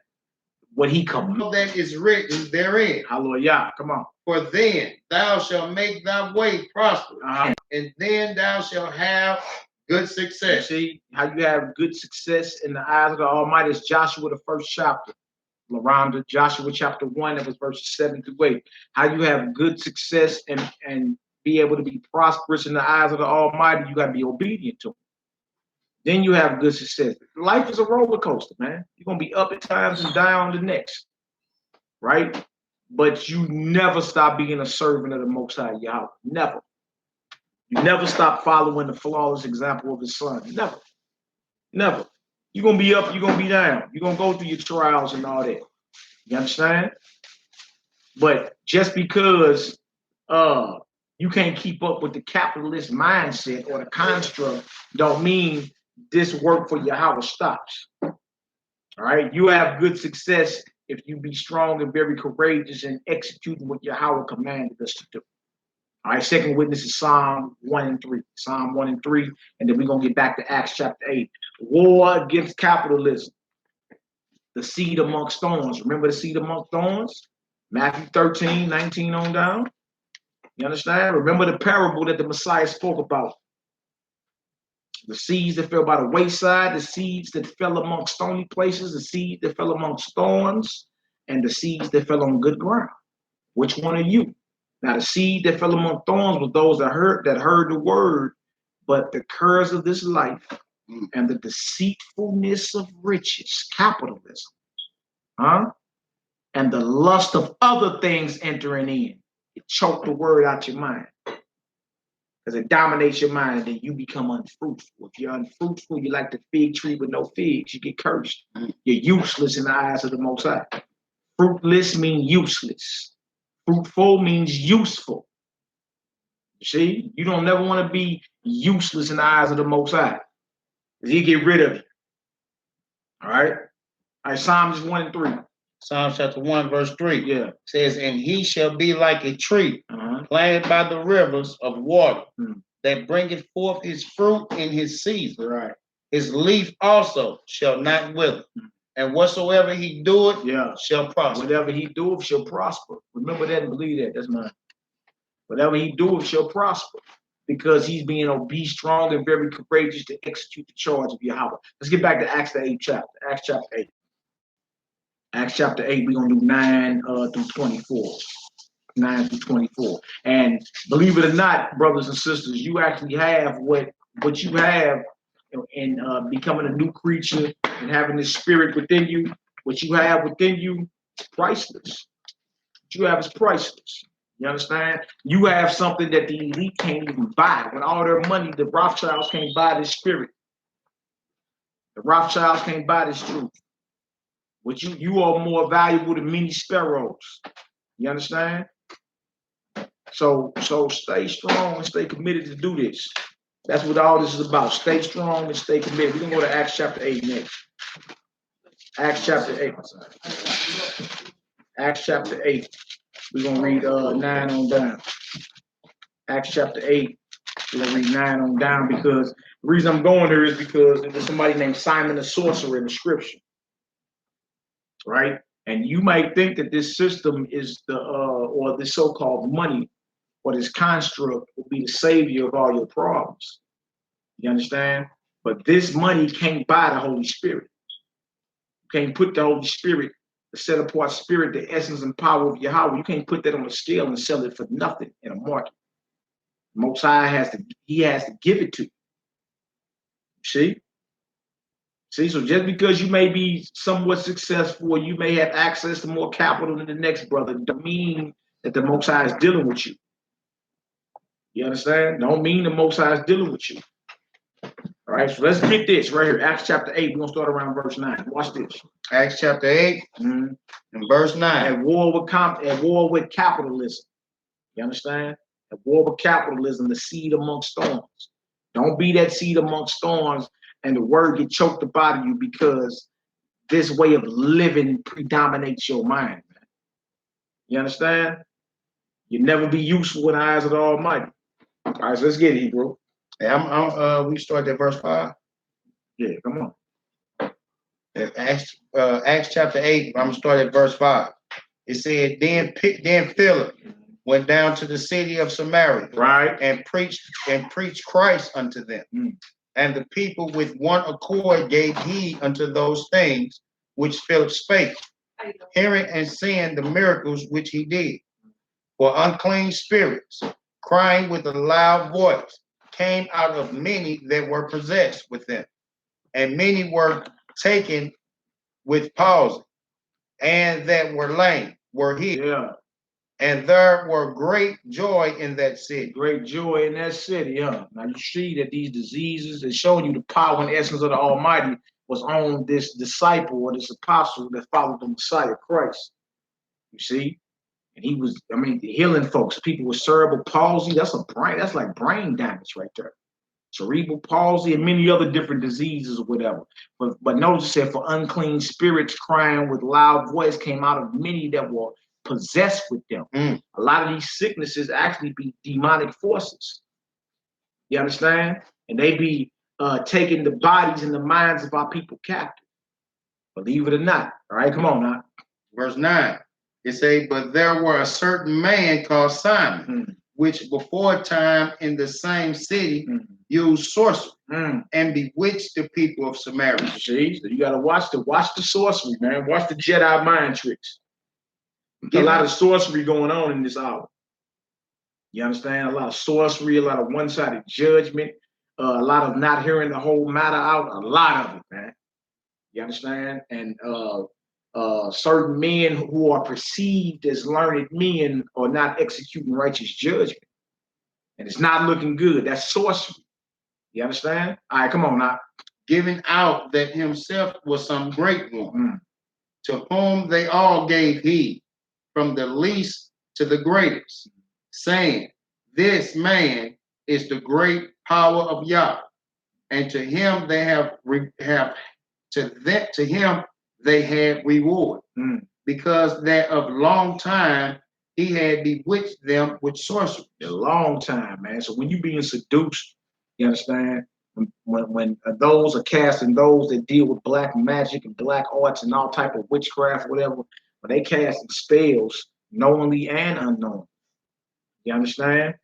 What he commanded. That is written therein. Hallelujah. Come on. For then thou shalt make thy way prosperous, and then thou shalt have good success. You see how you have good success in the eyes of the Almighty is Joshua, the first chapter. Laronda, Joshua chapter 1, that was verses 7 through 8. How you have good success and be able to be prosperous in the eyes of the Almighty, you got to be obedient to him. Then you have good success. Life is a roller coaster, man. You're going to be up at times and down the next, right? But you never stop being a servant of the Most High Yahweh. Never. You never stop following the flawless example of his son. Never. Never. You're going to be up, you're going to be down. You're going to go through your trials and all that. You understand? But just because you can't keep up with the capitalist mindset or the construct don't mean this work for Yahweh stops. All right? You have good success if you be strong and very courageous in executing what Yahweh commanded us to do. All right, second witness is Psalm 1 and 3. Psalm 1 and 3, and then we're going to get back to Acts chapter 8. War against capitalism. the seed amongst thorns. Remember the seed amongst thorns? Matthew 13, 19 on down. You understand? Remember the parable that the Messiah spoke about. The seeds that fell by the wayside, the seeds that fell amongst stony places, the seeds that fell amongst thorns, and the seeds that fell on good ground. Which one are you? Now the seed that fell among thorns was those that heard the word, but the curse of this life and the deceitfulness of riches, capitalism, and the lust of other things entering in. It choked the word out your mind. Because it dominates your mind and then you become unfruitful. If you're unfruitful, you're like the fig tree with no figs. You get cursed. You're useless in the eyes of the Most High. Fruitless means useless. Fruitful means useful. You see? You don't never want to be useless in the eyes of the Most High. Because He'll get rid of you. All right? All right, Psalms 1 and 3. Psalms chapter 1, verse 3. Yeah. Says, and he shall be like a tree planted by the rivers of water that bringeth forth his fruit in his season. Right. His leaf also shall not wither. And whatsoever he doeth shall prosper. Whatever he doeth shall prosper. Remember that and believe that. That's mine. Whatever he doeth shall prosper. Because he's be strong and very courageous to execute the charge of Yahweh. Let's get back to Acts the 8th chapter. Acts chapter 8. Acts chapter 8, we're going to do 9 through 24. 9 through 24. And believe it or not, brothers and sisters, you actually have what you have in becoming a new creature and having this spirit within you. What you have within you is priceless. What you have is priceless. You understand? You have something that the elite can't even buy. With all their money, the Rothschilds can't buy this spirit. The Rothschilds can't buy this truth. But you are more valuable than many sparrows. You understand? So stay strong and stay committed to do this. That's what all this is about. Stay strong and stay committed. We're going to go to Acts chapter 8 next. Acts chapter 8. Acts chapter 8. We're going to read 9 on down. Acts chapter 8. We're going to read 9 on down because the reason I'm going there is because there's somebody named Simon the sorcerer in the scripture. Right? And you might think that this system is or this so-called money or this construct will be the savior of all your problems. You understand? But this money can't buy the Holy Spirit. You can't put the Holy Spirit, the set apart spirit, the essence and power of Yahweh. You can't put that on a scale and sell it for nothing in a market. Most High has to give it to you. See, so just because you may be somewhat successful or you may have access to more capital than the next brother, don't mean that the Most High is dealing with you. You understand? Don't mean the Most High is dealing with you. All right, so let's get this right here. Acts chapter 8, we're going to start around verse 9. Watch this. Acts chapter 8 and verse 9. At war with capitalism. You understand? At war with capitalism, the seed amongst thorns. Don't be that seed amongst thorns and the word get choked up out of you because this way of living predominates your mind, man. You understand? You'll never be useful in the eyes of the Almighty. All right, so let's get it, bro. Hey, we start at verse 5. Yeah, come on. Acts chapter 8, I'm going to start at verse 5. It said, Then Philip went down to the city of Samaria, right, and preached Christ unto them. And the people with one accord gave heed unto those things which Philip spake, hearing and seeing the miracles which he did. For unclean spirits, crying with a loud voice, came out of many that were possessed with them. And many were taken with palsy, and that were lame were healed. Yeah. And there were great joy in that city. Great joy in that city, huh? Now you see that these diseases, is showing you the power and essence of the Almighty was on this disciple or this apostle that followed the Messiah, Christ. You see? And he was, healing folks. People with cerebral palsy, that's like brain damage right there. Cerebral palsy and many other different diseases or whatever. But notice it said, for unclean spirits crying with loud voice came out of many that were possessed with them. A lot of these sicknesses actually be demonic forces. You understand? And they be taking the bodies and the minds of our people captive. Believe it or not. All right, come on now. Verse 9. It say, but there were a certain man called Simon, which before time in the same city used sorcery and bewitched the people of Samaria. See, so you gotta watch the sorcery, man. Watch the Jedi mind tricks. A lot of sorcery going on in this hour. You understand? A lot of sorcery, a lot of one-sided judgment, a lot of not hearing the whole matter out. A lot of it, man. You understand? And certain men who are perceived as learned men are not executing righteous judgment. And it's not looking good. That's sorcery. You understand? All right, come on now. Giving out that himself was some great one, to whom they all gave heed, from the least to the greatest, saying, this man is the great power of Yah, and to him they to him they had reward, because that of long time he had bewitched them with sorcery. A long time, man. So when you being seduced, you understand? When those are casting, those that deal with black magic and black arts and all type of witchcraft, whatever, when they casting spells knowingly and unknowingly, you understand?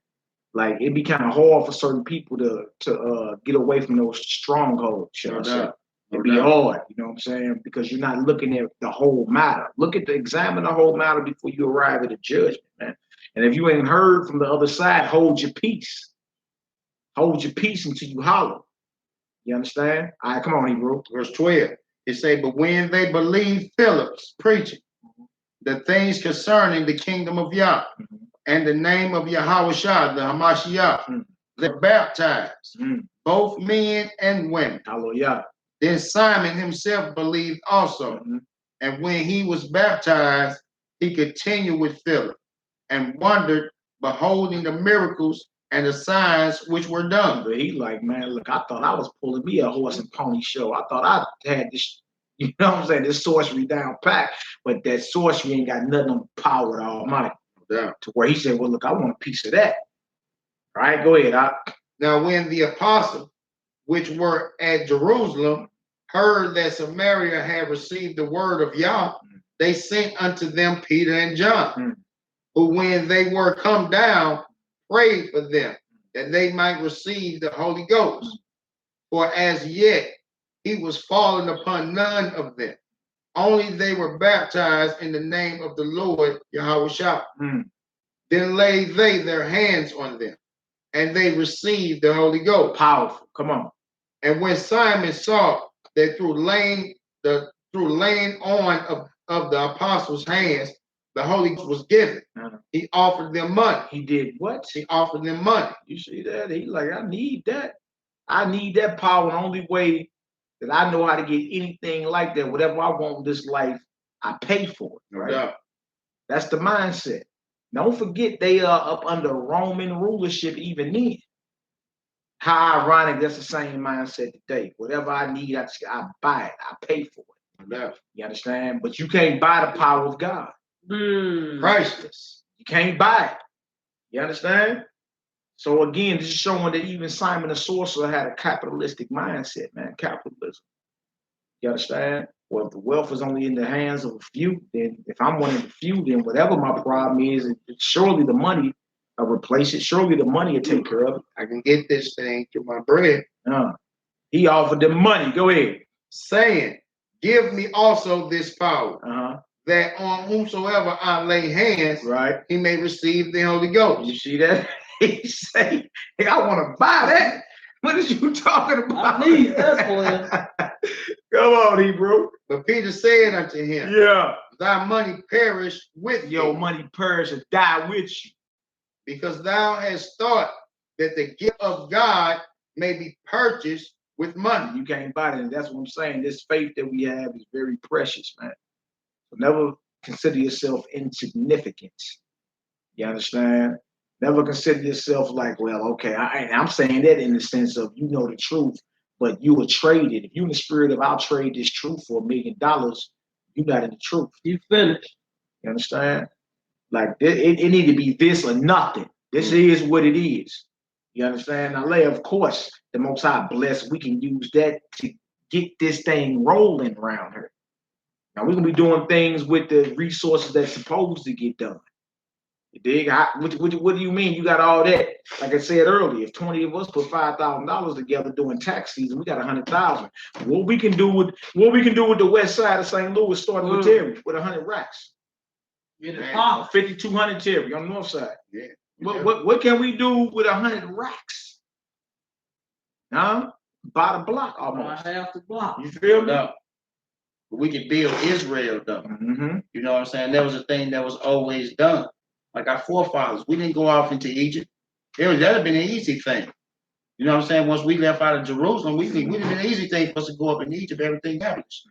Like it'd be kind of hard for certain people to get away from those strongholds. It'd be hard, you know what I'm saying? Because you're not looking at the whole matter. Examine the whole matter before you arrive at a judgment, man. And if you ain't heard from the other side, hold your peace. Hold your peace until you holler. You understand? All right, come on, Hebrew. Verse 12. It say, but when they believed Philip's preaching, the things concerning the kingdom of Yah and the name of Yahushua, the Hamashiach, they baptized, both men and women. Hallelujah. Then Simon himself believed also. And when he was baptized, he continued with Philip and wondered, beholding the miracles and the signs which were done. But he like, man, look, I thought I was pulling me a horse and pony show. I thought I had this, you know what I'm saying, this sorcery down pat. But that sorcery ain't got nothing on the power of the Almighty. Yeah. To where he said, well, look, I want a piece of that. All right, go ahead. Now, when the apostles, which were at Jerusalem, heard that Samaria had received the word of Yah, they sent unto them Peter and John, who when they were come down, prayed for them that they might receive the Holy Ghost. For as yet he was fallen upon none of them. Only they were baptized in the name of the Lord Yahushua. Then laid they their hands on them, and they received the Holy Ghost. Powerful. Come on. And when Simon saw that through laying on of the apostles' hands, the Holy Ghost was given, he offered them money. He did what? He offered them money. You see that? He like, I need that. I need that power. The only way that I know how to get anything like that, whatever I want in this life, I pay for it. Right? Yeah. That's the mindset. Don't forget they are up under Roman rulership even then. How ironic that's the same mindset today. Whatever I need, I buy it. I pay for it. Yeah. You understand? But you can't buy the power of God. Priceless. You can't buy it. You understand? So again, this is showing that even Simon the sorcerer had a capitalistic mindset, man. Capitalism. You understand? Well, if the wealth is only in the hands of a few, then if I'm one of the few, then whatever my problem is, surely the money will replace it. Surely the money will take care of it. I can get this thing to my bread. He offered them money. Go ahead. Saying, give me also this power, that on whomsoever I lay hands, he may receive the Holy Ghost. You see that? He say, hey, I want to buy that. What is you talking about? I need that for him. Come on, Hebrew. But Peter said unto him, thy money perish with your money perish and die with you. Because thou hast thought that the gift of God may be purchased with money. You can't buy it. And that's what I'm saying. This faith that we have is very precious, man. So never consider yourself insignificant. You understand? Never consider yourself like, well, okay, I'm saying that in the sense of you know the truth, but you will trade it. If you're in the spirit of I'll trade this truth for $1 million, you're not in the truth. You finished. You understand? Like it need to be this or nothing. This is what it is. You understand? Now, of course, the Most High bless, we can use that to get this thing rolling around here. Now we're gonna be doing things with the resources that's supposed to get done. You dig? What do you mean? You got all that? Like I said earlier, if 20 of us put $5,000 together during tax season, we got 100,000. What we can do with the west side of St. Louis, starting with Terry, with 100 racks. Get it popped. 5,200 Terry on the north side. Yeah. What can we do with 100 racks? Huh? By the block almost. Half the block. You feel me? No. We could build Israel though. You know what I'm saying? That was a thing that was always done. Like our forefathers, we didn't go off into Egypt. That'd have been an easy thing. You know what I'm saying? Once we left out of Jerusalem, we did an easy thing for us to go up in Egypt, everything happens.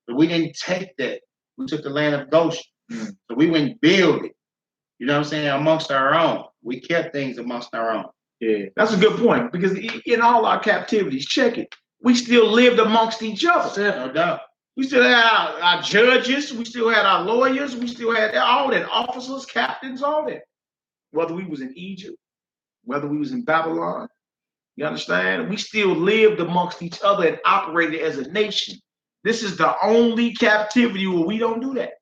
But we didn't take that. We took the land of Goshen. So we went and build it. You know what I'm saying? Amongst our own. We kept things amongst our own. Yeah, that's a good point. Because in all our captivities, check it, we still lived amongst each other. No doubt. We still had our judges, we still had our lawyers, we still had all that, officers, captains, all that. Whether we was in Egypt, whether we was in Babylon, you understand? We still lived amongst each other and operated as a nation. This is the only captivity where we don't do that.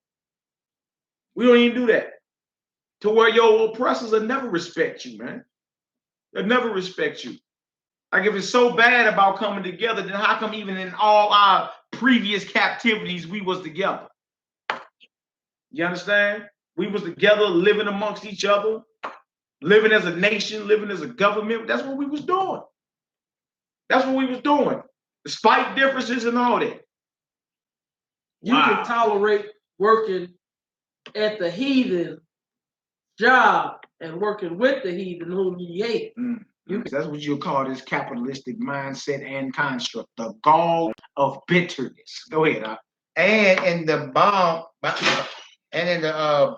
We don't even do that. To where your oppressors will never respect you, man. They'll never respect you. Like if it's so bad about coming together, then how come even in all our previous captivities we was together? You understand? We was together, living amongst each other, living as a nation, living as a government. That's what we was doing. That's what we was doing. Despite differences and all that. You can tolerate working at the heathen job and working with the heathen whom you hate. That's what you call this capitalistic mindset and construct, the gall of bitterness. Go ahead, And in the bond, and in the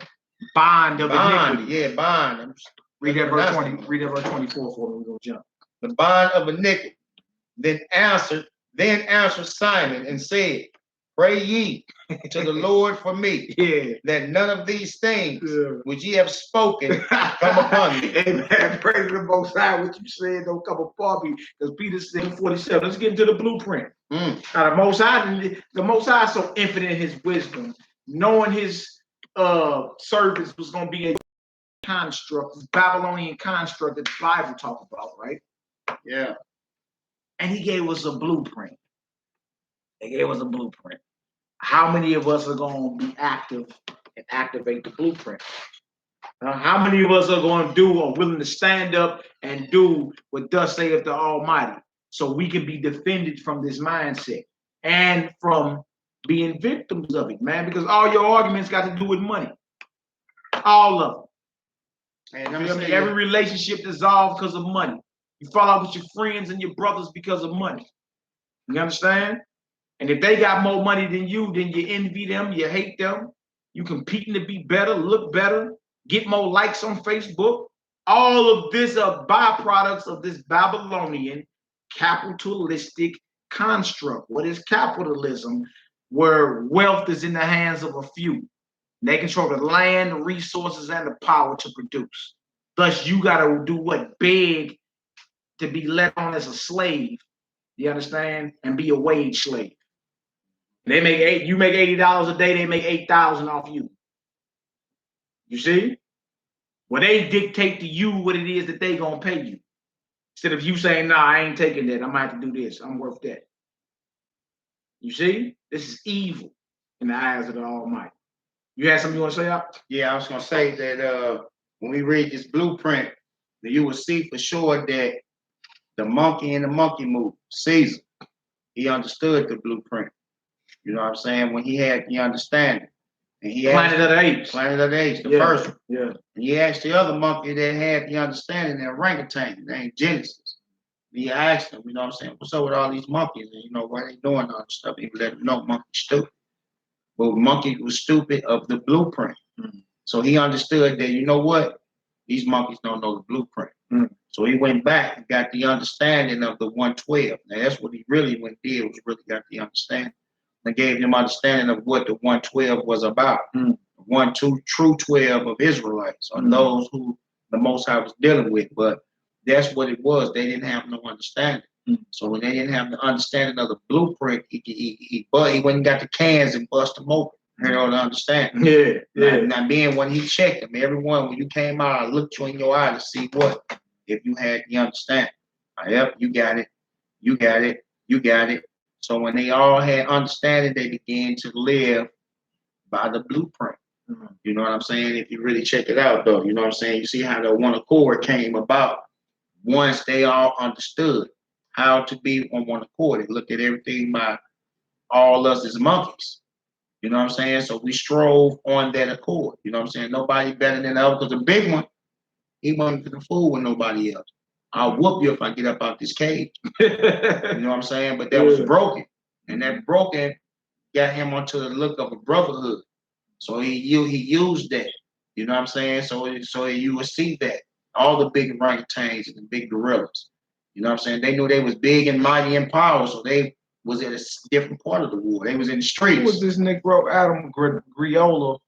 bond of iniquity. Yeah, bond. Read that verse 20. Read that verse 24 for me. We're gonna jump. The bond of iniquity. Then answered Simon and said, "Pray ye to the Lord for me, that none of these things which ye have spoken come upon me." Amen. Praise the Most High. What you said don't come upon me, because Peter said in 47. Let's get into the blueprint. Now the Most High is so infinite in His wisdom, knowing His service was going to be a construct, this Babylonian construct that the Bible talk about, right? Yeah. And He gave us a blueprint. They gave us a blueprint. How many of us are going to be active and activate the blueprint? How many of us are going to do or willing to stand up and do what thus saith the Almighty, so we can be defended from this mindset and from being victims of it, man? Because all your arguments got to do with money. All of them. And every relationship dissolved because of money. You fall out with your friends and your brothers because of money. You understand? And if they got more money than you envy them, you hate them. You competing to be better, look better, get more likes on Facebook. All of this are byproducts of this Babylonian capitalistic construct. What is capitalism? Where wealth is in the hands of a few. They control the land, the resources, and the power to produce. Thus, you got to do what? Beg to be let on as a slave. You understand? And be a wage slave. They make you make $80 a day, they make $8,000 off you. You see? Well, they dictate to you what it is that they gonna pay you. Instead of you saying, "Nah, I ain't taking that. I'm gonna have to do this. I'm worth that." You see? This is evil in the eyes of the Almighty. You had something you want to say, Al? Yeah, I was gonna say that when we read this blueprint, that you will see for sure that the monkey in the monkey movie, Caesar, he understood the blueprint. You know what I'm saying? When he had the understanding. And he Planet of the Apes. Planet of the Apes, the first one. Yeah. And he asked the other monkey that had the understanding, the orangutan, named Genesis. He asked him, you know what I'm saying, what's up with all these monkeys? And you know, why they doing all this stuff? He let him know monkey stupid. But monkey was stupid of the blueprint. So he understood that, you know what? These monkeys don't know the blueprint. So he went back and got the understanding of the 112. Now that's what he really went did, was really got the understanding. They gave him understanding of what the 112 was about. 1, 2, true 12 of Israelites, or those who the Most High was dealing with. But that's what it was. They didn't have no understanding. So when they didn't have the understanding of the blueprint, he went and got the cans and bust them open. You know the understanding. Now being when he checked them, everyone when you came out, I looked you in your eye to see what if you had the understanding. Yep, you got it. You got it. You got it. So when they all had understanding, they began to live by the blueprint. You know what I'm saying? If you really check it out, though, you know what I'm saying? You see how the one accord came about once they all understood how to be on one accord. They looked at everything by all us as monkeys. You know what I'm saying? So we strove on that accord. You know what I'm saying? Nobody better than the other, because the big one, he wasn't going to fool with nobody else. I'll whoop you if I get up out this cage. You know what I'm saying? But that was broken. And that broken got him onto the look of a brotherhood. So he used that. You know what I'm saying? So you will see that. All the big orangutans and the big gorillas. You know what I'm saying? They knew they was big and mighty in power, so they was at a different part of the war. They was in the streets. Who was this Negro Adam Griola?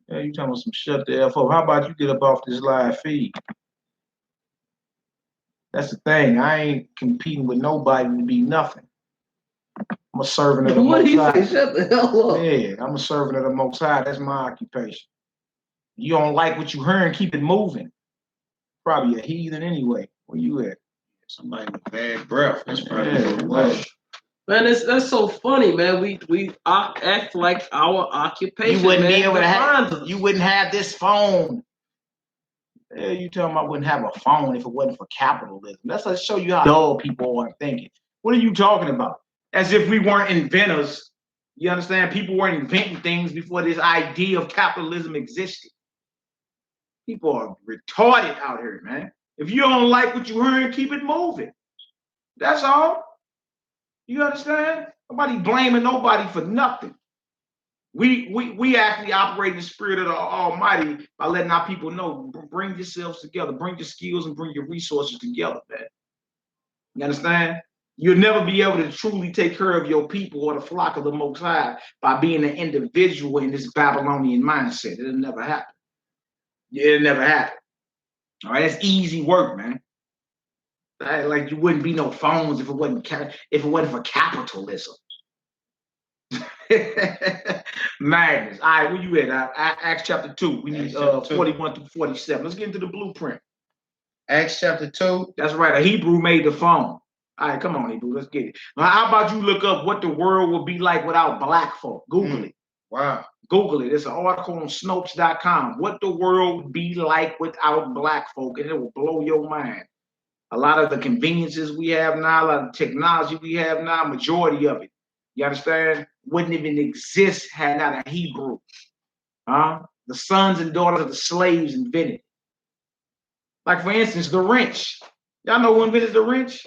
Yeah, you talking about some shut the F up. How about you get up off this live feed? That's the thing. I ain't competing with nobody to be nothing. I'm a servant of the Most High. Shut the hell up. Yeah, I'm a servant of the Most High. That's my occupation. You don't like what you heard, keep it moving. Probably a heathen anyway. Where you at? Somebody with bad breath. That's probably right. Man, that's so funny, man. We act like our occupation. You wouldn't man, be able to have. You wouldn't have this phone. Yeah, you tell me I wouldn't have a phone if it wasn't for capitalism. Let's show you how dull people are thinking. What are you talking about? As if we weren't inventors. You understand? People weren't inventing things before this idea of capitalism existed. People are retarded out here, man. If you don't like what you heard, keep it moving. That's all. You understand? Nobody blaming nobody for nothing. We actually operate in the spirit of the Almighty by letting our people know, bring yourselves together, bring your skills and bring your resources together, man. You understand? You'll never be able to truly take care of your people or the flock of the Most High by being an individual in this Babylonian mindset. It'll never happen. It'll never happen. All right, that's easy work, man. Like you wouldn't be no phones if it wasn't for capitalism. Madness. All right, where you at? Acts chapter 2. We need 41 through 47. Let's get into the blueprint. Acts chapter 2. That's right. A Hebrew made the phone. All right, come on, Hebrew. Let's get it. Now, how about you look up what the world would be like without black folk? Google it. Wow. Google it. It's an article on Snopes.com. What the world would be like without black folk, and it will blow your mind. A lot of the conveniences we have now, a lot of the technology we have now, majority of it, you understand, wouldn't even exist had not a Hebrew. The sons and daughters of the slaves invented it. Like, for instance, the wrench. Y'all know who invented the wrench?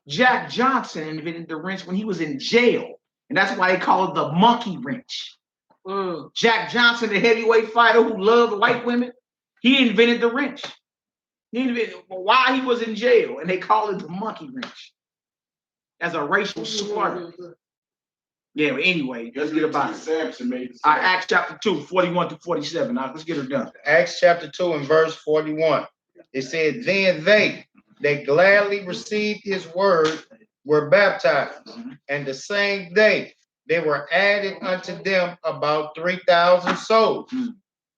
Jack Johnson invented the wrench when he was in jail. And that's why they call it the monkey wrench. Jack Johnson, the heavyweight fighter who loved white women, he invented the wrench. He invented while he was in jail, and they call it the monkey wrench as a racial slur. Yeah, but anyway, let's get about it. Acts chapter 2, 41 to 47. Now, let's get her done. Acts chapter 2 and verse 41. It said, then they gladly received his word, were baptized, and the same day they were added unto them about 3,000 souls.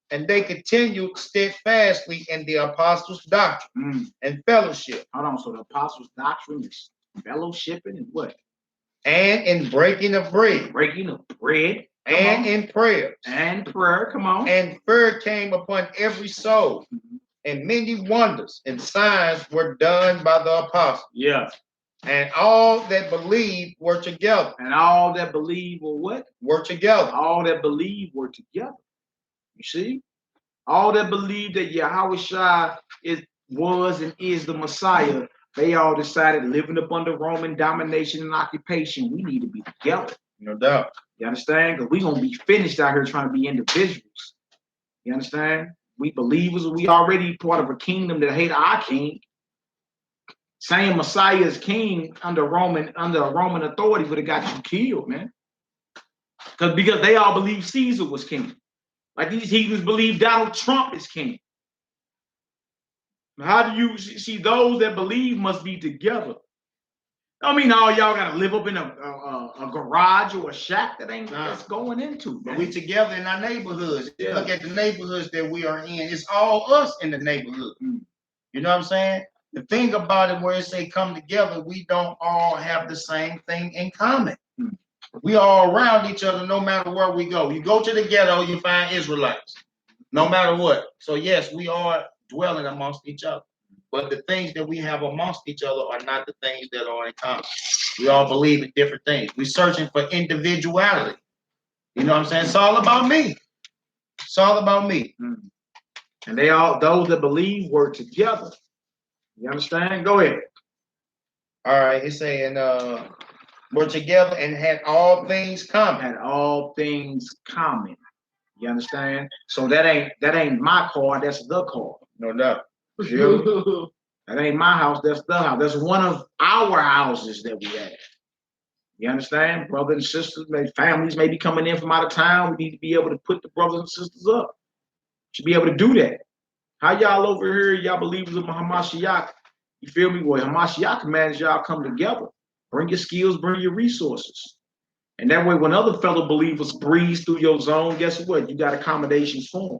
And they continued steadfastly in the apostles' doctrine and fellowship. Hold on, so the apostles' doctrine is fellowshipping and what? And in breaking of bread. Breaking of bread. And in prayers. And prayer, come on. And fear came upon every soul. And many wonders and signs were done by the apostles. Yeah. And all that believed were together. And all that believed were what? Were together. All that believed were together. You see? All that believed that Yahushua was and is the Messiah, they all decided, living up under Roman domination and occupation, we need to be together. No doubt. You understand? Because we're going to be finished out here trying to be individuals. You understand? We believers, we already part of a kingdom that hate our king. Saying Messiah is king under a Roman authority would have got you killed, man. Because they all believe Caesar was king. Like these heathens believe Donald Trump is king. How do you see those that believe must be together? I mean, all y'all gotta live up in a garage or a shack that ain't that's going into. But we together in our neighborhoods. Yeah. Look at the neighborhoods that we are in. It's all us in the neighborhood. You know what I'm saying? The thing about it, where it say come together, we don't all have the same thing in common. We all around each other, no matter where we go. You go to the ghetto, you find Israelites, no matter what. So yes, we are dwelling amongst each other. But the things that we have amongst each other are not the things that are in common. We all believe in different things. We're searching for individuality. You know what I'm saying? It's all about me. It's all about me. And they all, those that believe, work together. You understand? Go ahead. All right. It's saying, we're together and had all things common. Had all things common. You understand? So that ain't my car. That's the car. No doubt. That ain't my house. That's the house. That's one of our houses that we have. You understand? Brothers and sisters, families may be coming in from out of town. We need to be able to put the brothers and sisters up. Should be able to do that. How y'all over here, y'all believers of Hamashiach, you feel me? Well, Hamashiach commands y'all come together. Bring your skills, bring your resources. And that way, when other fellow believers breeze through your zone, guess what? You got accommodations for them.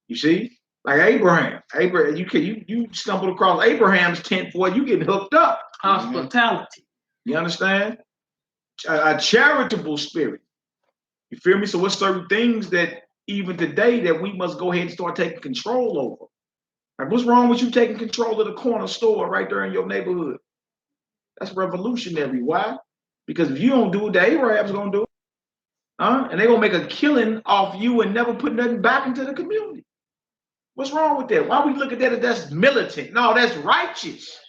You see? Like Abraham, you stumbled across Abraham's tent, boy, you getting hooked up. Hospitality. You understand? A charitable spirit. You feel me? So what's certain things that even today that we must go ahead and start taking control over? Like, what's wrong with you taking control of the corner store right there in your neighborhood? That's revolutionary. Why? Because if you don't do it, the Arabs gonna do it. And they're gonna make a killing off you and never put nothing back into the community. What's wrong with that? Why we look at that as that's militant? No, that's righteous.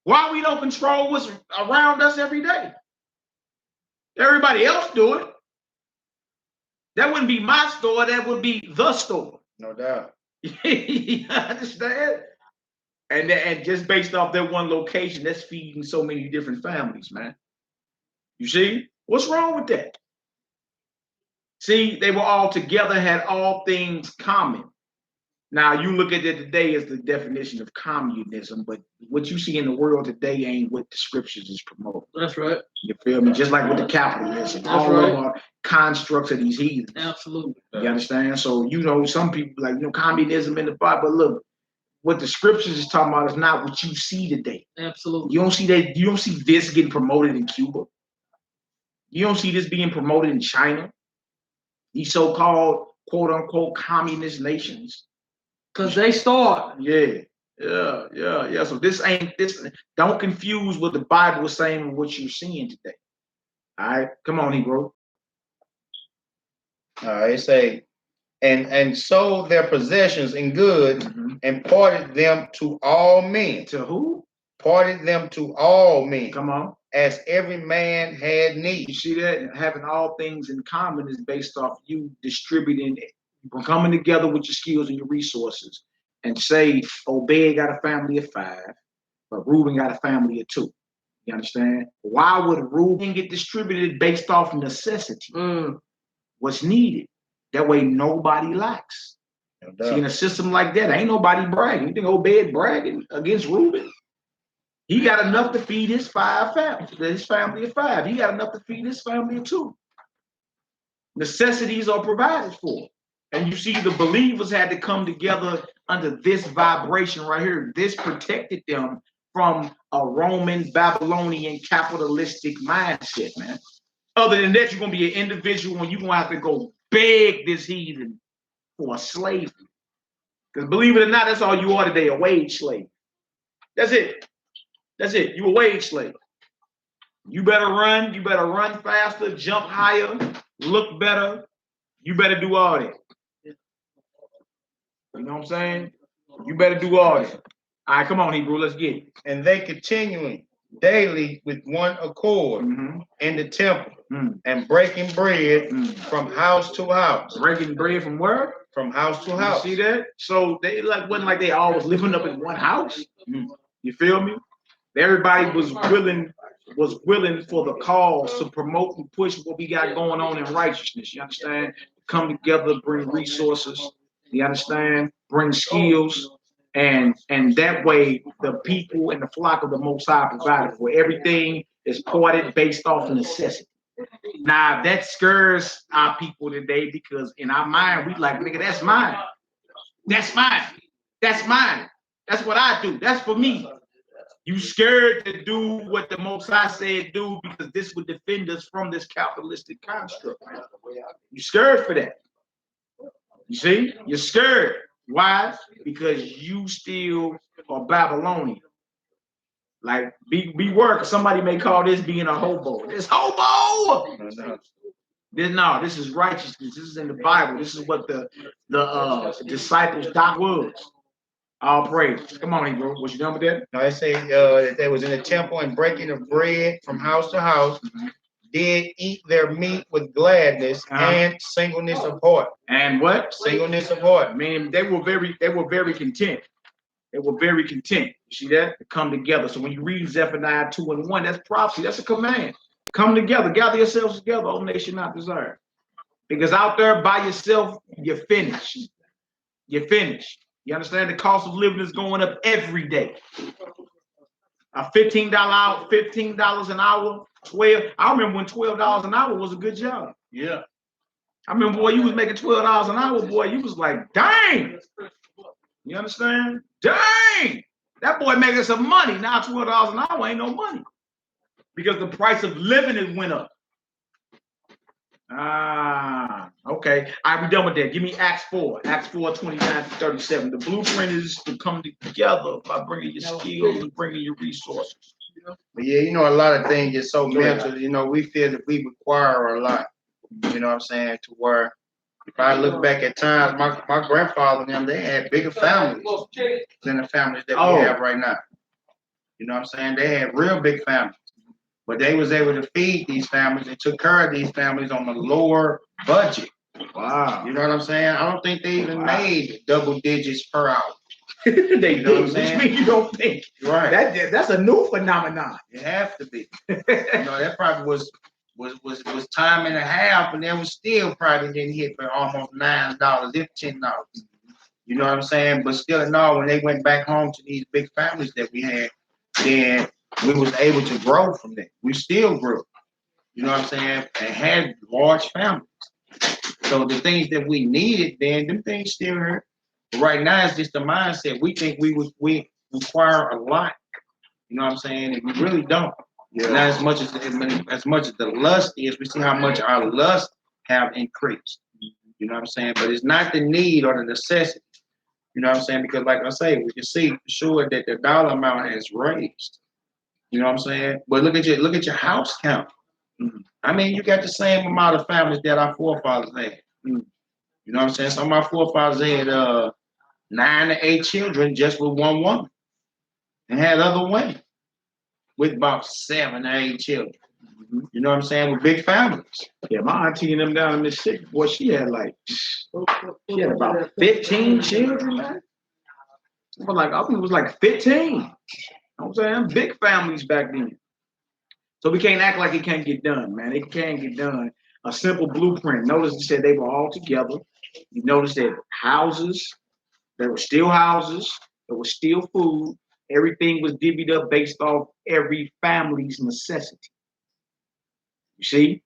Why we don't control what's around us every day? Everybody else do it. That wouldn't be my store. That would be the store. No doubt. You understand? And just based off that one location, that's feeding so many different families, man. You see? What's wrong with that? See, they were all together, had all things common. Now, you look at it today as the definition of communism, but what you see in the world today ain't what the scriptures is promoting. That's right. You feel me? Just like with the capitalism. That's all right. of our constructs of these heathens. Absolutely. You understand? So, some people like, communism in the Bible, but look, what the scriptures is talking about is not what you see today. Absolutely. You don't see that. You don't see this getting promoted in Cuba. You don't see this being promoted in China. These so-called quote unquote communist nations. Because they start. Yeah. So this. Don't confuse what the Bible is saying with what you're seeing today. All right, come on, Hebrew. All right, it say, and sold their possessions and goods and parted them to all men. To who? Parted them to all men. Come on. As every man had need. You see that? Having all things in common is based off you distributing it. Coming together with your skills and your resources. And say, Obed got a family of 5, but Reuben got a family of 2. You understand? Why would Reuben get distributed based off necessity? What's needed? That way nobody lacks. See, in a system like that, ain't nobody bragging. You think Obed bragging against Reuben? He got enough to feed his 5 families, his family of 5. He got enough to feed his family of 2. Necessities are provided for. And you see, the believers had to come together under this vibration right here. This protected them from a Roman, Babylonian, capitalistic mindset, man. Other than that, you're going to be an individual and you're going to have to go beg this heathen for a slave. Because believe it or not, that's all you are today, a wage slave. That's it. That's it. You a wage slave. You better run. You better run faster, jump higher, look better. You better do all that. You know what I'm saying? You better do all that. All right, come on, Hebrew. Let's get it. And they continuing daily with one accord in the temple and breaking bread from house to house. Breaking bread from where? From house to house. You see that? So they wasn't like they always living up in one house. You feel me? Everybody was willing for the cause to promote and push what we got going on in righteousness. You understand? Come together, bring resources. You understand? Bring skills And that way, the people and the flock of the Most High provided for. Everything is ported based off necessity. Now, that scares our people today because in our mind, we like, nigga, that's mine. That's mine. That's mine. That's what I do. That's for me. You scared to do what the Most High said do because this would defend us from this capitalistic construct. You scared for that. You see? You're scared. Why? Because you still are Babylonian. Like, be work. Somebody may call this being a hobo. This hobo! This is righteousness. This is in the Bible. This is what the disciples Doc was. All praise. Come on, bro. What you done with that? No, they say that they was in the temple and breaking of bread from house to house, did eat their meat with gladness and singleness of heart. And what? Singleness of heart. I mean, they were very content. They were very content. You see that? To come together. So when you read Zephaniah 2:1, that's prophecy. That's a command. Come together. Gather yourselves together, O nation not desired. Because out there by yourself, you're finished. You're finished. You understand? The cost of living is going up every day. A $15 an hour, 12. I remember when $12 an hour was a good job. Yeah. I remember, boy, you was making $12 an hour, boy. You was like, dang. You understand? Dang. That boy making some money. Now $12 an hour ain't no money. Because the price of living has went up. Okay. All right, we're done with that. Give me Acts 4. Acts 4:29-37. The blueprint is to come together by bringing your skills and bringing your resources. But yeah, you know, a lot of things is so mental. You know, we feel that we require a lot. You know what I'm saying? To where if I look back at times, my grandfather and them, they had bigger families than the families that we have right now. You know what I'm saying? They had real big families. But they was able to feed these families and took care of these families on a lower budget. Wow. You know what I'm saying? I don't think they even made double digits per hour. They You know what I'm which saying? means you don't think. Right. That's a new phenomenon. It have to be. You know, that probably was time and a half, and then was still probably didn't hit for almost $9, if $10. You know what I'm saying? But still in all, when they went back home to these big families that we had, then we was able to grow from that. We still grew. You know what I'm saying? And had large families. So the things that we needed then, them things still hurt. But right now it's just the mindset. We think we require a lot. You know what I'm saying? And we really don't. Yeah. Not as much as the lust is, we see how much our lust have increased. You know what I'm saying? But it's not the need or the necessity. You know what I'm saying? Because like I say, we can see for sure that the dollar amount has raised. You know what I'm saying? But look at your house count. I mean, you got the same amount of families that our forefathers had. You know what I'm saying? Some of our forefathers had 9 to 8 children just with one woman, and had other women with about 7 or 8 children. You know what I'm saying? With big families. Yeah, my auntie and them down in Mississippi, boy, she had about 15 children, man. I think it was like 15. You know what I'm saying? Big families back then. So we can't act like it can't get done, man. It can get done. A simple blueprint. Notice it said they were all together. You notice that houses, there were still houses, there was still food. Everything was divvied up based off every family's necessity. You see?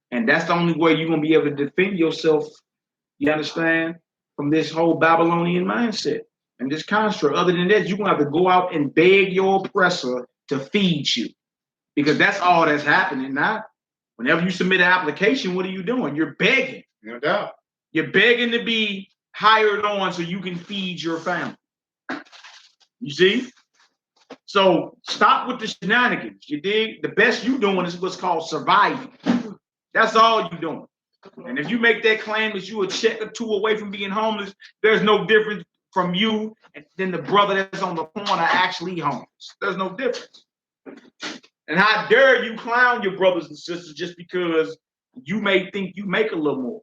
And that's the only way you're going to be able to defend yourself, you understand, from this whole Babylonian mindset and this construct. Other than that, you're going to have to go out and beg your oppressor to feed you. Because that's all that's happening now. Whenever you submit an application, what are you doing? You're begging. No doubt. You're begging to be hired on so you can feed your family. You see? So stop with the shenanigans. You dig? The best you're doing is what's called surviving. That's all you're doing. And if you make that claim that you a check or two away from being homeless, there's no difference from you than the brother that's on the corner actually homeless. There's no difference. And how dare you clown your brothers and sisters just because you may think you make a little more.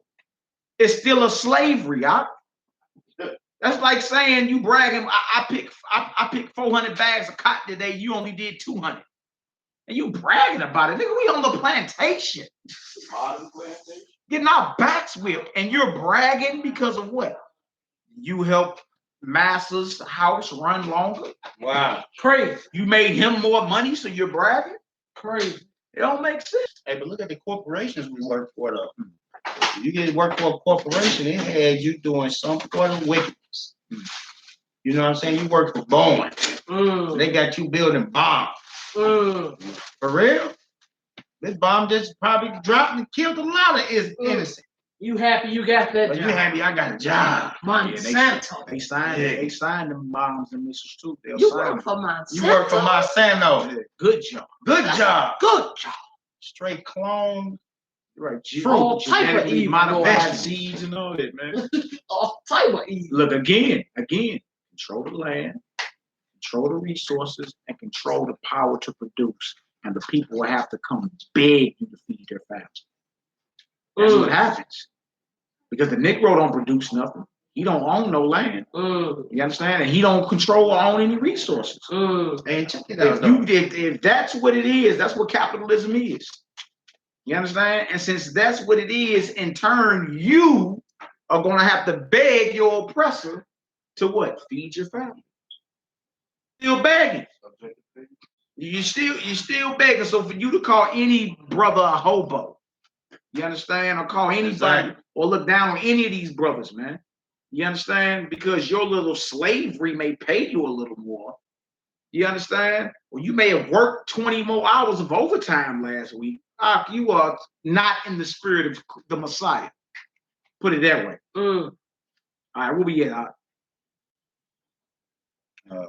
It's still a slavery. That's like saying you bragging, I picked 400 bags of cotton today, you only did 200. And you bragging about it. Nigga, we on the plantation. Getting our backs whipped. And you're bragging because of what? You helped master's house run longer? Wow. Crazy. You made him more money, so you're bragging? Crazy. It don't make sense. Hey, but look at the corporations we work for, though. If you get to work for a corporation, it had you doing some sort of wickedness. You know what I'm saying? You work for Boeing. So they got you building bombs. For real? This bomb just probably dropped and killed a lot of innocent. You happy you got that job? You happy I got a job. Monsanto. They signed them bombs and missiles too. You work for Monsanto. You work for Monsanto. Yeah. Good job. Good job. Good job. Straight clone. Right. All type of Genetically evil modified going on. seeds and all that, man. All type of evil. Look, again, control the land, control the resources, and control the power to produce. And the people will have to come beg you to feed their families. That's what happens. Because the Negro don't produce nothing. He don't own no land. You understand? And he don't control or own any resources. Hey, check it out. If that's what it is, that's what capitalism is. You understand? And since that's what it is, in turn, you are going to have to beg your oppressor to what? Feed your family. Still begging. You still begging. So for you to call any brother a hobo, you understand? Or call anybody or look down on any of these brothers, man. You understand? Because your little slavery may pay you a little more. You understand? Or you may have worked 20 more hours of overtime last week. You are not in the spirit of the Messiah. Put it that way. All right, where we at?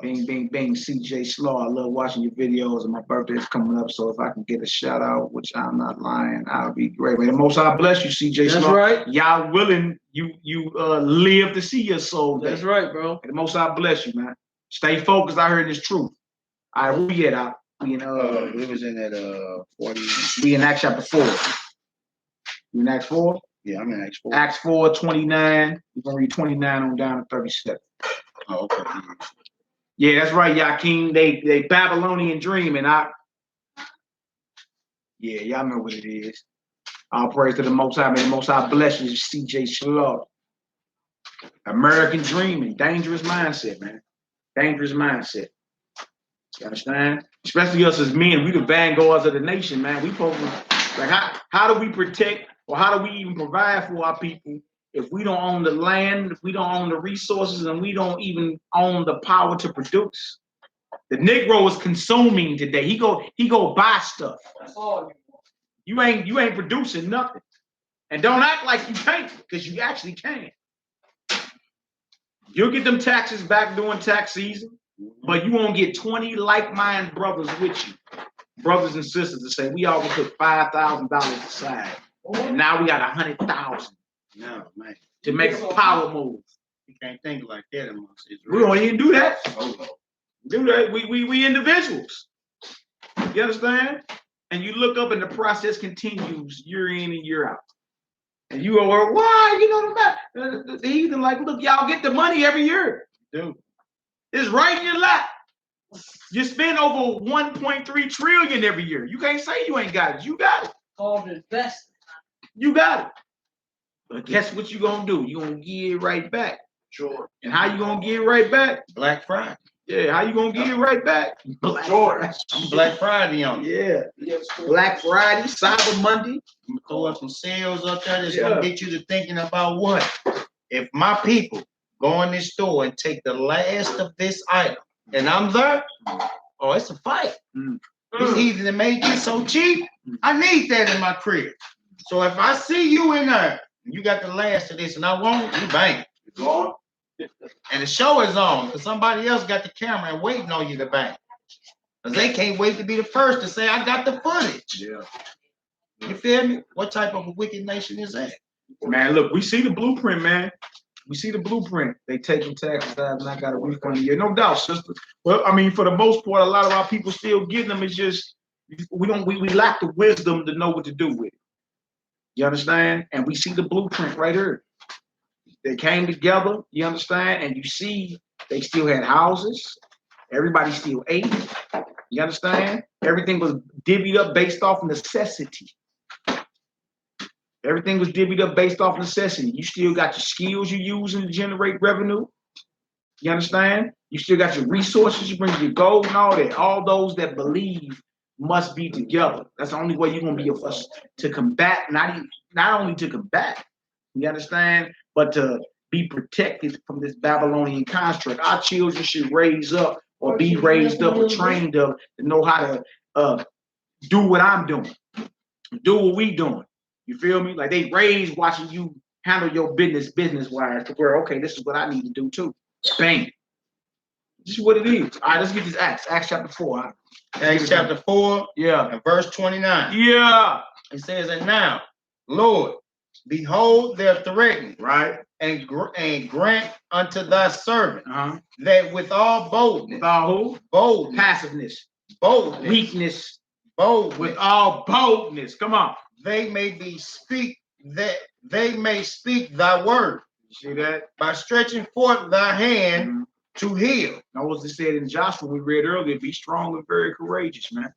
Bing, bing, bing, CJ Slaw. I love watching your videos, and my birthday's coming up, so if I can get a shout out, which I'm not lying, I'll be great. May the Most High bless you, CJ Slaw. That's right. Y'all willing, you live to see your soul day. That's right, bro. May the Most High bless you, man. Stay focused out here in this truth. All right, where we at? We was in that 40. We in Acts chapter 4. You in Acts 4? Yeah, I'm in Acts 4. Acts 4, 29. We're gonna read 29 on down to 37. Oh, okay. Yeah, that's right, Yakin. They Babylonian dream, and y'all know what it is. All praise to the Most High. May the Most High bless you, CJ Shalom. American dreaming, dangerous mindset, man. Dangerous mindset. You understand? Especially us as men, we the vanguards of the nation, man. We supposed to, like, how do we protect or how do we even provide for our people if we don't own the land, if we don't own the resources, and we don't even own the power to produce? The Negro is consuming today. He go buy stuff. That's all you ain't producing nothing. And don't act like you can't, because you actually can. You'll get them taxes back during tax season, but you won't get 20 like-minded brothers with you, brothers and sisters, to say we always put $5,000 aside, and now we got 100,000. No, man. To make a power move. You can't think like that amongst Israel. We don't even do that. Do that. We individuals. You understand? And you look up and the process continues year in and year out. And you go, well, why? You know the heathen like, look, y'all get the money every year. Dude. It's right in your lap. You spend over 1.3 trillion every year. You can't say you ain't got it. You got it. called investment. You got it. But guess what you gonna do? You gonna give it right back. Sure. And how you gonna give it right back? Black Friday. Yeah, how you gonna give it right back? Black Friday. I'm Black Friday on you. Yeah. Black Friday, Cyber Monday. I'm gonna throw up some sales up there that's gonna get you to thinking about what? If my people go in this store and take the last of this item, and I'm there, oh, it's a fight. It's easy to make it so cheap. I need that in my crib. So if I see you in there, you got the last of this, and I want it, you bang. And the show is on because somebody else got the camera and waiting on you to bang. Because they can't wait to be the first to say, I got the footage. Yeah. You feel me? What type of a wicked nation is that? Man, look, we see the blueprint, man. We see the blueprint. They taking taxes out and I got a refund a year. No doubt, sister. Well, I mean, for the most part, a lot of our people still getting them. It's just we lack the wisdom to know what to do with it. You understand? And we see the blueprint right here. They came together, you understand? And you see they still had houses. Everybody still ate. You understand? Everything was divvied up based off necessity. Everything was divvied up based off necessity. You still got your skills you're using to generate revenue. You understand? You still got your resources, you bring your gold and all that. All those that believe must be together. That's the only way you're gonna be able to combat, not only to combat, you understand, but to be protected from this Babylonian construct. Our children should raise up or be raised up or trained up to know how to do what I'm doing, do what we doing. You feel me? Like they raised watching you handle your business wise to where, okay, this is what I need to do too. Bang. This is what it is. All right, let's get this Acts chapter 4. Acts chapter 4, yeah, and verse 29. Yeah. It says, and now, Lord, behold their threatening, right, and grant unto thy servant that with all boldness, with all who? Boldness, Passiveness, boldness, weakness, boldness, with all boldness. Come on. They may speak thy word. You see that? By stretching forth thy hand to heal. Notice it said in Joshua, we read earlier, be strong and very courageous, man.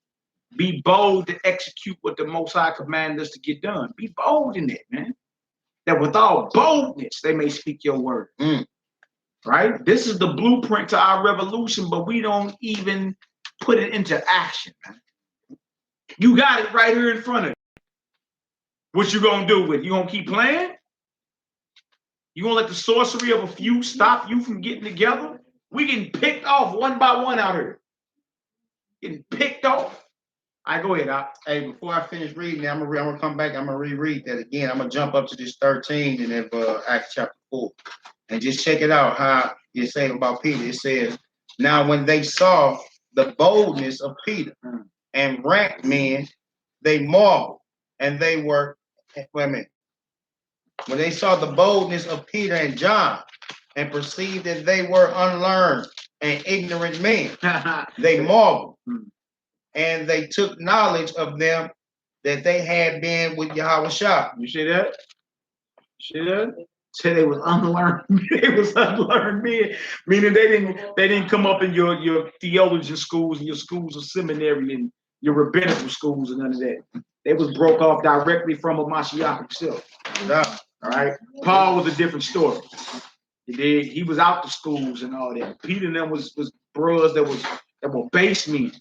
Be bold to execute what the Most High commanded us to get done. Be bold in it, man. That with all boldness, they may speak your word. Right? This is the blueprint to our revolution, but we don't even put it into action, man. You got it right here in front of you. What you gonna do with it? You gonna keep playing? You gonna let the sorcery of a few stop you from getting together? We getting picked off one by one out here. Getting picked off. All right, go ahead, Doc. Hey, before I finish reading, I'm gonna come back. I'm gonna reread that again. I'm gonna jump up to this 13 in Acts chapter 4, and just check it out. How you say about Peter? It says, "Now when they saw the boldness of Peter and ranked men, they marveled, and they were wait a minute. When they saw the boldness of Peter and John, and perceived that they were unlearned and ignorant men, they marveled." And they took knowledge of them that they had been with Yahushua. You see that? See that? Say they was unlearned. They was unlearned men, meaning they didn't come up in your theology schools and your schools of seminary and your rabbinical schools and none of that. They was broke off directly from a Mashiach himself. Yeah. All right. Paul was a different story. He was out the schools and all that. Peter and them was bros that were base men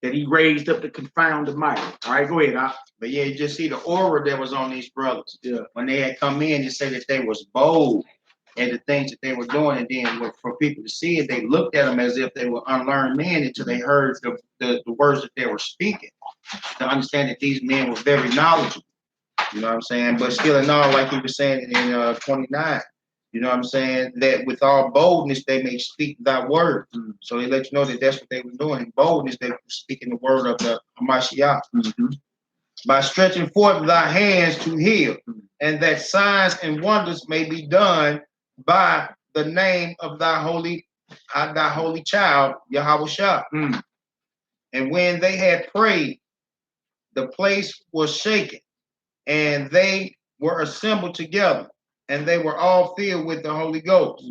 that he raised up to confound the mighty. All right, go ahead, Doc. But yeah, you just see the aura that was on these brothers. Yeah. When they had come in to say that they was bold at the things that they were doing, and then for people to see it, they looked at them as if they were unlearned men until they heard the words that they were speaking, to understand that these men were very knowledgeable. You know what I'm saying? But still in all, like he was saying in 29, you know what I'm saying, that with all boldness they may speak thy word. So they let you know that that's what they were doing. In boldness, they were speaking the word of the Mashiach. By stretching forth thy hands to heal, and that signs and wonders may be done by the name of thy holy child, Yahushua. And when they had prayed, the place was shaken, and they were assembled together, and they were all filled with the Holy Ghost.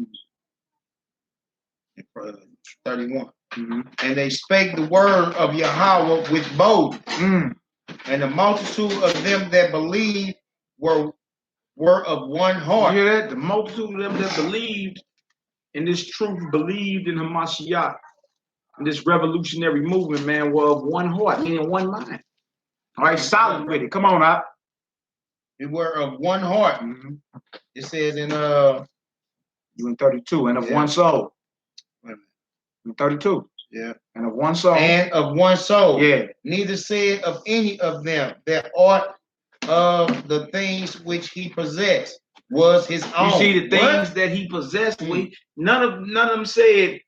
31. And they spake the word of Yahweh with boldness. And the multitude of them that believed were of one heart. You hear that? The multitude of them that believed in this truth, believed in Hamashiach, and this revolutionary movement, man, were of one heart, meaning one mind. All right, solid with it. Come on, out. They were of one heart. It says in you in 32, and of one soul. In 32. Yeah. And of one soul. And of one soul. Yeah. Neither said of any of them that aught of the things which he possessed was his own. You see the things that he possessed, none of them said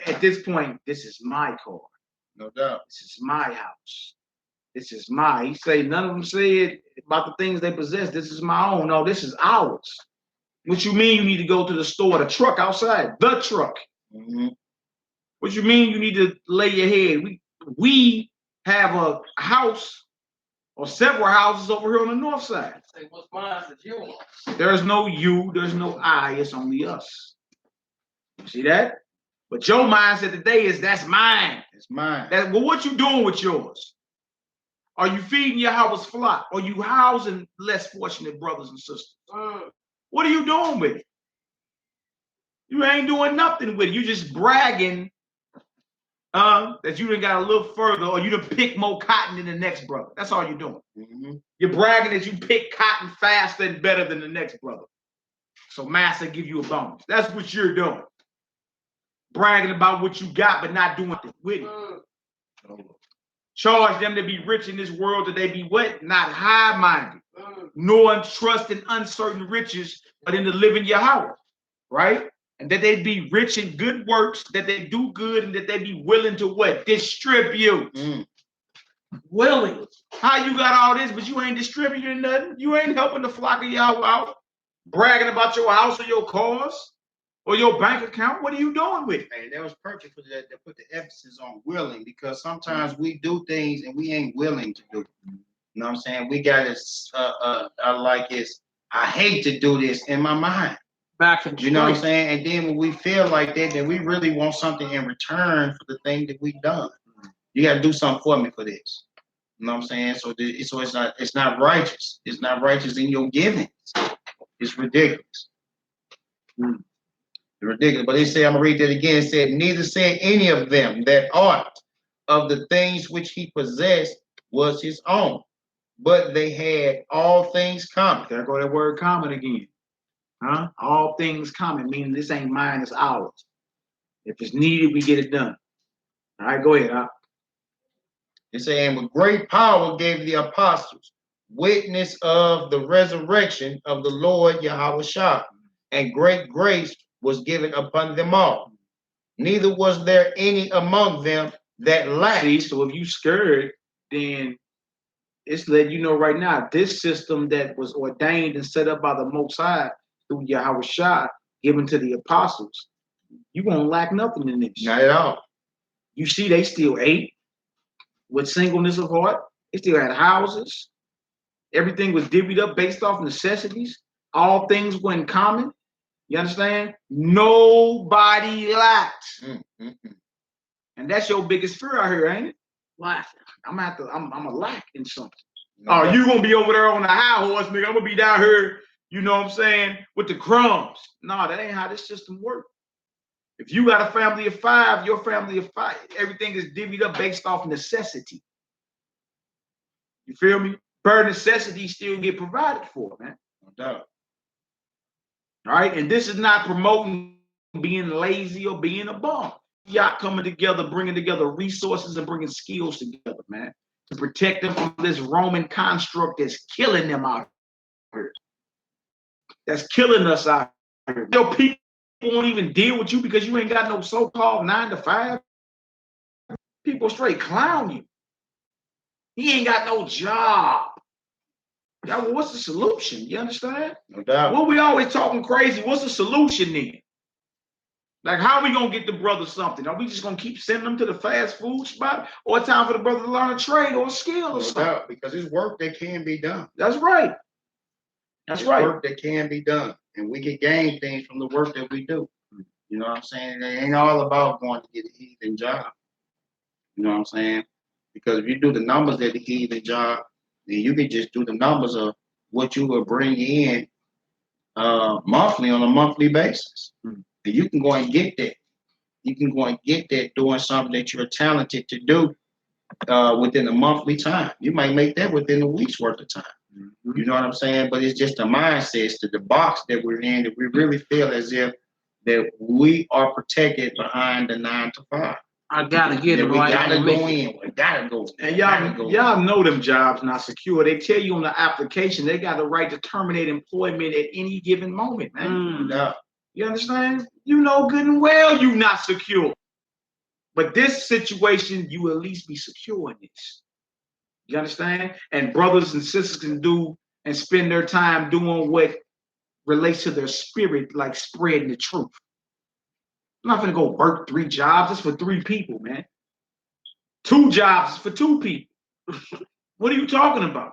at this point, this is my car. No doubt. This is my house. This is my. He say none of them said about the things they possess. This is my own. No, this is ours. What you mean you need to go to the store, the truck outside, the truck. What you mean you need to lay your head? We have a house or several houses over here on the north side. Say what's mine is yours. There's no you, there's no I, it's only us. You see that? But your mindset today is that's mine. It's mine. Well, what you doing with yours? Are you feeding your house flock? Are you housing less fortunate brothers and sisters? What are you doing with it? You ain't doing nothing with it. You just bragging that you done got a little further, or you done pick more cotton than the next brother. That's all you're doing. You're bragging that you pick cotton faster and better than the next brother. So master give you a bonus. That's what you're doing. Bragging about what you got, but not doing it with it. Charge them to be rich in this world, that they be what? Not high-minded, nor trust in uncertain riches, but in the living Yahweh, right? And that they be rich in good works, that they do good, and that they be willing to what? Distribute. Willing. How you got all this, but you ain't distributing nothing? You ain't helping the flock of Yahweh out, bragging about your house or your cars or your bank account. What are you doing with it? Hey, that was perfect for that. To put the emphasis on willing, because sometimes we do things and we ain't willing to do it. You know what I'm saying? We got this, like it's, I hate to do this in my mind. Back and you know what I'm saying? And then when we feel like that, then we really want something in return for the thing that we've done. You got to do something for me for this. You know what I'm saying? So it's not righteous. It's not righteous in your giving. It's ridiculous. It's ridiculous. But they say, I'm gonna read that again. It said, neither said any of them that aught of the things which he possessed was his own, but they had all things common. There go that word common again. Huh? All things common, meaning this ain't mine, it's ours. If it's needed, we get it done. All right, go ahead. It said, and with great power gave the apostles witness of the resurrection of the Lord Yahushua, and great grace was given upon them all. Neither was there any among them that lacked. See, so if you scared, then it's letting you know right now, this system that was ordained and set up by the Most High through Yahushua, given to the apostles, you won't lack nothing in this. Not at all. You see, they still ate with singleness of heart. They still had houses. Everything was divvied up based off necessities. All things were in common. You understand? Nobody lacked. And that's your biggest fear out here, ain't it? Lack. I'm a lack in something. Oh, you gonna be over there on the high horse, nigga. I'm gonna be down here, you know what I'm saying, with the crumbs. No, that ain't how this system works. If you got a family of five, your family of five, everything is divvied up based off necessity. You feel me? Bare necessities still get provided for, man. No doubt. All right, and this is not promoting being lazy or being a bum. Y'all coming together, bringing together resources and bringing skills together, man, to protect them from this Roman construct that's killing them out here. That's killing us out here. Your people won't even deal with you because you ain't got no so-called 9 to 5. People straight clown you. He ain't got no job. Yeah, well, what's the solution? You understand? No doubt. Well, we always talking crazy. What's the solution then? Like, how are we gonna get the brother something? Are we just gonna keep sending them to the fast food spot, or it's time for the brother to learn a trade or a skill or something? Doubt, because it's work that can be done. That's right. That's right. Work that can be done, and we can gain things from the work that we do. You know what I'm saying? It ain't all about going to get a heathen job. You know what I'm saying? Because if you do the numbers at the heathen job, then you can just do the numbers of what you will bring in monthly on a monthly basis. And you can go and get that. You can go and get that doing something that you're talented to do within a monthly time. You might make that within a week's worth of time. You know what I'm saying? But it's just the mindset, to the box that we're in, that we really feel as if that we are protected behind the 9 to 5. I gotta get it We right. gotta go in. We gotta go. And y'all know them jobs not secure. They tell you on the application they got the right to terminate employment at any given moment, man. You understand? You know good and well you not secure. But this situation, you at least be secure in this. You understand? And brothers and sisters can do and spend their time doing what relates to their spirit, like spreading the truth. I'm not gonna go work 3 jobs. It's for 3 people, man. 2 jobs is for 2 people. What are you talking about?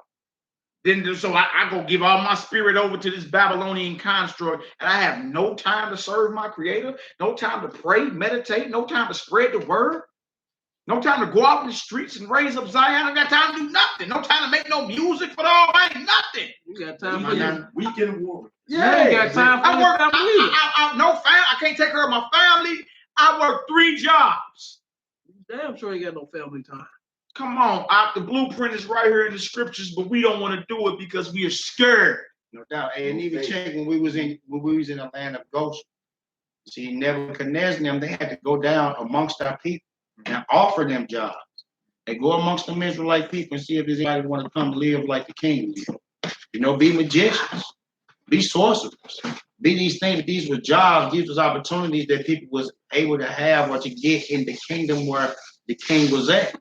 Then so I go give all my spirit over to this Babylonian construct, and I have no time to serve my Creator, no time to pray, meditate, no time to spread the word, no time to go out in the streets and raise up Zion. I got time to do nothing. No time to make no music for the Almighty. Nothing. You got time for that? Weekend warrior. Yeah, you ain't got time for I work. family. I can't take care of my family. I work 3 jobs. Damn sure you got no family time. Come on, the blueprint is right here in the scriptures, but we don't want to do it because we are scared. No doubt. And even check when we was in the land of Goshen. See, Nebuchadnezzar and them, they had to go down amongst our people and offer them jobs. They go amongst the Israelite people and see if there's anybody want to come live like the king. You know, be magicians, be sorcerers, be these things. These were jobs, these was opportunities that people was able to have or to get in the kingdom where the king was at.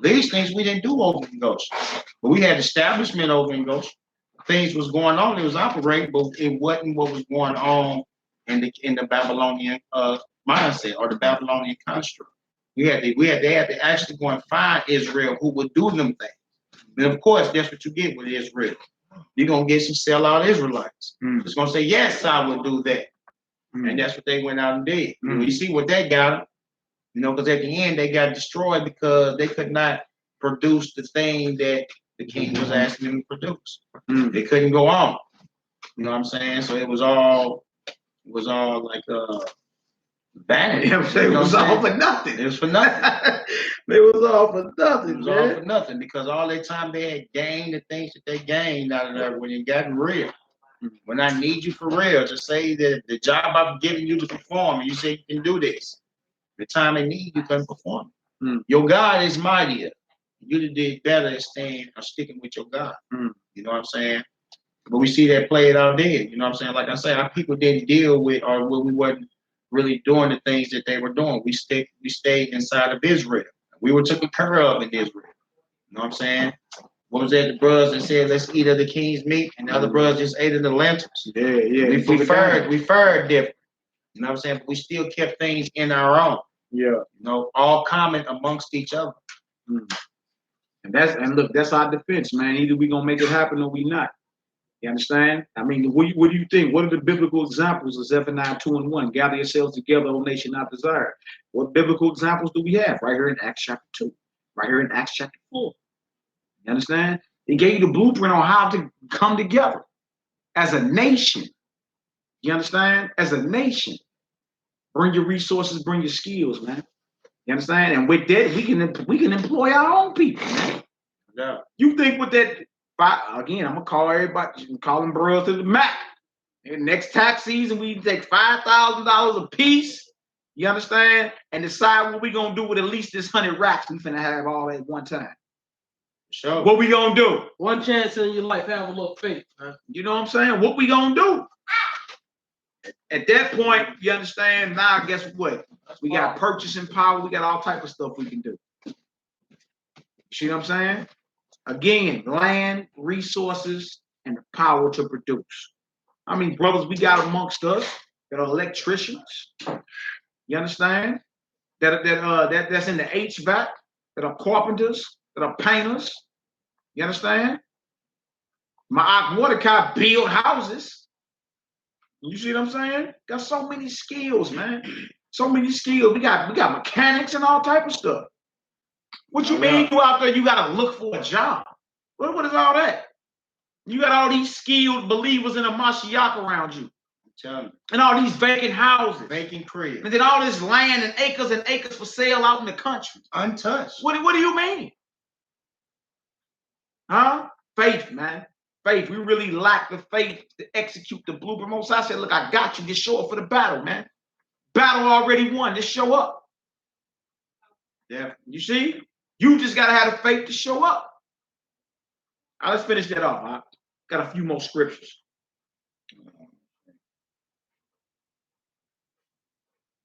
These things we didn't do over in Goshen, but we had establishment over in Goshen. Things was going on, it was operating, but it wasn't what was going on in the Babylonian mindset or the Babylonian construct. They had to actually go and find Israel who would do them things. And of course, that's what you get with Israel. You're gonna get some sellout Israelites. It's gonna say, yes, I will do that. And that's what they went out and did. You see what they got, you know, because at the end they got destroyed because they could not produce the thing that the king was asking them to produce. They couldn't go on. You know what I'm saying? So it was all like vanity. It was all for nothing. It was for nothing. It was all for nothing. It was all for nothing because all that time they had gained the things that they gained out of that when it got real. When I need you for real to say that the job I'm giving you to perform, and you say you can do this. The time they need you can perform. Your God is mightier. You did better at staying or sticking with your God. You know what I'm saying? But we see that played out there. You know what I'm saying? Like I said, our people didn't deal with, or we wasn't really doing the things that they were doing. We stayed inside of Israel. We were taken care of in Israel. You know what I'm saying? What was that? The brothers that said, let's eat of the king's meat, and the other brothers just ate of the lentils. Yeah. We fared different. You know what I'm saying? But we still kept things in our own. Yeah. You know, all common amongst each other. And look, that's our defense, man. Either we gonna make it happen or we not. You understand? I mean, what do you think? What are the biblical examples of Zephaniah 2:1? Gather yourselves together, O nation not desired. What biblical examples do we have? Right here in Acts chapter 2. Right here in Acts chapter 4. You understand? He gave you the blueprint on how to come together as a nation. You understand? As a nation. Bring your resources, bring your skills, man. You understand? And with that, we can employ our own people, man. Yeah. You think with that, again, I'm gonna call everybody, call them bros to the Mac. And next tax season, we take $5,000 a piece. You understand? And decide what we gonna do with at least this 100 racks we finna have all at one time. Sure. What we gonna do? One chance in your life, have a little faith, man. You know what I'm saying? What we gonna do? At that point, you understand? Now, guess what? We got purchasing power. We got all type of stuff we can do. See what I'm saying? Again, land, resources, and the power to produce. I mean, brothers, we got amongst us that are electricians. You understand? That's in the HVAC, that are carpenters, that are painters. You understand? My Aunt Mordecai build houses. You see what I'm saying? Got so many skills, man. So many skills. We got mechanics and all type of stuff. What you mean you out there, you gotta look for a job? What is all that? You got all these skilled believers in a Mashiach around you. And all these vacant houses. Vacant cribs. And then all this land and acres for sale out in the country. Untouched. What do you mean? Huh? Faith, man. Faith. We really lack the faith to execute the blueprint. Most I said, look, I got you. Just show up for the battle, man. Battle already won. Just show up. Yeah. You see? You just gotta have the faith to show up. All right, let's finish that off. Right? Got a few more scriptures.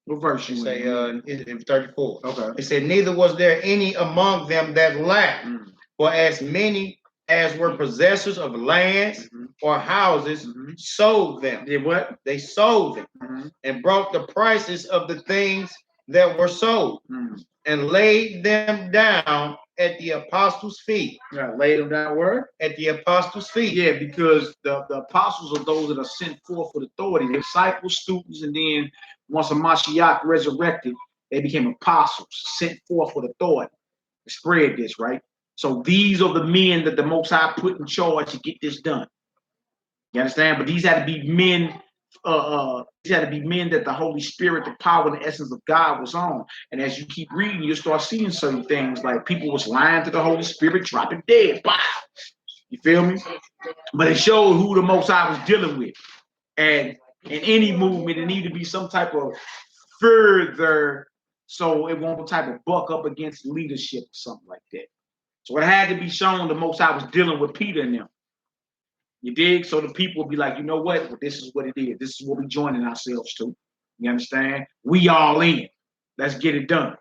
What verse you say in 34? Okay. It said, neither was there any among them that lacked, for as many as were possessors of lands or houses sold them. Did what? They sold them and brought the prices of the things that were sold and laid them down at the apostles' feet. Yeah, laid them down where? At the apostles' feet. Yeah, because the apostles are those that are sent forth with authority. They're disciples, students, and then once a Mashiach resurrected, they became apostles, sent forth with authority to spread this, right? So these are the men that the Most High put in charge to get this done. You understand? But these had to be men. These had to be men that the Holy Spirit, the power, and the essence of God was on. And as you keep reading, you start seeing certain things like people was lying to the Holy Spirit, dropping dead. Wow. You feel me? But it showed who the Most High was dealing with. And in any movement, it needed to be some type of further, so it won't type of buck up against leadership or something like that. So it had to be shown the Most High was dealing with Peter and them. You dig? So the people will be like, you know what? Well, this is what it is. This is what we're joining ourselves to. You understand? We all in. Let's get it done.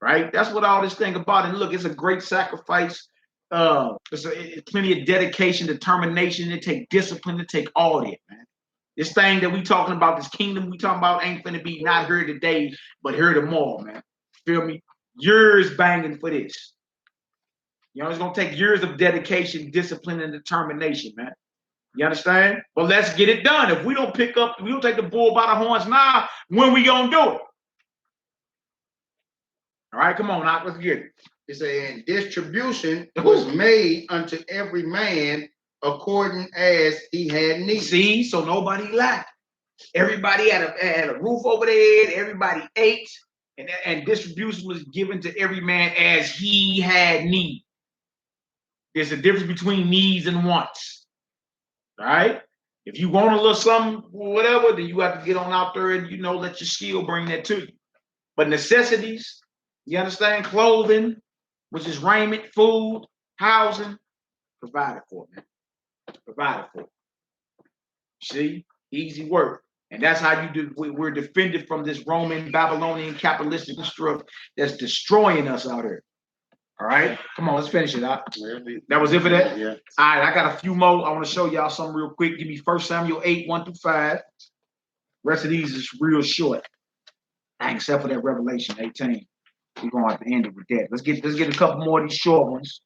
Right? That's what all this thing about. And look, it's a great sacrifice. It's plenty of dedication, determination. It take discipline. It take all that, man. This thing that we talking about, this kingdom we talking about, ain't finna be not here today, but here tomorrow, man. Feel me? Years banging for this. You know, it's gonna take years of dedication, discipline, and determination, man. You understand? But let's get it done. If we don't pick up, if we don't take the bull by the horns now, when we gonna do it? All right, come on, now, let's get it. It said, distribution was made unto every man according as he had need. See, so nobody lacked. Everybody had a roof over their head. Everybody ate, and distribution was given to every man as he had need. There's a difference between needs and wants. All right? If you want a little something, whatever, then you have to get on out there and, you know, let your skill bring that to you. But necessities, you understand? Clothing, which is raiment, food, housing, provided for, man. Provided for. See? Easy work. And that's how you do. We're defended from this Roman, Babylonian, capitalistic construct that's destroying us out here. All right, come on, let's finish it out. That was it for that? Yeah. All right, I got a few more. I want to show y'all something real quick. Give me 1 Samuel 8, 1-5. Rest of these is real short. Except for that Revelation 18. We're going to have to end it with that. Let's get a couple more of these short ones.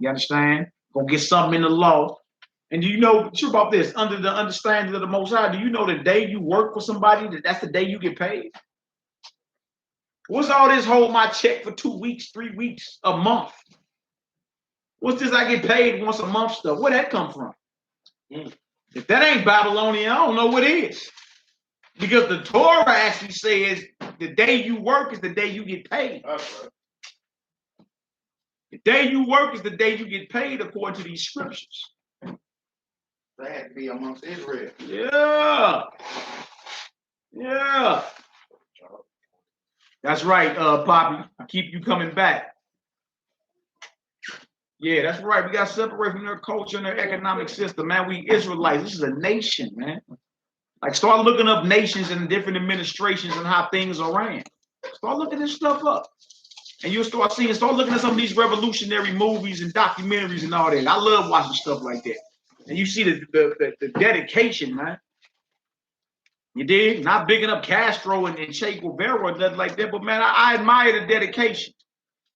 You understand? Gonna get something in the law. And do you know true about this? Under the understanding of the Most High, do you know the day you work for somebody, that's the day you get paid? What's all this hold my check for 2 weeks, 3 weeks, a month? What's this I get paid once a month stuff? Where'd that come from? If that ain't Babylonian, I don't know what is. Because the Torah actually says the day you work is the day you get paid. The day you work is the day you get paid according to these scriptures. That had to be amongst Israel. Yeah. Yeah. That's right, Poppy. I keep you coming back. Yeah, that's right. We got to separate from their culture and their economic system, man. We Israelites. This is a nation, man. Like, start looking up nations and different administrations and how things are ran. Start looking this stuff up. And you'll start looking at some of these revolutionary movies and documentaries and all that. I love watching stuff like that. And you see the dedication, man. You dig? Not bigging up Castro and Che Guevara or nothing like that, but man, I admire the dedication.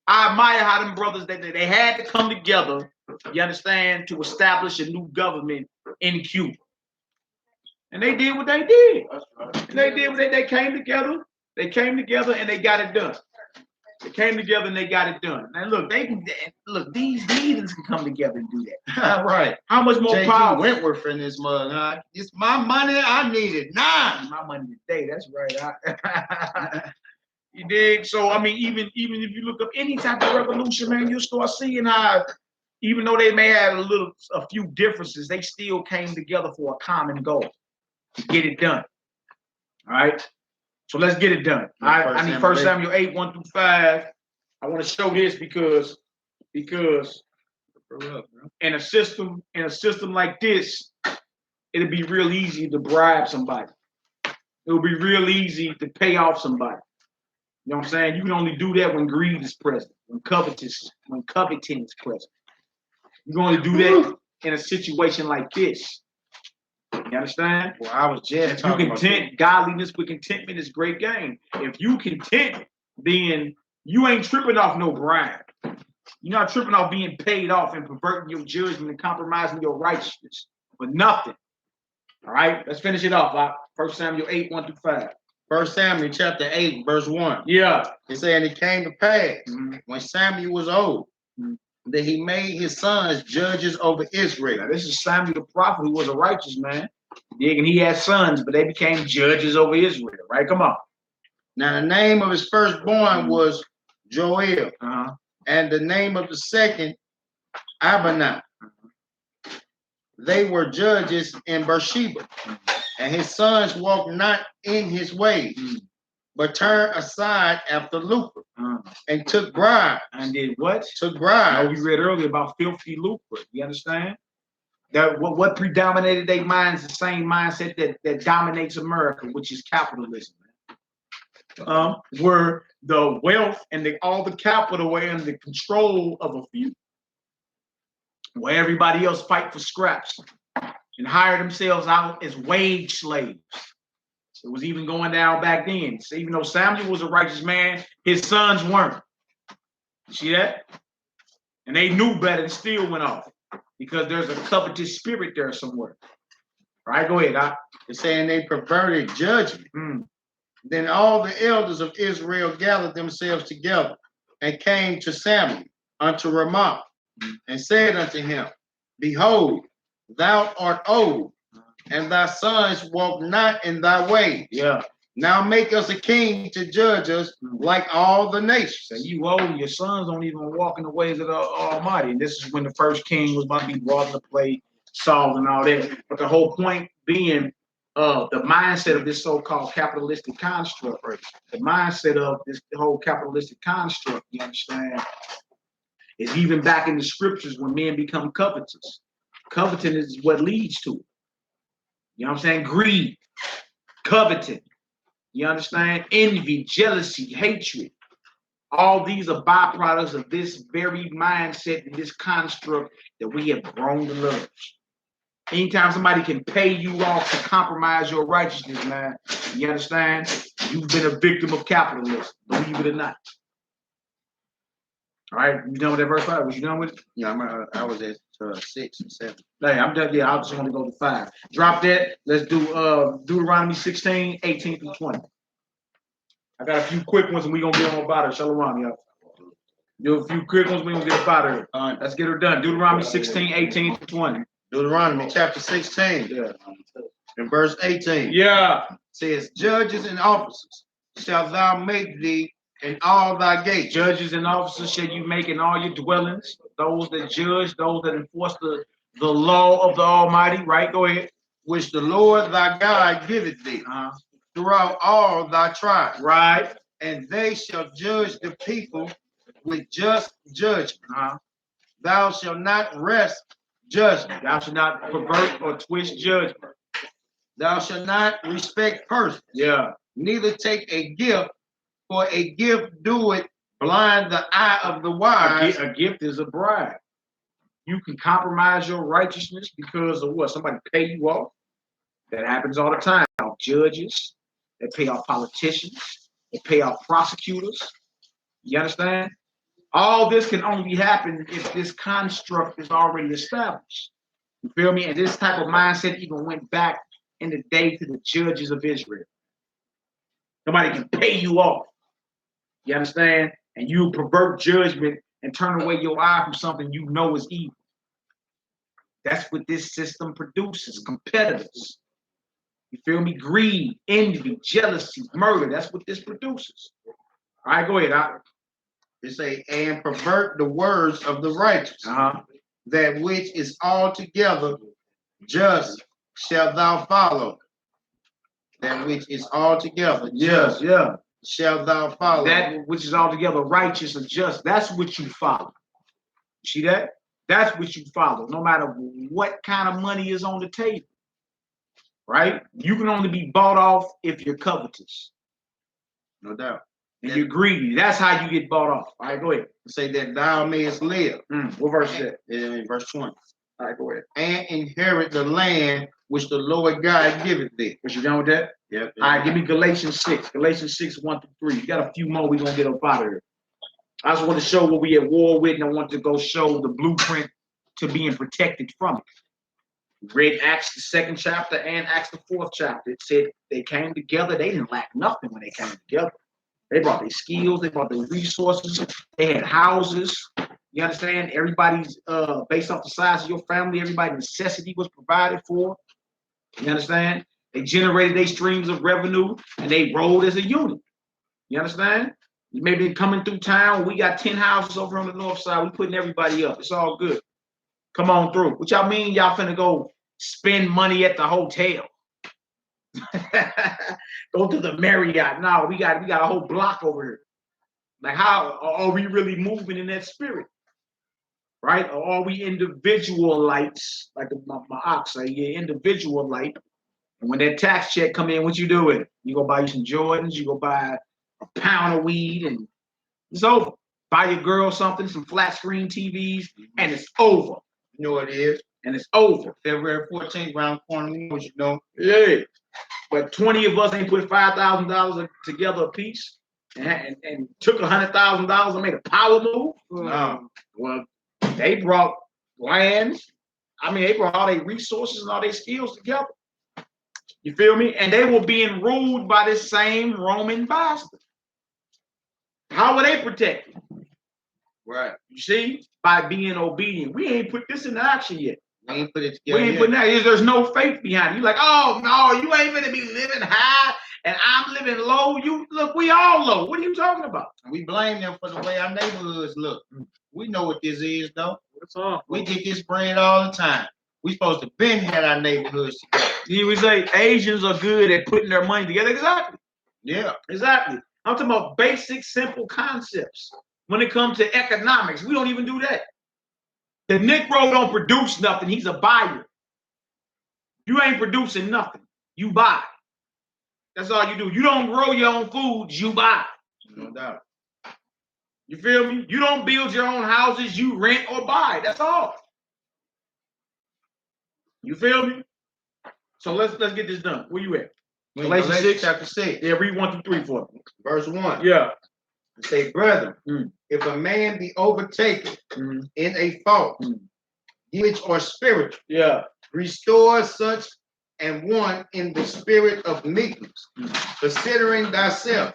I admire how them brothers they had to come together, you understand, to establish a new government in Cuba. And they did what they did. And they did what they came together. They came together and they got it done. They came together and they got it done. And look, these heathens can come together and do that. Right. How much more power? Wentworth in this mug, huh? It's my money. I need it now. My money today. That's right. You dig? So I mean, even if you look up any type of revolution, man, you'll start seeing how, even though they may have a few differences, they still came together for a common goal to get it done. All right. So let's get it done. All right. I need 1 Samuel 8, 1-5. I want to show this because in a system like this, it'll be real easy to bribe somebody. It'll be real easy to pay off somebody. You know what I'm saying? You can only do that when greed is present, when coveting is present. You can only do that in a situation like this. You understand? Well, I was just if you content, godliness with contentment is great gain. If you content, then you ain't tripping off no bribe. You're not tripping off being paid off and perverting your judgment and compromising your righteousness for nothing. All right, let's finish it off. 1 Samuel 8, 1-5. 1 Samuel chapter 8, verse 1. Yeah. It said, it came to pass when Samuel was old that he made his sons judges over Israel. Now, this is Samuel the prophet who was a righteous man. And he had sons, but they became judges over Israel, right? Come on. Now the name of his firstborn was Joel, and the name of the second, Abinah. They were judges in Beersheba, and his sons walked not in his ways, but turned aside after lucre, and took bribes. And did what? Took bribes. Now, we read earlier about filthy lucre. You understand? That what predominated their minds, the same mindset that dominates America, which is capitalism. Where the wealth and all the capital were in the control of a few, where everybody else fight for scraps and hire themselves out as wage slaves. It was even going down back then. So even though Samuel was a righteous man, his sons weren't. You see that? And they knew better and still went off because there's a covetous spirit there somewhere. All right, go ahead. They're saying they perverted judgment. Then all the elders of Israel gathered themselves together and came to Samuel unto Ramah and said unto him, Behold, thou art old, and thy sons walk not in thy ways. Now make us a king to judge us like all the nations. So you old, your sons don't even walk in the ways of the Almighty. And this is when the first king was about to be brought into play, Saul and all that. But the whole point being, the mindset of this so-called capitalistic construct, the mindset of this whole capitalistic construct, you understand, is even back in the scriptures when men become covetous. Coveting is what leads to it. You know what I'm saying? Greed, coveting, you understand? Envy, jealousy, hatred. All these are byproducts of this very mindset and this construct that we have grown to love. Anytime somebody can pay you off to compromise your righteousness, man, you understand? You've been a victim of capitalism, believe it or not. All right, you done with that verse 5? Was you done with it? Yeah, I was at 6 and 7. Hey, I'm done. Yeah, I just want to go to 5. Drop that. Let's do Deuteronomy 16, 18 through 20. I got a few quick ones and we're going to get on about it. Shalom, y'all. Do a few quick ones, we're going to get about it. All right, let's get her done. Deuteronomy 16, 18 through 20. Deuteronomy chapter 16, and verse 18. Says, Judges and officers shalt thou make thee in all thy gates. Judges and officers shall you make in all your dwellings. Those that judge, those that enforce the law of the Almighty. Right? Go ahead. Which the Lord thy God giveth thee throughout all thy tribes. Right. And they shall judge the people with just judgment. Thou shalt not wrest judgment. Thou shalt not pervert or twist judgment. Thou shalt not respect persons. Neither take a gift, for a gift doeth blind the eye of the wise. A gift is a bribe. You can compromise your righteousness because of what? Somebody pay you off. That happens all the time. Judges, they pay off politicians, they pay off prosecutors. You understand? All this can only happen if this construct is already established. You feel me? And this type of mindset even went back in the day to the judges of Israel. Somebody can pay you off. You understand? And you pervert judgment and turn away your eye from something you know is evil. That's what this system produces. Competitors. You feel me? Greed, envy, jealousy, murder. That's what this produces. All right, go ahead. They say, and pervert the words of the righteous. That which is altogether just shall thou follow. That which is altogether just shall thou follow. That which is altogether righteous and just, that's what you follow. See that? That's what you follow, no matter what kind of money is on the table. Right? You can only be bought off if you're covetous. No doubt. And you're greedy. That's how you get bought off. All right, go ahead. Say that thou mayest live. What verse is that? In verse 20. All right, go ahead. And inherit the land which the Lord God giveth thee. Was you done with that? Yep. All right, give me Galatians 6. Galatians 6, 1 through 3. You got a few more we're going to get up out of here. I just want to show what we at war with, and I want to go show the blueprint to being protected from it. Read Acts the 2nd chapter and Acts the 4th chapter. It said they came together. They didn't lack nothing when they came together. They brought their skills. They brought their resources. They had houses. You understand? Everybody's based off the size of your family. Everybody's necessity was provided for. You understand? They generated their streams of revenue and they rolled as a unit. You understand? You may be coming through town. We got 10 houses over on the north side. We putting everybody up. It's all good. Come on through. What y'all mean? Y'all finna go spend money at the hotel? Go to the Marriott. No, we got a whole block over here. Like, how are we really moving in that spirit? Right? Or are we individualites? Like my ox say, yeah, individualite. And when that tax check come in, what you do with it? You go buy you some Jordans, you go buy a pound of weed, and it's over. Buy your girl something, some flat screen TVs, and it's over. You know what it is? And it's over. February 14th, round the corner, you know. Yeah. But 20 of us ain't put $5,000 together a piece and took $100,000 and made a power move. Well, they brought lands. I mean, they brought all their resources and all their skills together. You feel me? And they were being ruled by this same Roman bastard. How were they protected? Right. You see? By being obedient. We ain't put this into action yet. We ain't put it together. We ain't putting that. There's no faith behind it. You're like, oh no, you ain't gonna be living high and I'm living low. You look, we all low. What are you talking about? We blame them for the way our neighborhoods look. We know what this is, though. What's up? We get this bread all the time. We supposed to been had our neighborhoods together. You say Asians are good at putting their money together. Exactly. Yeah. Exactly. I'm talking about basic, simple concepts. When it comes to economics, we don't even do that. The Negro don't produce nothing. He's a buyer. You ain't producing nothing. You buy. That's all you do. You don't grow your own food. You buy. No doubt. You feel me? You don't build your own houses. You rent or buy. That's all. You feel me? So let's get this done. Where you at? Galatians 6, chapter 6. Yeah, read 1 through 3 for me. Verse 1. Yeah. Say, brethren, if a man be overtaken in a fault, which are spiritual, restore such and one in the spirit of meekness, considering thyself,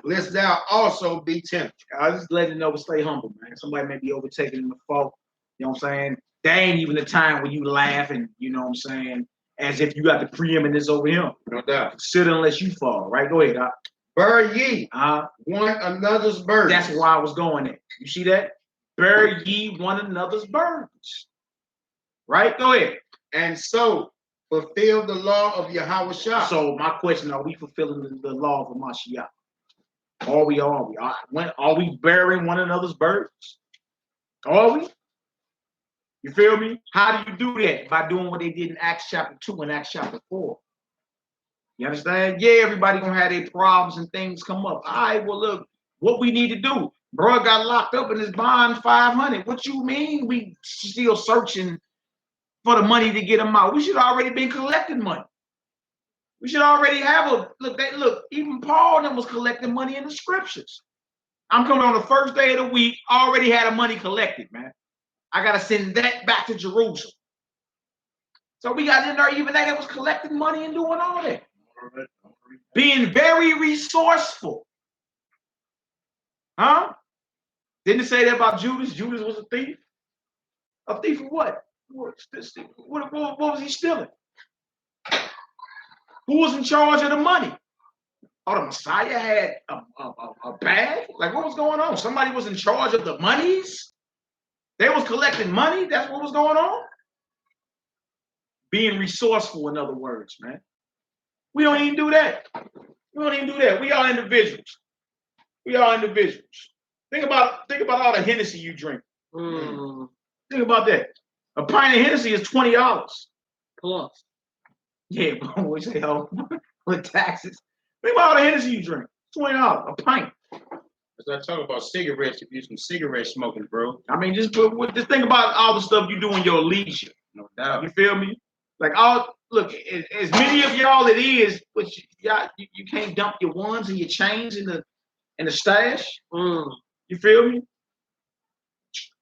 lest thou also be tempted. I just let you know, stay humble, man. Somebody may be overtaken in the fault. You know what I'm saying? There ain't even a time when you laugh and, you know what I'm saying, as if you got the preeminence over him. No doubt. Consider unless you fall, right? Go ahead, Doc. Bear ye one another's burdens. That's where I was going at. You see that? Bear ye one another's burdens. Right? Go ahead. And so fulfill the law of Yahushua. So my question, are we fulfilling the law of Mashiach? Are we bearing one another's burdens? Are we? You feel me? How do you do that? By doing what they did in Acts chapter 2 and Acts chapter 4. You understand? Yeah, everybody gonna have their problems and things come up. All right, well, look, what we need to do. Bro got locked up in his bond 500. What you mean we still searching for the money to get him out? We should already been collecting money. We should already have look, even Paul and them was collecting money in the scriptures. I'm coming on the first day of the week, already had the money collected, man. I gotta send that back to Jerusalem. So we got in there, even that was collecting money and doing all that. Being very resourceful. Huh? Didn't it say that about Judas? Judas was a thief? A thief of what? What was he stealing? Who was in charge of the money? Oh, the Messiah had a bag? Like, what was going on? Somebody was in charge of the monies? They was collecting money? That's what was going on? Being resourceful, in other words, man. We don't even do that. We don't even do that. We are individuals. We are individuals. Think about all the Hennessy you drink. Think about that. A pint of Hennessy is $20 plus. Yeah, but we say with taxes. Think about all the Hennessy you drink. $20 a pint. As I talk about cigarettes, if you some cigarette smoking, bro. I mean, just think about all the stuff you do in your leisure. No doubt. You feel me? Like look, as many of y'all it is, but you can't dump your ones and your chains in the stash. You feel me?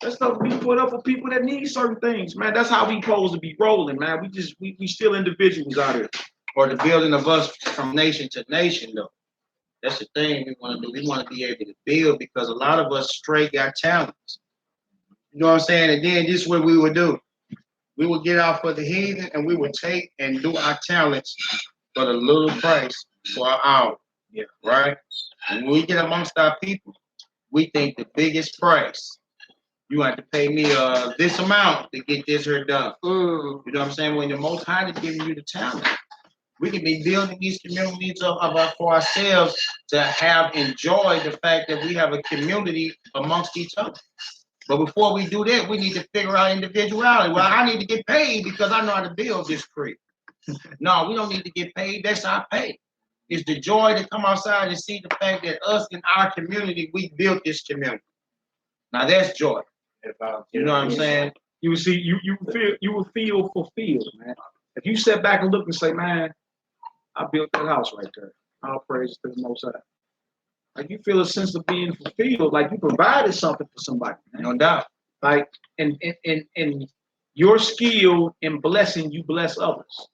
That stuff we put up for people that need certain things, man. That's how we supposed to be rolling, man. We still individuals out here. Or the building of us from nation to nation, though. That's the thing we want to do. We want to be able to build because a lot of us stray got talents. You know what I'm saying? And then this is what we would do. We would get out for the heathen and we would take and do our talents for the little price for our hour. Yeah. Right? And when we get amongst our people, we think the biggest price, you have to pay me this amount to get this here done. You know what I'm saying? When the Most High is giving you the talent, we can be building these communities for ourselves to have enjoyed the fact that we have a community amongst each other. But before we do that, we need to figure out individuality. Well, I need to get paid because I know how to build this crib. No, we don't need to get paid. That's our pay. It's the joy to come outside and see the fact that us in our community, we built this community. Now that's joy. You know what I'm saying? You will see, you will feel fulfilled, man. If you step back and look and say, man, I built that house right there. All praise to the Most High. Like you feel a sense of being fulfilled, like you provided something for somebody, man. No doubt. Like and your skill in blessing, you bless others.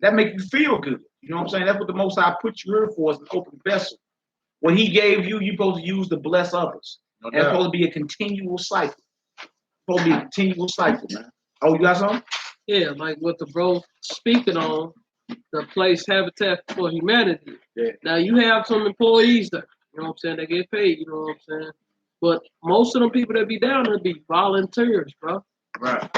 That make you feel good. You know what I'm saying? That's what the Most High put you here for, is an open vessel. What He gave you, you're supposed to use to bless others. No and it's doubt. supposed to be a continual cycle. It's supposed to be a continual cycle, man. Oh, you got something? Yeah, like what the bro speaking on, the place Habitat for Humanity. Yeah. Now you have some employees there, you know what I'm saying, they get paid, you know what I'm saying? But most of them people that be down there be volunteers, bro. Right.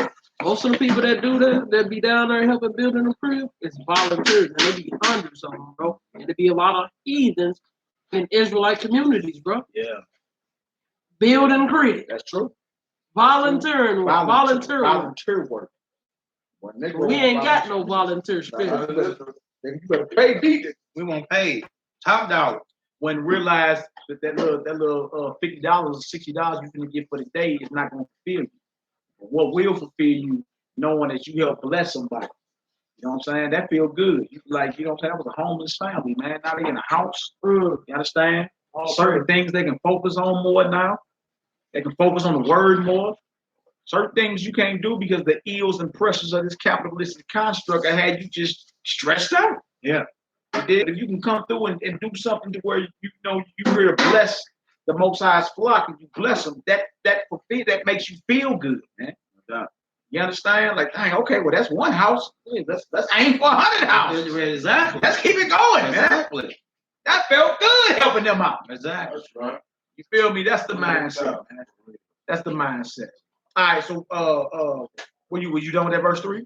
Most of the people that do that be down there helping building the crib, it's volunteers. And there be hundreds of them, bro. And there be a lot of heathens in Israelite communities, bro. Yeah. Building crib. That's true. Volunteering work. Volunteer work. We ain't got no volunteer spirit. You better pay me. We won't pay top dollar. When realize that little $50 or $60 you're gonna get for the day is not gonna fulfill you. What will fulfill you, knowing that you help bless somebody. You know what I'm saying? That feel good. You know what I'm saying? That was a homeless family, man. Now they in a house. You understand? Certain things they can focus on more now. They can focus on the word more. Certain things you can't do because the ills and pressures of this capitalistic construct I had you just stressed out. Yeah. If you can come through and do something to where you know you're here to bless the Most High's flock and you bless them, that makes you feel good, man. You understand? Like, dang, okay, well that's one house. Let's aim for 100 houses. Exactly. Let's keep it going, Exactly. man. That felt good helping them out. Exactly. That's right. You feel me? That's the mindset, man. That's the mindset. All right, so were you done with that verse 3?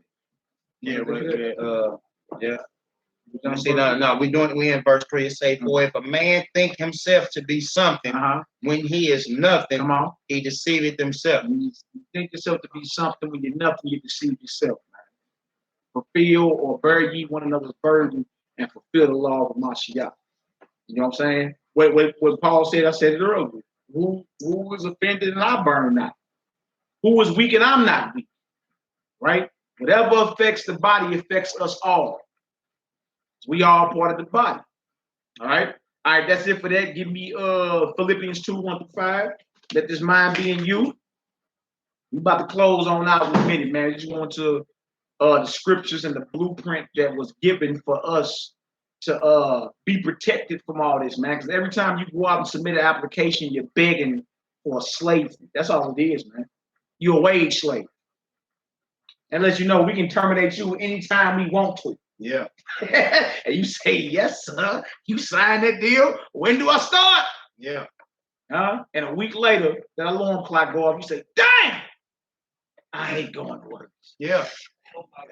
Yeah, yeah. See, no, we in verse 3. It say, for if a man think himself to be something when he is nothing, he deceiveth himself. When you think yourself to be something when you're nothing, you deceive yourself, man. Fulfill or bear ye one another's burden and fulfill the law of Mashiach. You know what I'm saying? What Paul said, I said it earlier. Who was offended and I burn not? Who was weak and I'm not weak? Right? Whatever affects the body affects us all. We all part of the body. All right. All right. That's it for that. Give me Philippians 2:1-5. Let this mind be in you. We about to close on out in a minute, man. Just going to the scriptures and the blueprint that was given for us to be protected from all this, man. Because every time you go out and submit an application, you're begging for a slave. That's all it is, man. You're a wage slave. And let you know we can terminate you anytime we want to. Yeah. And you say, yes, sir. You signed that deal. When do I start? Yeah. And a week later, that alarm clock go off. You say, dang, I ain't going to work. Yeah.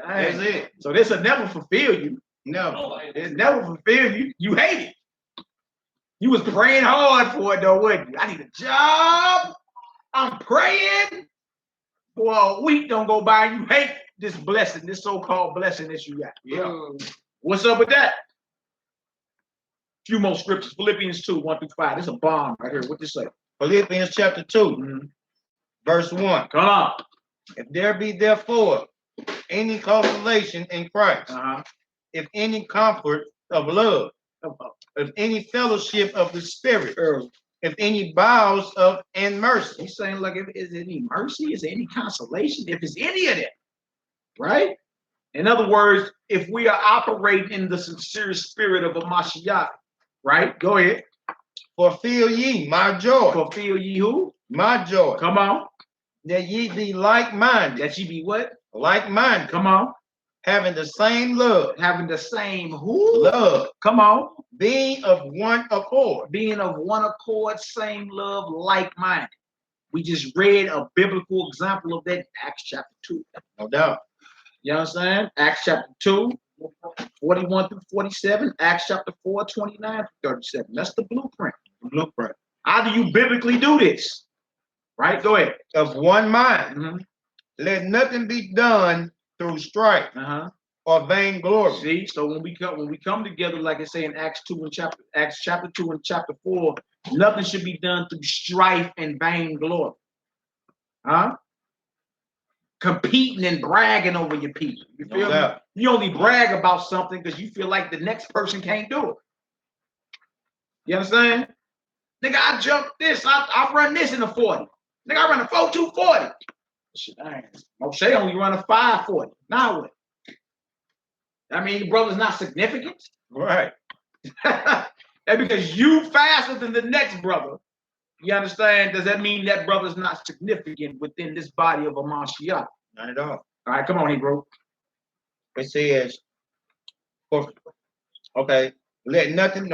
That's it. So this will never fulfill you. No. It never fulfill you. You hate it. You was praying hard for it, though, wasn't you? I need a job. I'm praying. Well, a week don't go by. You hate this blessing, this so-called blessing that you got. Yeah. What's up with that? Few more scriptures. Philippians 2:1-5. This is a bomb right here. What this say? Philippians chapter 2, verse 1. Come on. If there be therefore any consolation in Christ, if any comfort of love, if any fellowship of the Spirit, if any bowels of and mercy. He's saying, like, if is any mercy, is there any consolation? If it's any of that, right? In other words, if we are operating in the sincere spirit of a Mashiach, right? Go ahead. Fulfill ye my joy. Fulfill ye who? My joy. Come on. that ye be like-minded. That ye be what? Like-minded. Come on. Having the same love. Having the same who? Love. Come on. Being of one accord. Being of one accord, same love, like-minded. We just read a biblical example of that, Acts chapter 2. No doubt. You understand? Acts chapter 2, 41 through 47. Acts chapter 4, 29 through 37. That's the blueprint. The blueprint. How do you biblically do this? Right? Go ahead. Of one mind. Mm-hmm. Let nothing be done through strife or vainglory. See, so when we come together, like I say in Acts chapter 2 and chapter 4, nothing should be done through strife and vainglory. Competing and bragging over your people. You feel me? You only brag about something because you feel like the next person can't do it. You understand? Nigga, I jumped this. I run this in a 40. Nigga, I run a 4.240. Shit, Moshe only run a 5.40. Now what? I mean, the brother's not significant. Right. And because you faster than the next brother, you understand? Does that mean that brother's not significant within this body of a Mashiach? Not at all. All right, come on, Hebrew. It says, okay, let nothing,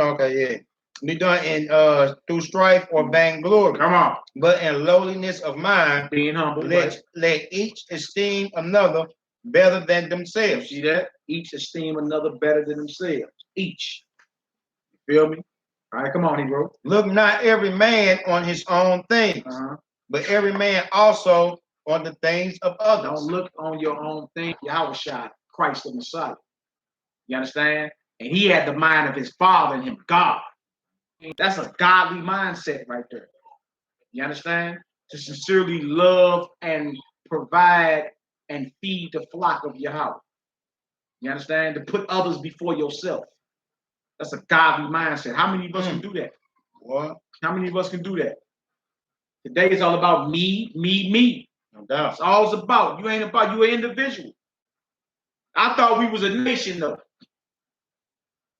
be done in through strife or vainglory. Come on. But in lowliness of mind, being humble, let each esteem another better than themselves. See that? Each esteem another better than themselves. Each. You feel me? All right, come on, Hebrew. Look not every man on his own things, but every man also on the things of others. Don't look on your own thing. Yahushua, Christ the Messiah. You understand? And he had the mind of his father in him, God. That's a godly mindset right there. You understand? To sincerely love and provide and feed the flock of Yahweh. You understand? To put others before yourself. That's a godly mindset. How many of us can do that? What? How many of us can do that? Today is all about me, me, me. No doubt. That's all it's about. You ain't about you an individual. I thought we was a nation though.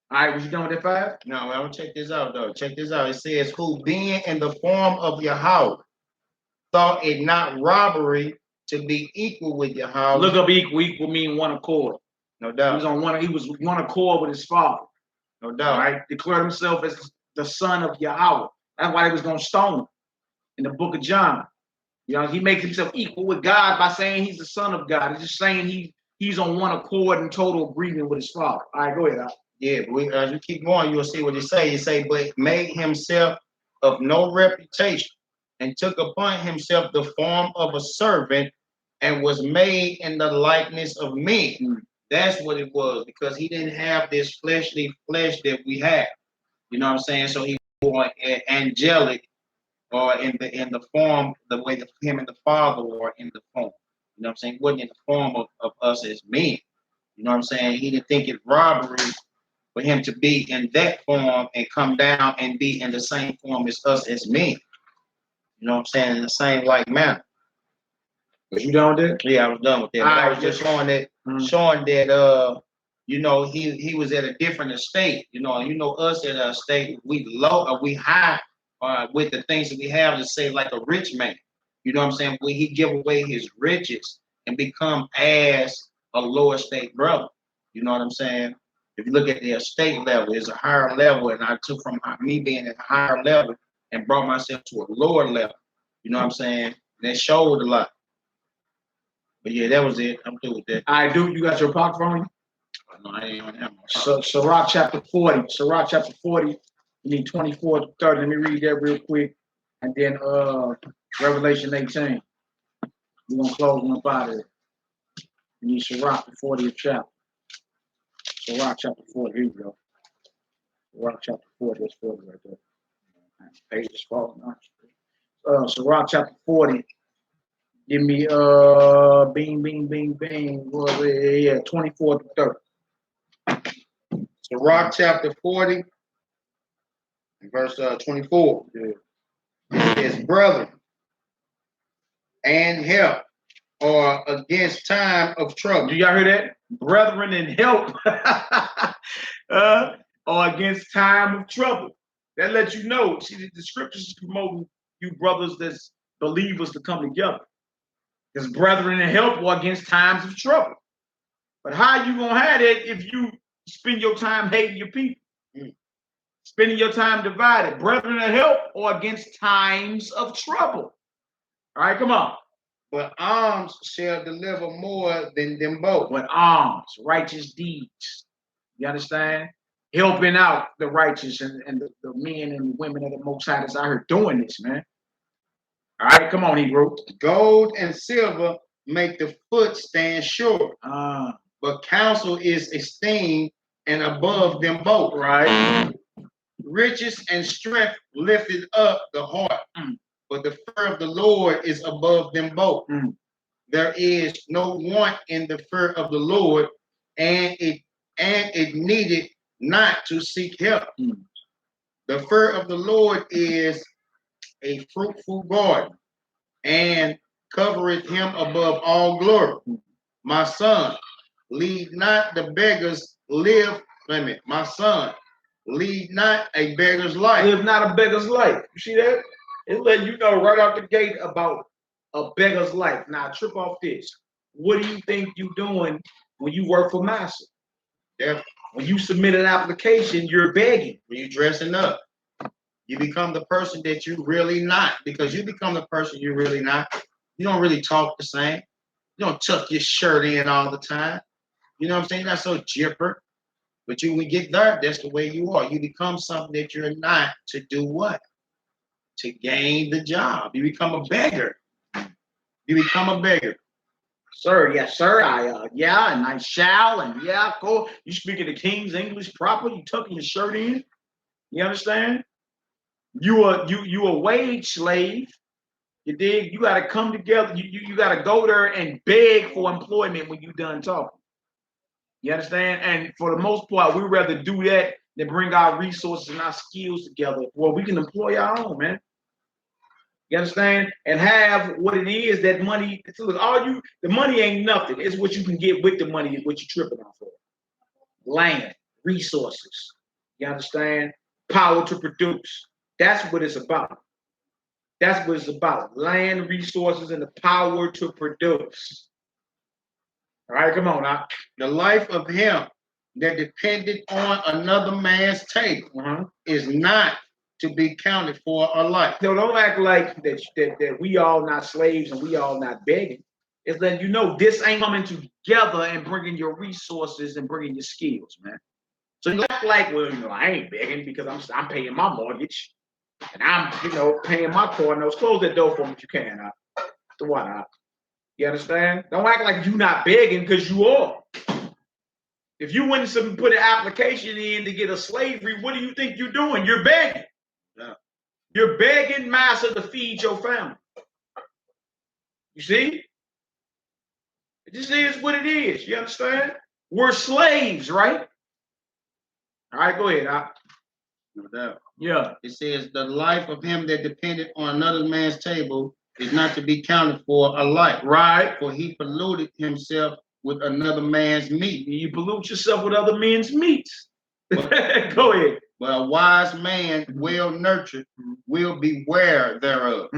All right, was you done with that 5? No, I will check this out though. Check this out. It says, who being in the form of Yahweh, thought it not robbery to be equal with Yahweh. Look up equal. Equal mean one accord. No doubt. He was one accord with his father. No doubt. All right. Declared himself as the son of Yahweh. That's why they was gonna stone him in the book of John. You know, he makes himself equal with God by saying he's the son of God. He's just saying he's on one accord and total agreement with his father. All right, go ahead, Al. Yeah, but as you keep going, you'll see what he say. He say, but made himself of no reputation, and took upon himself the form of a servant, and was made in the likeness of men. That's what it was, because he didn't have this fleshly flesh that we have. You know what I'm saying? So he was angelic, or in the form, the way that him and the Father were in the form. You know what I'm saying? He wasn't in the form of us as men. You know what I'm saying? He didn't think it robbery for him to be in that form and come down and be in the same form as us as men. You know what I'm saying? In the same like manner. Was you done with that? Yeah, I was done with that. I was just showing that, you know, he was at a different estate. You know us at a state, we low or we high with the things that we have, to say like a rich man. You know what I'm saying? When he give away his riches and become as a lower state brother. You know what I'm saying? If you look at the estate level, it's a higher level, and I took from me being at a higher level and brought myself to a lower level. You know what I'm saying? That showed a lot. But yeah, that was it. I'm through with that. I do. You got your apocrypha on you? No, I ain't even have my So Sirach chapter 40. Sirach chapter 40. You need 24 to 30. Let me read that real quick. And then Revelation 18. We're gonna close one out of it. You need Sirach the 40th chapter. Sirach chapter 40. Here you go. Sirach chapter 40. That's 40 right there. Page is falling out. Sirach chapter 40. Give me bing. Well, yeah, 24 to 30. Sirach chapter 40, verse 24. Yeah. It says, brethren and help, or against time of trouble. Do y'all hear that? Brethren and help, or against time of trouble. That lets you know. See, the scriptures is promoting you brothers that's believers to come together. Because brethren and help are against times of trouble. But how you gonna have that if you spend your time hating your people? Spending your time divided. Brethren and help or against times of trouble. All right, come on. But alms shall deliver more than them both. But alms, righteous deeds. You understand? Helping out the righteous and the men and women of the Most High that's out here doing this, man. All right, come on, Hebrew. Gold and silver make the foot stand short. But counsel is esteemed and above them both. Right. Riches and strength lifted up the heart. But the fear of the Lord is above them both. There is no want in the fear of the Lord, and it needed not to seek help. The fear of the Lord is a fruitful garden, and covereth him above all glory. My son, lead not the beggars live. My son, lead not a beggar's life. Live not a beggar's life. You see that? It let you know right out the gate about a beggar's life. Now trip off this. What do you think you're doing when you work for Master? When you submit an application, you're begging. When you're dressing up, you become the person that you're really not. Because you become the person you're really not. You don't really talk the same. You don't tuck your shirt in all the time. You know what I'm saying? You're not so jipper. But when you get there, that's the way you are. You become something that you're not to do what? To gain the job. You become a beggar. You become a beggar. Sir, yes, sir. Yeah, and I shall, and yeah, go. You speaking the King's English proper? You tucking your shirt in? You understand? You a wage slave. You dig? You got to come together. You got to go there and beg for employment when you done talking. You understand? And for the most part, we rather do that than bring our resources and our skills together. Well, we can employ our own, man. You understand? And have what it is, that money. Look, the money ain't nothing. It's what you can get with the money, what you're tripping off for. Land, resources. You understand? Power to produce. That's what it's about. That's what it's about. Land, resources, and the power to produce. All right, come on now. The life of him that depended on another man's table is not to be counted for a life. No, don't act like that we all not slaves and we all not begging. It's letting you know this ain't coming together and bringing your resources and bringing your skills, man. So you act like, well, I ain't begging because I'm paying my mortgage and I'm, paying my car notes. Close that door for me if you can. The water. You understand? Don't act like you not begging because you are. If you went and put an application in to get a slavery, what do you think you're doing? You're begging. Yeah. You're begging Master to feed your family. You see? It just is what it is. You understand? We're slaves, right? All right, go ahead. No doubt. Yeah. It says the life of him that depended on another man's table is not to be counted for a life. Right. For he polluted himself with another man's meat. You pollute yourself with other men's meats. Go ahead. But a wise man, well nurtured, will beware thereof.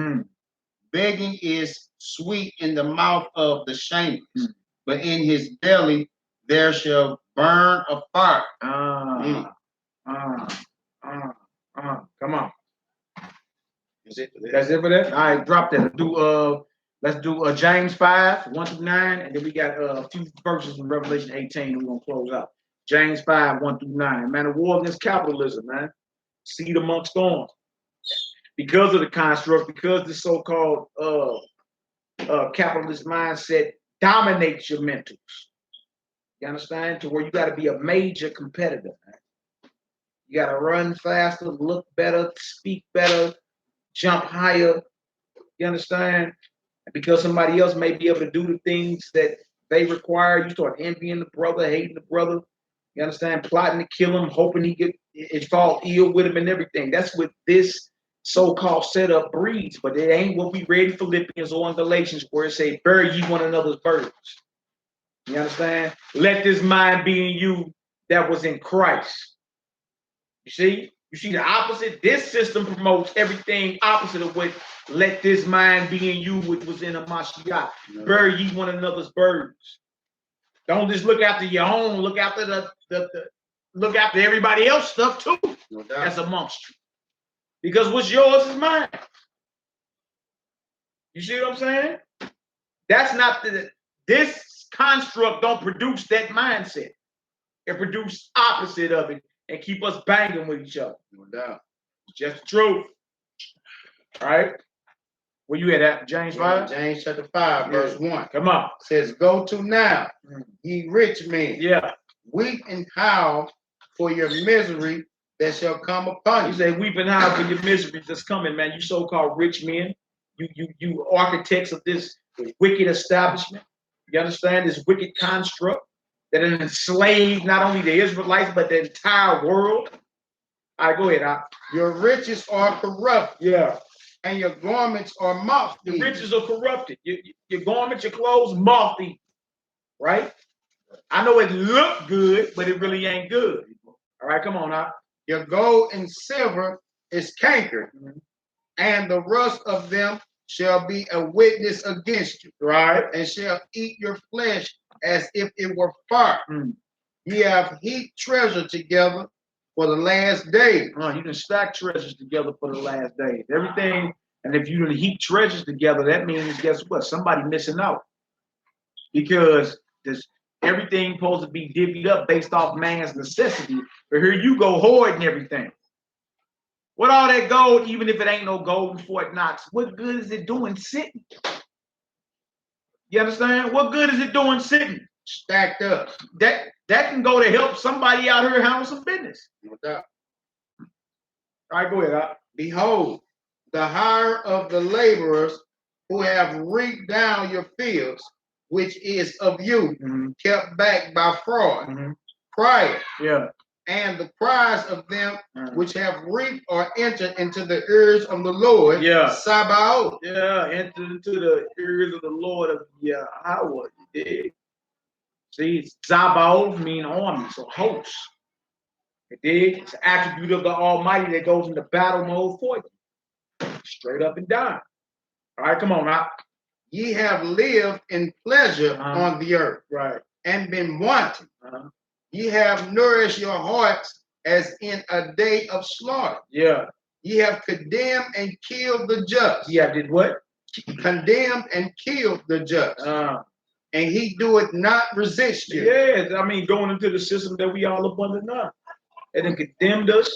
Begging is sweet in the mouth of the shameless, but in his belly there shall burn a fire. Come on. That's it for that? All right, drop that. Let's do James 5, 1-9, and then we got a few verses from Revelation 18 we're going to close out. James 5, 1-9. Man, a war against capitalism, man. Seed amongst thorns. Because of the construct, because the so-called capitalist mindset dominates your mentals. You understand? To where you got to be a major competitor, man. You got to run faster, look better, speak better, jump higher. You understand? And because somebody else may be able to do the things that they require, you start envying the brother, hating the brother. You understand? Plotting to kill him, hoping it fall ill with him and everything. That's what this so-called setup breeds. But it ain't what we read in Philippians or in Galatians where it say, bury ye one another's burdens. You understand? Let this mind be in you that was in Christ. You see? You see the opposite? This system promotes everything opposite of what let this mind be in you, which was in a Mashiach. Bury ye one another's burdens. Don't just look after your own, look after look after everybody else's stuff too. No doubt. That's amongst you. Because what's yours is mine. You see what I'm saying? That's not this construct don't produce that mindset. It produces opposite of it and keep us banging with each other. No doubt. It's just the truth. All right. Where you at James 5? James chapter 5, verse 1. Come on. Says, go to now, ye rich men. Yeah. Weep and howl for your misery that shall come upon you. He said, weep and howl for your misery that's coming, man. You so-called rich men. You architects of this wicked establishment. You understand this wicked construct that has enslaved not only the Israelites, but the entire world. All right, go ahead. Your riches are corrupt. Yeah. And your garments are moth-eaten. Your riches are corrupted. Your garments, your clothes, moth-eaten. Right? I know it look good, but it really ain't good. All right, come on now. Your gold and silver is cankered, and the rust of them shall be a witness against you. Right? And shall eat your flesh as if it were fire. Ye have heaped treasure together for the last days. You can stack treasures together for the last days. Everything, and if you heap treasures together, that means, guess what? Somebody missing out. Because everything supposed to be divvied up based off man's necessity. But here you go hoarding everything. What all that gold, even if it ain't no gold in Fort Knox, what good is it doing sitting? You understand? What good is it doing sitting? Stacked up. That can go to help somebody out here handle some business. No doubt. All right, go ahead. Behold, the hire of the laborers who have reaped down your fields, which is of you, kept back by fraud, prior. Yeah. And the prize of them which have reaped are entered into the ears of the Lord. Yeah. Sabaoth. Yeah, entered into the ears of the Lord of Yahweh. You dig? See, Sabaoth mean army, so host. You dig? It's an attribute of the Almighty that goes into battle mode for you. Straight up and down. All right, come on now. Ye have lived in pleasure on the earth, right, and been wanting. Ye have nourished your hearts as in a day of slaughter. Yeah. Ye have condemned and killed the just. Yeah, did what? Condemned and killed the just. And he doeth not resist you. Yeah, I mean, going into the system that we all up under now. They done condemned us.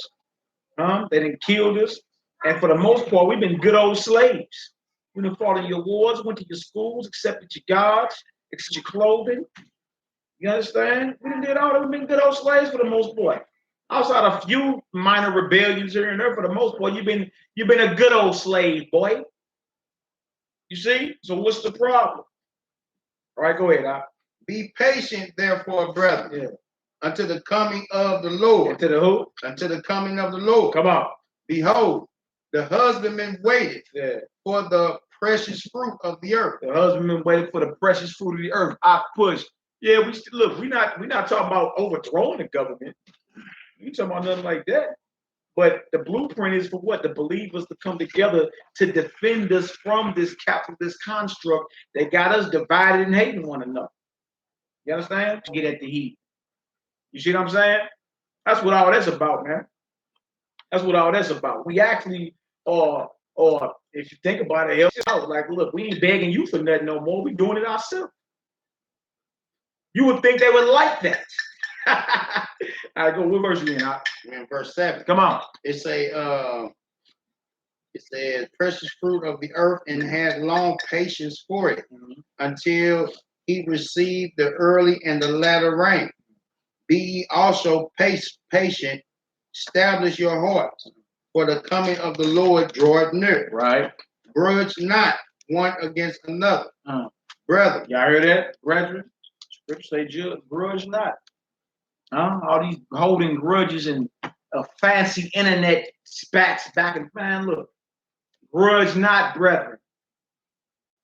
They done killed us. And for the most part, we've been good old slaves. We done fought in your wars, went to your schools, accepted your gods, accepted your clothing. You understand? We done did all that. We've been good old slaves for the most part. Outside a few minor rebellions here and there, for the most part, you've been a good old slave, boy. You see? So what's the problem? All right, go ahead. Be patient, therefore, brethren, until the coming of the Lord. Until the who? Until the coming of the Lord. Come on. Behold, the husbandman waited for the precious fruit of the earth. The husbandman waited for the precious fruit of the earth. I push. Yeah, we're not talking about overthrowing the government. We talking about nothing like that. But the blueprint is for what? The believers to come together to defend us from this capitalist construct that got us divided and hating one another. You understand? To get at the heat. You see what I'm saying? That's what all that's about, man. That's what all that's about. We actually or if you think about it, help out. Like, look, we ain't begging you for nothing no more. We doing it ourselves. You would think they would like that. All right, go. What verse you in? In verse 7. Come on. It says, precious fruit of the earth, and had long patience for it, until he received the early and the latter rain. Be ye also patient, establish your hearts, for the coming of the Lord draweth near. Right. Grudge not one against another. Brother. Y'all hear that, brethren? Scripture say, grudge not. All these holding grudges and fancy internet spats back and man, look. Grudge not, brethren.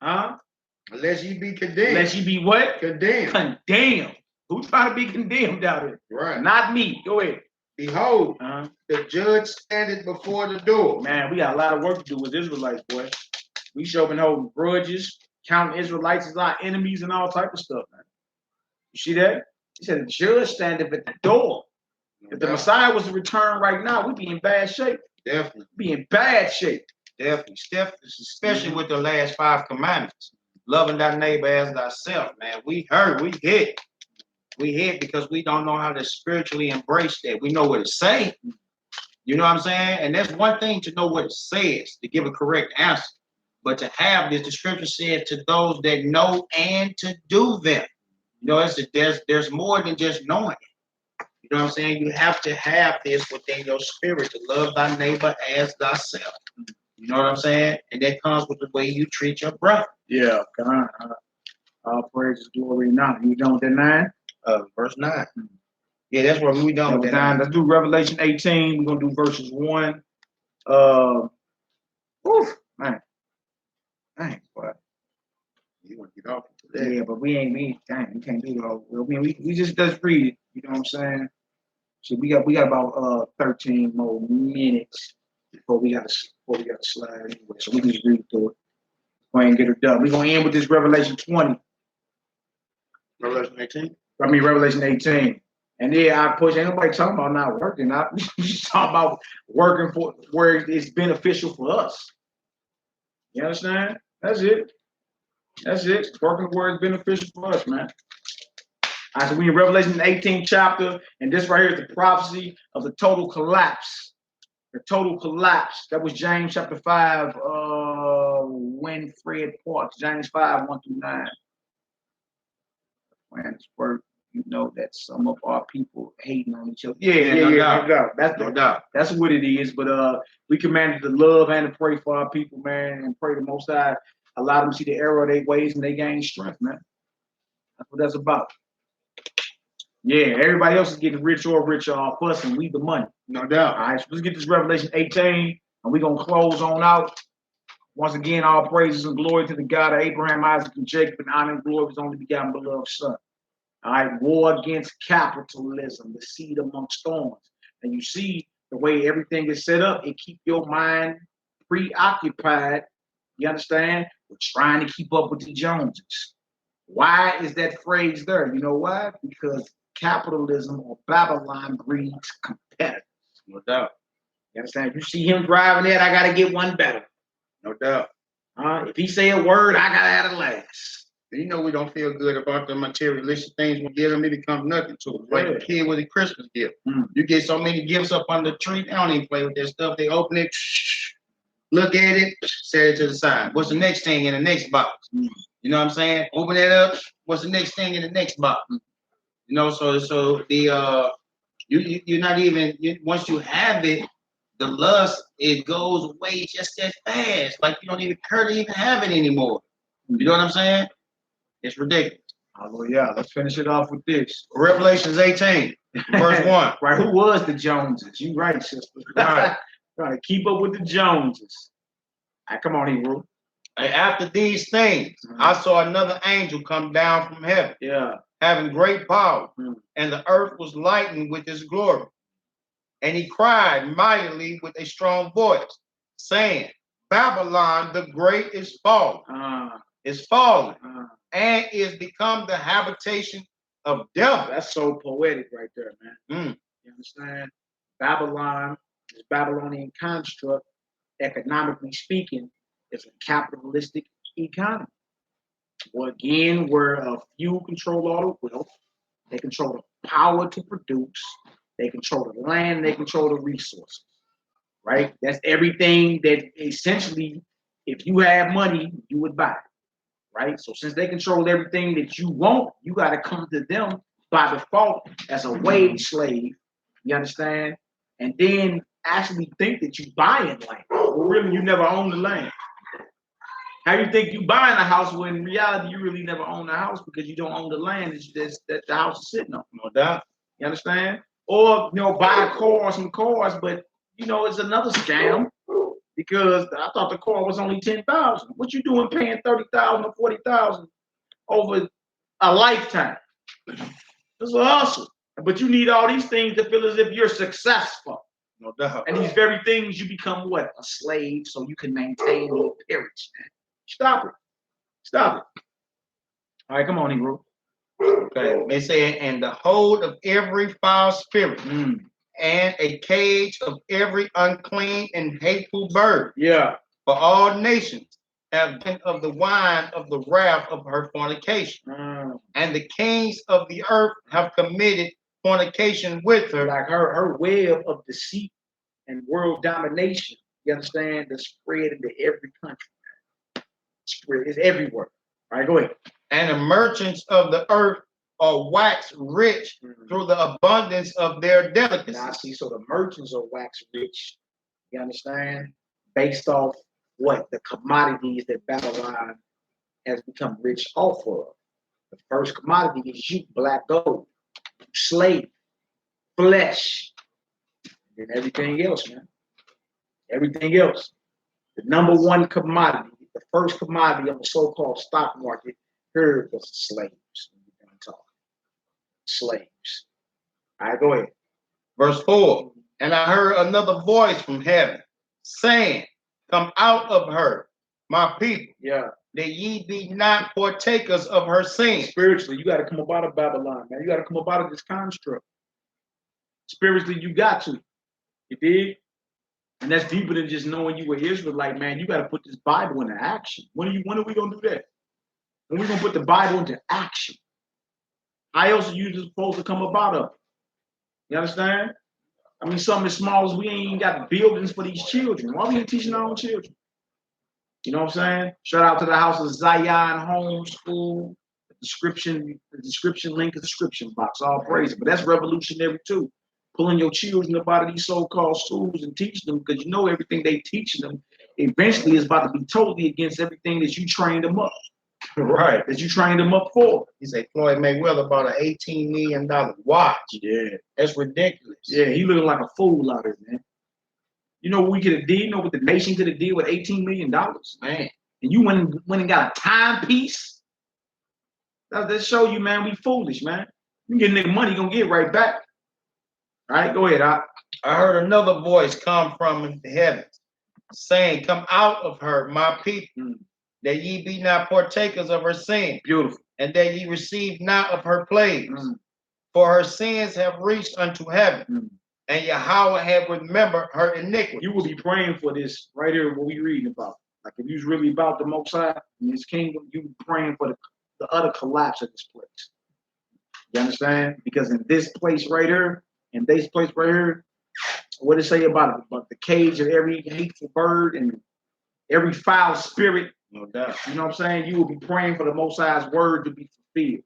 Unless ye be condemned. Unless ye be what? Condemned. Condemned. Who's trying to be condemned out here? Right. Not me. Go ahead. Behold, the judge standeth before the door. Man, we got a lot of work to do with Israelites, boy. We sure been holding grudges, counting Israelites as our enemies and all type of stuff, man. You see that? He said the judge standeth at the door. If the Messiah was to return right now, we'd be in bad shape. Definitely. Be in bad shape. Definitely. Especially with the last 5 commandments. Loving thy neighbor as thyself, man. We hurt, we hit. We hit because we don't know how to spiritually embrace that. We know what it says. You know what I'm saying? And that's one thing to know what it says, to give a correct answer. But to have this, the scripture said to those that know and to do them. You know, there's more than just knowing it. You know what I'm saying? You have to have this within your spirit to love thy neighbor as thyself. You know what I'm saying? And that comes with the way you treat your brother. Yeah, come on. All praises, glory, and honor. You done with that 9? Verse 9. Yeah, that's where we done with that 9. Let's do Revelation 18. We're gonna do verses 1. Man. Dang, boy. You want to get off of that? Yeah, but we can't do it all. I mean, we just read it. You know what I'm saying? So we got about 13 more minutes before we got to slide anyway. So we can just read through it. Go ahead and get it done. We're gonna end with this Revelation 20. Revelation 18. I mean Revelation 18. And yeah, I push. Ain't nobody talking about not working. We just talking about working for where it's beneficial for us. You understand? That's it. That's it. Working where it's beneficial for us, man. All right, so we in Revelation 18th chapter, and this right here is the prophecy of the total collapse. The total collapse. That was James chapter 5, when Fred Parks, James 5, 1-9. When it's work, you know that some of our people hating on each other. Yeah, no doubt. That's no doubt. That's what it is. But we commanded to love and to pray for our people, man, and pray the Most High. Allow them to see the error of their ways and they gain strength, man. That's what that's about. Yeah, everybody else is getting richer off us, and we the money. No doubt. All right, so let's get this Revelation 18, and we're going to close on out. Once again, all praises and glory to the God of Abraham, Isaac, and Jacob, and honor and glory of his only begotten beloved Son. All right, war against capitalism, the seed amongst thorns. And you see the way everything is set up, it keeps your mind preoccupied, you understand, with trying to keep up with the Joneses. Why is that phrase there? You know why? Because capitalism or Babylon breeds competitors. No doubt. You understand? If you see him driving that, I got to get one better. No doubt. If he say a word, I got to add a last. You know we don't feel good about the materialistic things we give them. It becomes nothing to us. Like a kid with a Christmas gift. You get so many gifts up under the tree, they don't even play with that stuff. They open it, look at it, set it to the side. What's the next thing in the next box? You know what I'm saying? Open it up. What's the next thing in the next box? You know, so the you're not even once you have it, the lust it goes away just that fast. Like you don't even care to even have it anymore. You know what I'm saying? It's ridiculous. Oh yeah, let's finish it off with this. Revelations 18, verse 1. Right, who was the Joneses? You right, sister. Right. Right, keep up with the Joneses. All right, come on, Hebrew. And after these things, I saw another angel come down from heaven, having great power, and the earth was lightened with his glory. And he cried mightily with a strong voice, saying, Babylon the great is fallen, and is become the habitation of devil. That's so poetic right there, man. You understand? Babylon, this Babylonian construct, economically speaking, is a capitalistic economy. Well, again, where a few control all the wealth, they control the power to produce, they control the land, they control the resources, right? That's everything that essentially, if you have money, you would buy, right? So since they control everything that you want, you got to come to them by default as a wage slave, you understand? And then actually think that you buying land. Well, really, you never own the land. How you think you buying a house when in reality you really never own the house because you don't own the land that the house is sitting on? No doubt. You understand? Or buy a car or some cars, but it's another scam because I thought the car was only $10,000. What you doing paying $30,000 or $40,000 over a lifetime? It's a hustle. But you need all these things to feel as if you're successful. No doubt. And these very things, you become what? A slave, so you can maintain the appearance. Stop it. Stop it. All right, come on, Negro. Okay. They say, and the hold of every foul spirit, and a cage of every unclean and hateful bird. Yeah. For all nations have been of the wine of the wrath of her fornication. And the kings of the earth have committed fornication with her. Like her web of deceit and world domination, you understand, that's spread into every country. Spread, it's everywhere. All right, go ahead. And the merchants of the earth are waxed rich through the abundance of their delicacies. Now, see, so the merchants are waxed rich, you understand, based off what? The commodities that Babylon has become rich off of. The first commodity is you, black gold, slave, flesh, and everything else, man. Everything else. The number one commodity, the first commodity on the so-called stock market, here was slaves. Slaves. All right, go ahead. Verse 4. And I heard another voice from heaven saying, come out of her, my people. Yeah. That ye be not partakers of her sin. Spiritually, you got to come up out of Babylon, man. You got to come up out of this construct. Spiritually, you got to. You dig? And that's deeper than just knowing you were Israelite, man. You got to put this Bible into action. When are we gonna do that? When we gonna put the Bible into action? How else are you supposed to come up out of it? You understand? I mean, something as small as we ain't got buildings for these children. Why we ain't teaching our own children? You know what I'm saying? Shout out to the House of Zion Homeschool. The description link is the description box. All praise it. But that's revolutionary too. Pulling your children up out of these so-called schools and teaching them, because you know everything they teaching them eventually is about to be totally against everything that you trained them up. Right. That you trained them up for. He said Floyd Mayweather bought an $18 million watch. Yeah. That's ridiculous. Yeah, he looking like a fool out here, man. You know what we could have did? You know what the nation could have did with $18 million? Man. And you went and got a timepiece? That show you, man, we foolish, man. You get nigga money, you gonna get right back. All right, go ahead. I heard another voice come from the heavens, saying, come out of her, my people, that ye be not partakers of her sin. Beautiful. And that ye receive not of her plagues. For her sins have reached unto heaven. And Yahweh have remembered her iniquity. You will be praying for this right here, what we reading about. Like if you was really about the Most High and his kingdom, you be praying for the utter collapse of this place. You understand? Because in this place right here, in this place right here, what it say about it? About the cage of every hateful bird and every foul spirit. No doubt. You know what I'm saying? You will be praying for the Most High's word to be fulfilled.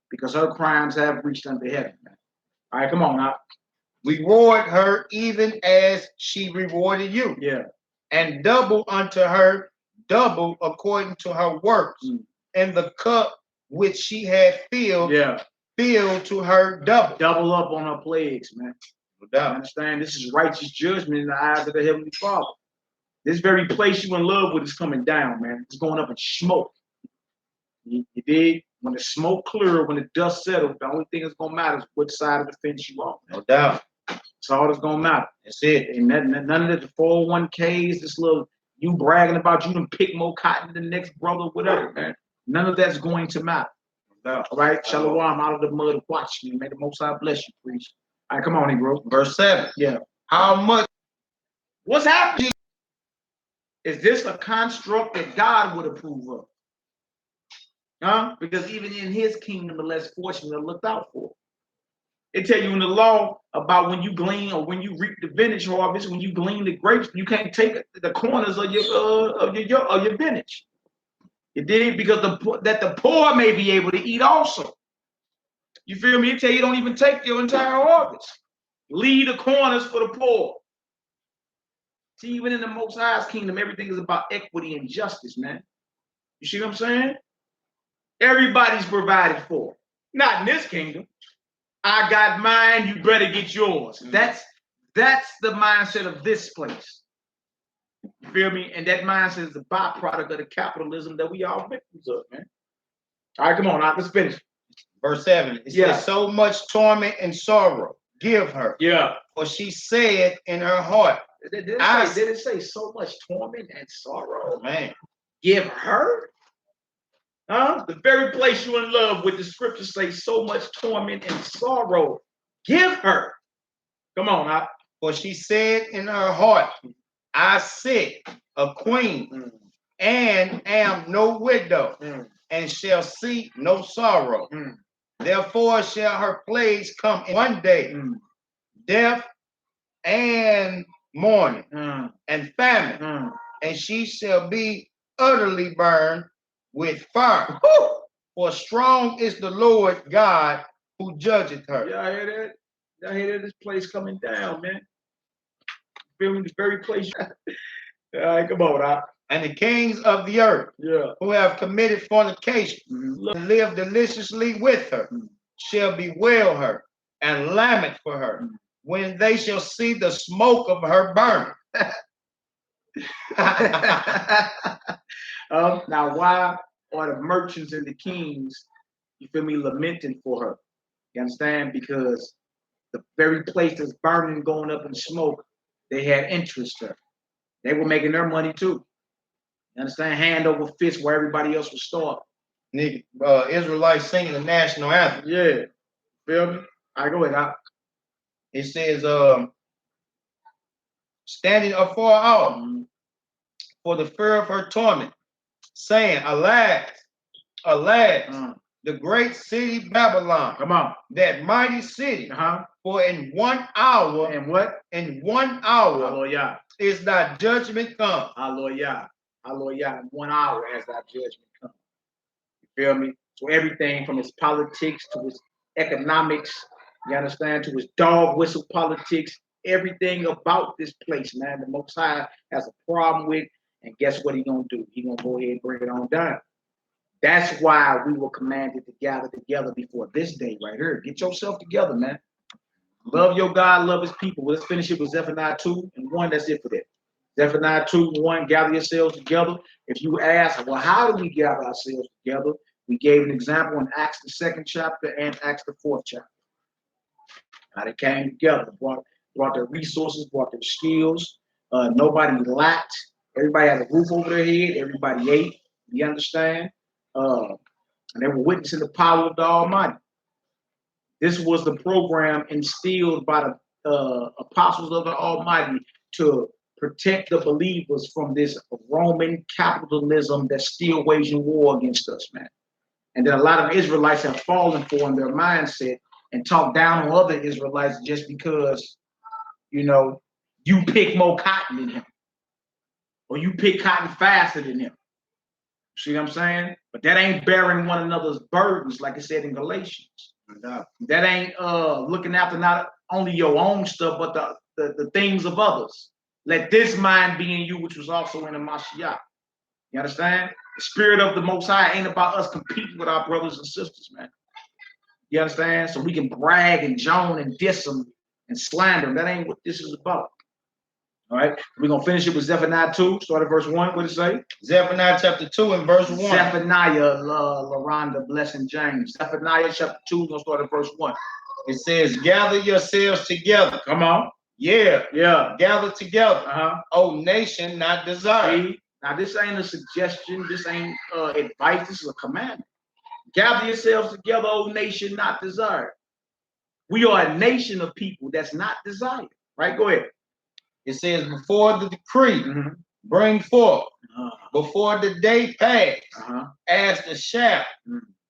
Because her crimes have reached unto heaven, man. All right, come on now. Reward her even as she rewarded you. Yeah. And double unto her, double according to her works. And the cup which she had filled, filled to her double. Double up on her plagues, man. No doubt. You understand? This is righteous judgment in the eyes of the Heavenly Father. This very place you in love with is coming down, man. It's going up in smoke. You dig? When the smoke clears, when the dust settles, the only thing that's gonna matter is which side of the fence you on. No doubt. That's all that's gonna matter. That's it. And none of the 401ks, this little you bragging about you done pick more cotton than the next brother, whatever, man. None of that's going to matter. All right, Shalom, out of the mud, watch me. May the Most High bless you, preach. All right, come on, bro. Verse 7. Yeah. How much? What's happening? Is this a construct that God would approve of? Huh? Because even in his kingdom, the less fortunate are looked out for. They tell you in the law about when you glean or when you reap the vintage harvest, when you glean the grapes, you can't take the corners of your vintage. You did, because the poor may be able to eat also. You feel me? They tell you don't even take your entire harvest. Leave the corners for the poor. See, even in the Most High's kingdom, everything is about equity and justice, man. You see what I'm saying? Everybody's provided for. Not in this kingdom. I got mine, you better get yours. That's the mindset of this place. You feel me? And that mindset is the byproduct of the capitalism that we all victims of, man. All right, come on, now let's finish. Verse 7. It says, so much torment and sorrow give her. Yeah. For she said in her heart. Did it say so much torment and sorrow? Man. Give her? Huh? The very place you in love with, the scriptures say so much torment and sorrow. Give her. Come on, now. For she said in her heart, I sit a queen and am no widow and shall see no sorrow. Therefore shall her plagues come in one day, death and mourning and famine, and she shall be utterly burned with fire. For strong is the Lord God who judgeth her. Yeah, I hear that. I hear that this place coming down, man. Feeling the very place. All right, come on, Doc. And the kings of the earth, who have committed fornication, and live deliciously with her, shall bewail her and lament for her when they shall see the smoke of her burning. Now, why are the merchants and the kings, you feel me, lamenting for her? You understand? Because the very place that's burning, going up in smoke, they had interest in her. They were making their money too. You understand? Hand over fist where everybody else was starving. Nigga, Israelites singing the national anthem. Yeah. Feel me? All right, go ahead, Doc. It says, standing afar off for the fear of her torment, saying, alas, alas, the great city Babylon. Come on. That mighty city. For in 1 hour. And what? In 1 hour. Hallelujah. Is thy judgment come. Hallelujah. Hallelujah. In 1 hour has thy judgment come. You feel me? So everything from his politics to his economics, you understand, to his dog whistle politics, everything about this place, man, the Most High has a problem with. And guess what he gonna do? He gonna go ahead and bring it on down. That's why we were commanded to gather together before this day right here. Get yourself together, man. Love your God, love his people. Well, let's finish it with Zephaniah 2:1. That's it for that. Zephaniah 2:1, gather yourselves together. If you ask, well, how do we gather ourselves together? We gave an example in Acts the 2nd chapter and Acts the 4th chapter. How they came together, brought their resources, brought their skills. Nobody lacked. Everybody had a roof over their head. Everybody ate. You understand? And they were witnessing the power of the Almighty. This was the program instilled by the apostles of the Almighty to protect the believers from this Roman capitalism that's still waging war against us, man. And then a lot of Israelites have fallen for in their mindset and talk down on other Israelites just because, you know, you pick more cotton than him. Or you pick cotton faster than him. See what I'm saying? But that ain't bearing one another's burdens, like it said in Galatians. That ain't looking after not only your own stuff, but the things of others. Let this mind be in you, which was also in the Mashiach. You understand? The spirit of the Most High ain't about us competing with our brothers and sisters, man. You understand? So we can brag and joan and diss them and slander them. That ain't what this is about. All right, we're going to finish it with Zephaniah 2, start at verse 1. What does it say? Zephaniah chapter 2 and verse 1. Zephaniah, LaRonda, Blessing James. Zephaniah chapter 2, we're going to start at verse 1. It says, gather yourselves together. Come on. Yeah. Gather together. O nation not desired. See? Now, this ain't a suggestion. This ain't advice. This is a commandment. Gather yourselves together, O nation not desired. We are a nation of people that's not desired. Right? Go ahead. It says, before the decree bring forth, before the day pass, as the shaft,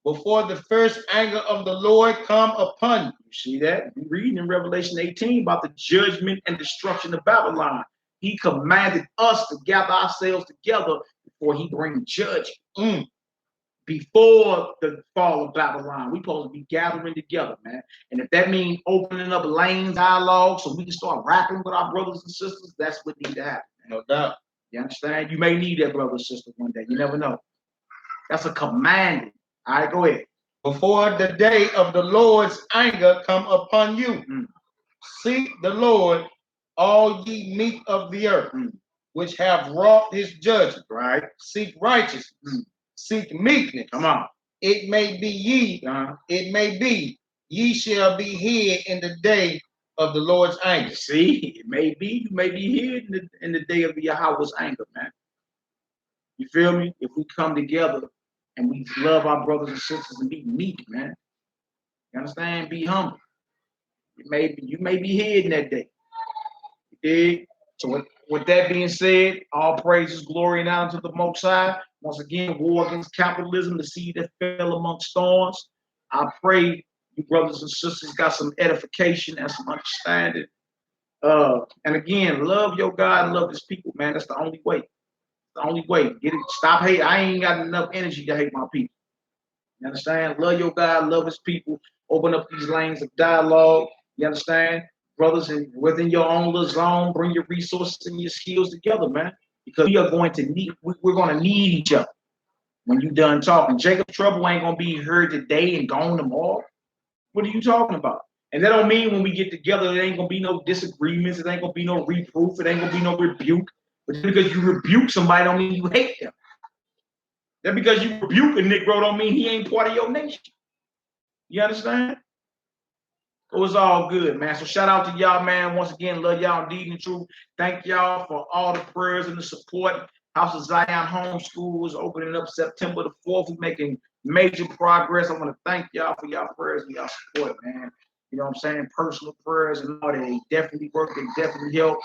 before the first anger of the Lord come upon you. You see that? We're reading in Revelation 18 about the judgment and destruction of Babylon. He commanded us to gather ourselves together before he brings judgment. Before the fall of Babylon, we're supposed to be gathering together, man. And if that means opening up lanes, dialogue, so we can start rapping with our brothers and sisters, that's what needs to happen. No doubt. You understand? You may need that brother or sister one day. You never know. That's a command. All right, go ahead. Before the day of the Lord's anger come upon you, seek the Lord, all ye meek of the earth, which have wrought his judgment. Right. Seek righteousness. Seek meekness. Come on. it may be ye, it may be, ye shall be hid in the day of the Lord's anger. See, it may be, you may be here in the day of Yahweh's anger, man. You feel me? If we come together and we love our brothers and sisters and be meek, man. You understand? Be humble. You may be here in that day. You dig? So with that being said, all praises, glory, and honor to the Most High. Once again, war against capitalism, the seed that fell amongst thorns. I pray you brothers and sisters got some edification and some understanding. And again, love your God and love his people, man. That's the only way. The only way. Get it. Stop hate. I ain't got enough energy to hate my people. You understand? Love your God, love his people. Open up these lanes of dialogue. You understand? Brothers, and within your own little zone, bring your resources and your skills together, man. Because we are going to need, we're going to need each other when you're done talking. Jacob's trouble ain't going to be heard today and gone tomorrow. What are you talking about? And that don't mean when we get together, there ain't going to be no disagreements. It ain't going to be no reproof. It ain't going to be no rebuke. But just because you rebuke somebody don't mean you hate them. That because you rebuke a Negro don't mean he ain't part of your nation. You understand? It was all good, man. So shout out to y'all, man. Once again, love y'all indeed and true. Thank y'all for all the prayers and the support. House of Zion Homeschool is opening up September the 4th. We're making major progress. I want to thank y'all for y'all prayers and y'all support, man. You know what I'm saying? Personal prayers and all that. They definitely work. They definitely help.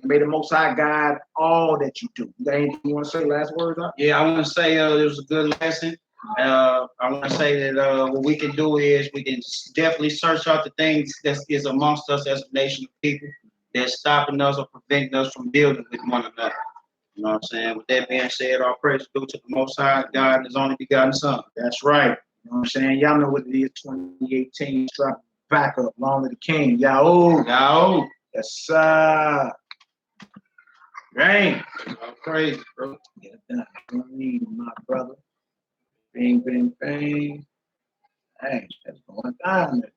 May the Most High guide all that you do. You got anything you want to say? Last words, huh? Yeah, I want to say it was a good lesson. I want to say that what we can do is we can definitely search out the things that is amongst us as a nation of people that's stopping us or preventing us from building with one another. You know what I'm saying? With that being said, our praise go to the Most High God and His only begotten Son. That's right. You know what I'm saying? Y'all know what it is. 2018 strap back up. Long to the King. Y'all. Yes, sir. Dang. All praise, bro. Get it done. You need my brother. Bing, bing, bing. Hey, that's going down there.